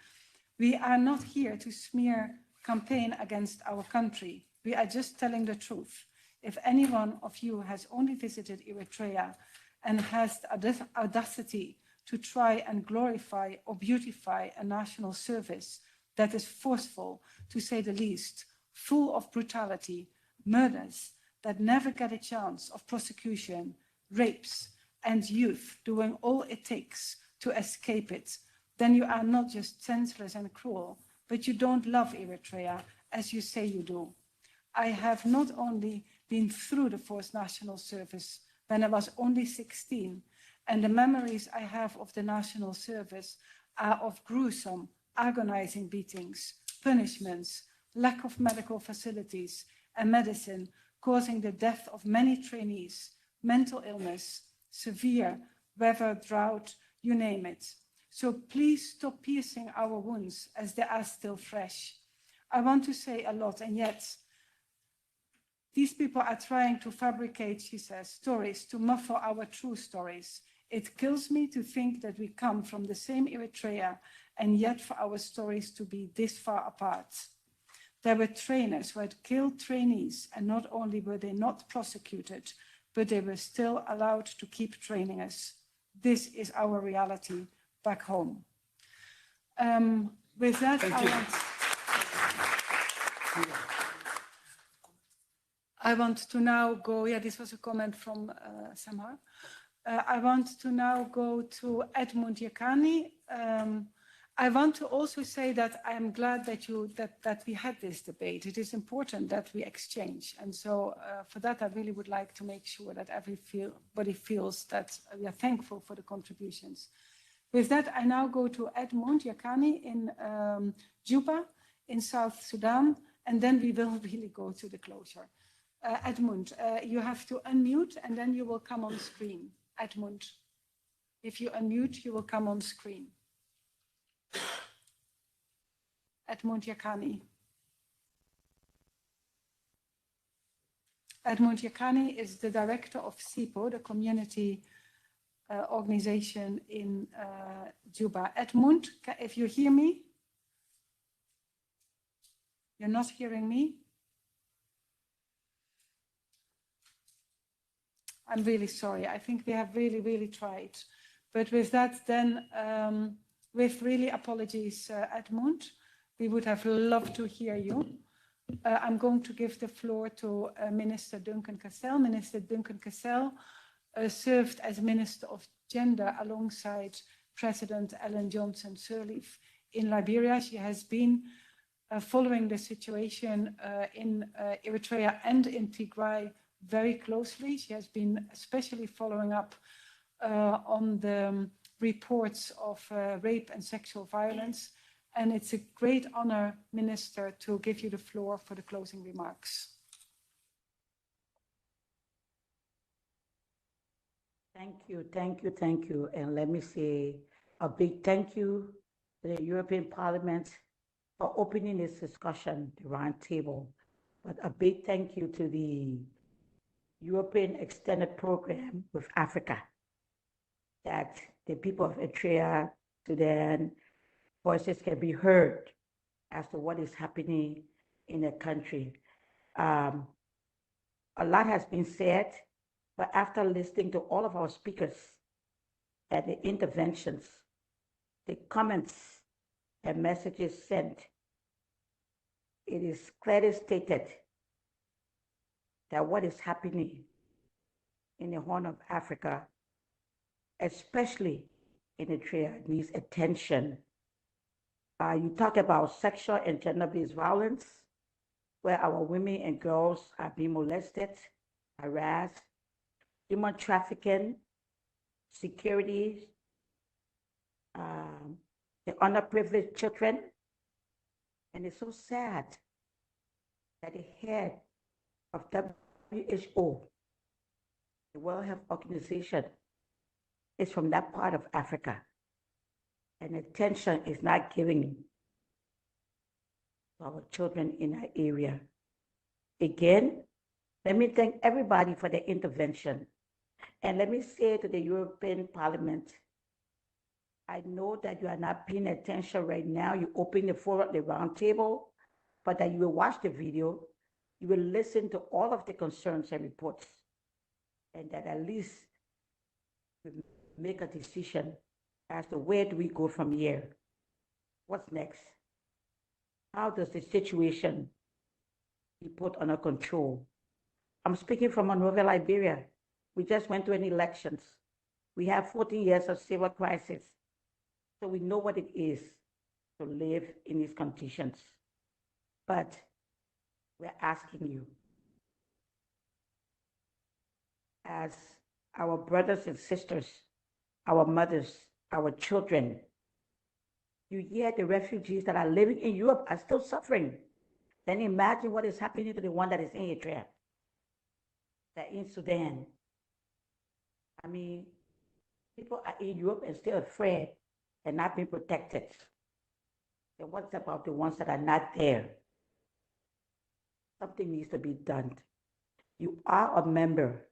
We are not here to smear campaign against our country. We are just telling the truth. If any one of you has only visited Eritrea and has the audacity to try and glorify or beautify a national service that is forceful, to say the least, full of brutality, murders that never get a chance of prosecution, rapes, and youth doing all it takes to escape it, then you are not just senseless and cruel, but you don't love Eritrea as you say you do. I have not only been through the forced national service when I was only 16, and the memories I have of the national service are of gruesome, agonizing beatings, punishments, lack of medical facilities and medicine causing the death of many trainees, mental illness, severe weather, drought, you name it. So please stop piercing our wounds as they are still fresh. I want to say a lot, and yet these people are trying to fabricate, she says, stories to muffle our true stories. It kills me to think that we come from the same Eritrea, and yet for our stories to be this far apart. There were trainers who had killed trainees, and not only were they not prosecuted, but they were still allowed to keep training us. This is our reality back home. With that, I want to now go, this was a comment from Samar. I want to now go to Edmund Yakani. I want to also say that I am glad that we had this debate. It is important that we exchange. And so for that, I really would like to make sure that everybody feels that we are thankful for the contributions. With that, I now go to Edmund Yakani in Juba in South Sudan, and then we will really go to the closure. Edmund, you have to unmute and then you will come on screen. Edmund, if you unmute, you will come on screen. Edmund Yakani. Edmund Yakani is the director of SIPO, the community organization in Juba. Edmund, if you hear me? You're not hearing me? I'm really sorry. I think we have really tried. But with that, then, with really apologies, Edmund, we would have loved to hear you. I'm going to give the floor to Minister Duncan Cassel. Minister Duncan Cassel served as Minister of Gender alongside President Ellen Johnson Sirleaf in Liberia. She has been following the situation in Eritrea and in Tigray very closely. She has been especially following up on the reports of rape and sexual violence. And it's a great honor, Minister, to give you the floor for the closing remarks. Thank you. And let me say a big thank you to the European Parliament for opening this discussion, the round table. But a big thank you to the European Extended Program with Africa, that the people of Eritrea, Sudan, voices can be heard as to what is happening in the country. A lot has been said, but after listening to all of our speakers and the interventions, the comments and messages sent, it is clearly stated that what is happening in the Horn of Africa, especially in Eritrea, needs attention. You talk about sexual and gender-based violence, where our women and girls are being molested, harassed, human trafficking, security, the underprivileged children. And it's so sad that the head of WHO, the World Health Organization, is from that part of Africa. And attention is not given to our children in that area. Again, let me thank everybody for their intervention. And let me say to the European Parliament, I know that you are not paying attention right now. You open the forum, the round table, but that you will watch the video, you will listen to all of the concerns and reports, and that at least we make a decision as to where do we go from here? What's next? How does the situation be put under control? I'm speaking from Monrovia, Liberia. We just went to an elections. We have 14 years of civil crisis. So we know what it is to live in these conditions. But we're asking you, as our brothers and sisters, our mothers, our children, you hear the refugees that are living in Europe are still suffering. Then imagine what is happening to the one that is in Eritrea, that in Sudan. I mean, people are in Europe and still afraid and not being protected. And what's about the ones that are not there? Something needs to be done. You are a member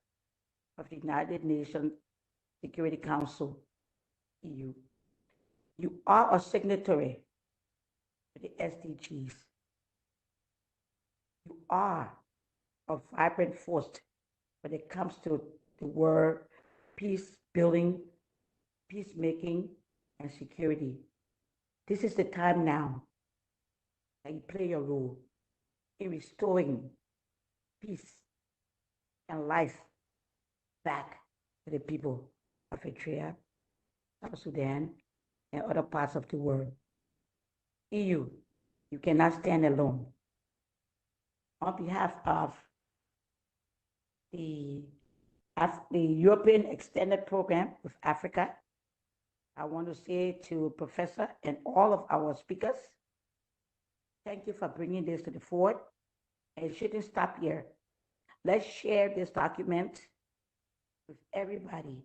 of the United Nations Security Council, EU. You are a signatory to the SDGs. You are a vibrant force when it comes to the word peace building, peacemaking, and security. This is the time now that you play your role in restoring peace and life back to the people of Eritrea, South Sudan, and other parts of the world. EU, you cannot stand alone. On behalf of the European Extended Program with Africa, I want to say to Professor and all of our speakers, thank you for bringing this to the fore. And it shouldn't stop here. Let's share this document with everybody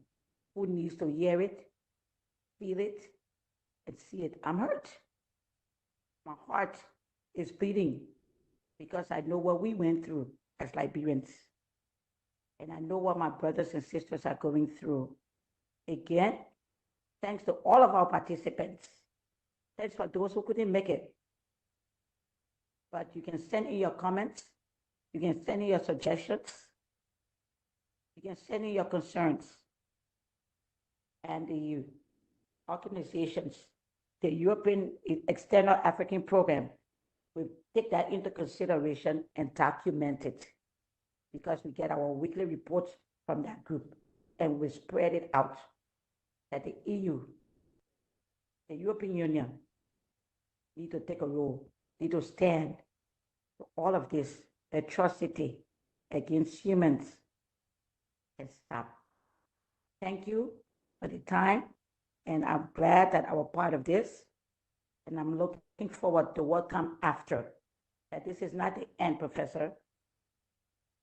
who needs to hear it, feel it, and see it. I'm hurt. My heart is bleeding because I know what we went through as Liberians. And I know what my brothers and sisters are going through. Again, thanks to all of our participants. Thanks for those who couldn't make it. But you can send in your comments. You can send in your suggestions. You can send in your concerns. And the organizations, the European External African Program, will take that into consideration and document it, because we get our weekly reports from that group and we spread it out that the EU, the European Union, need to take a role, need to stand for all of this atrocity against humans and stop. Thank you for the time, and I'm glad that I was part of this, and I'm looking forward to what comes after. That this is not the end, Professor.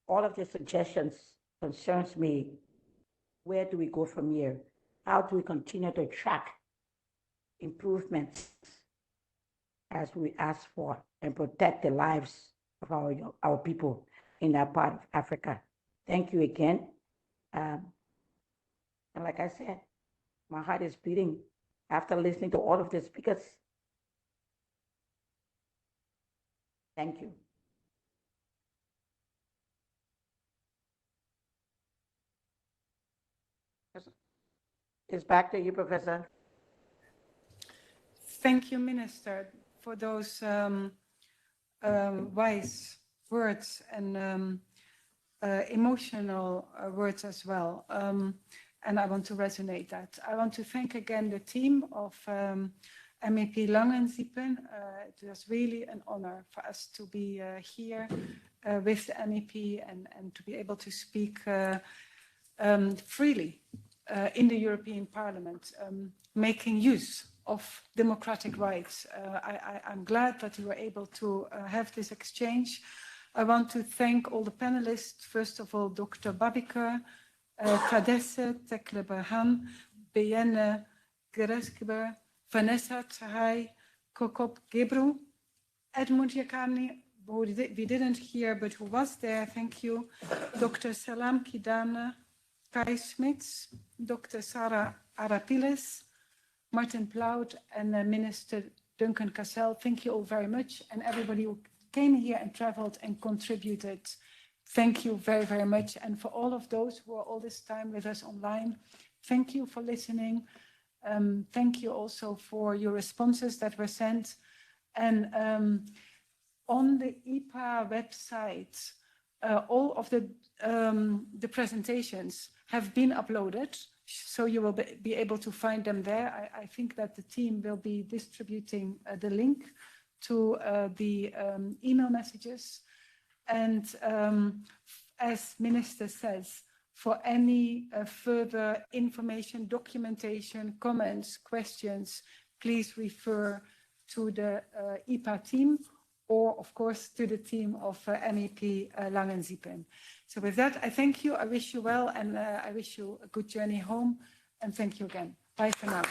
All of the suggestions concerns me. Where do we go from here? How do we continue to track improvements as we ask for and protect the lives of our people in that part of Africa? Thank you again. And like I said, my heart is beating after listening to all of the speakers. Thank you. It's back to you, Professor. Thank you, Minister, for those wise words and emotional words as well. And I want to resonate that. I want to thank again the team of MEP Langenziepen. It was really an honor for us to be here with the MEP and to be able to speak freely in the European Parliament, making use of democratic rights. I'm glad that we were able to have this exchange. I want to thank all the panelists. First of all, Dr. Babiker, Tadesse Tekle-Berhan, Beyene Gereskber, Vanessa Tsahai, Kokop Gebru, Edmund Yakani, who we didn't hear, but who was there, thank you, Dr. Salam Kidane, Kai Smits, Dr. Sarah Arapiles, Martin Plaut, and Minister Duncan Cassel. Thank you all very much. And everybody who came here and traveled and contributed, thank you very, very much. And for all of those who are all this time with us online, thank you for listening. Thank you also for your responses that were sent. And on the IPA website, all of the presentations have been uploaded, so you will be able to find them there. I think that the team will be distributing the link to the email messages. And as Minister says, for any further information, documentation, comments, questions, please refer to the IPA team, or of course to the team of MEP Langenziepen. So with that, I thank you, I wish you well, and I wish you a good journey home, and thank you again. Bye for now.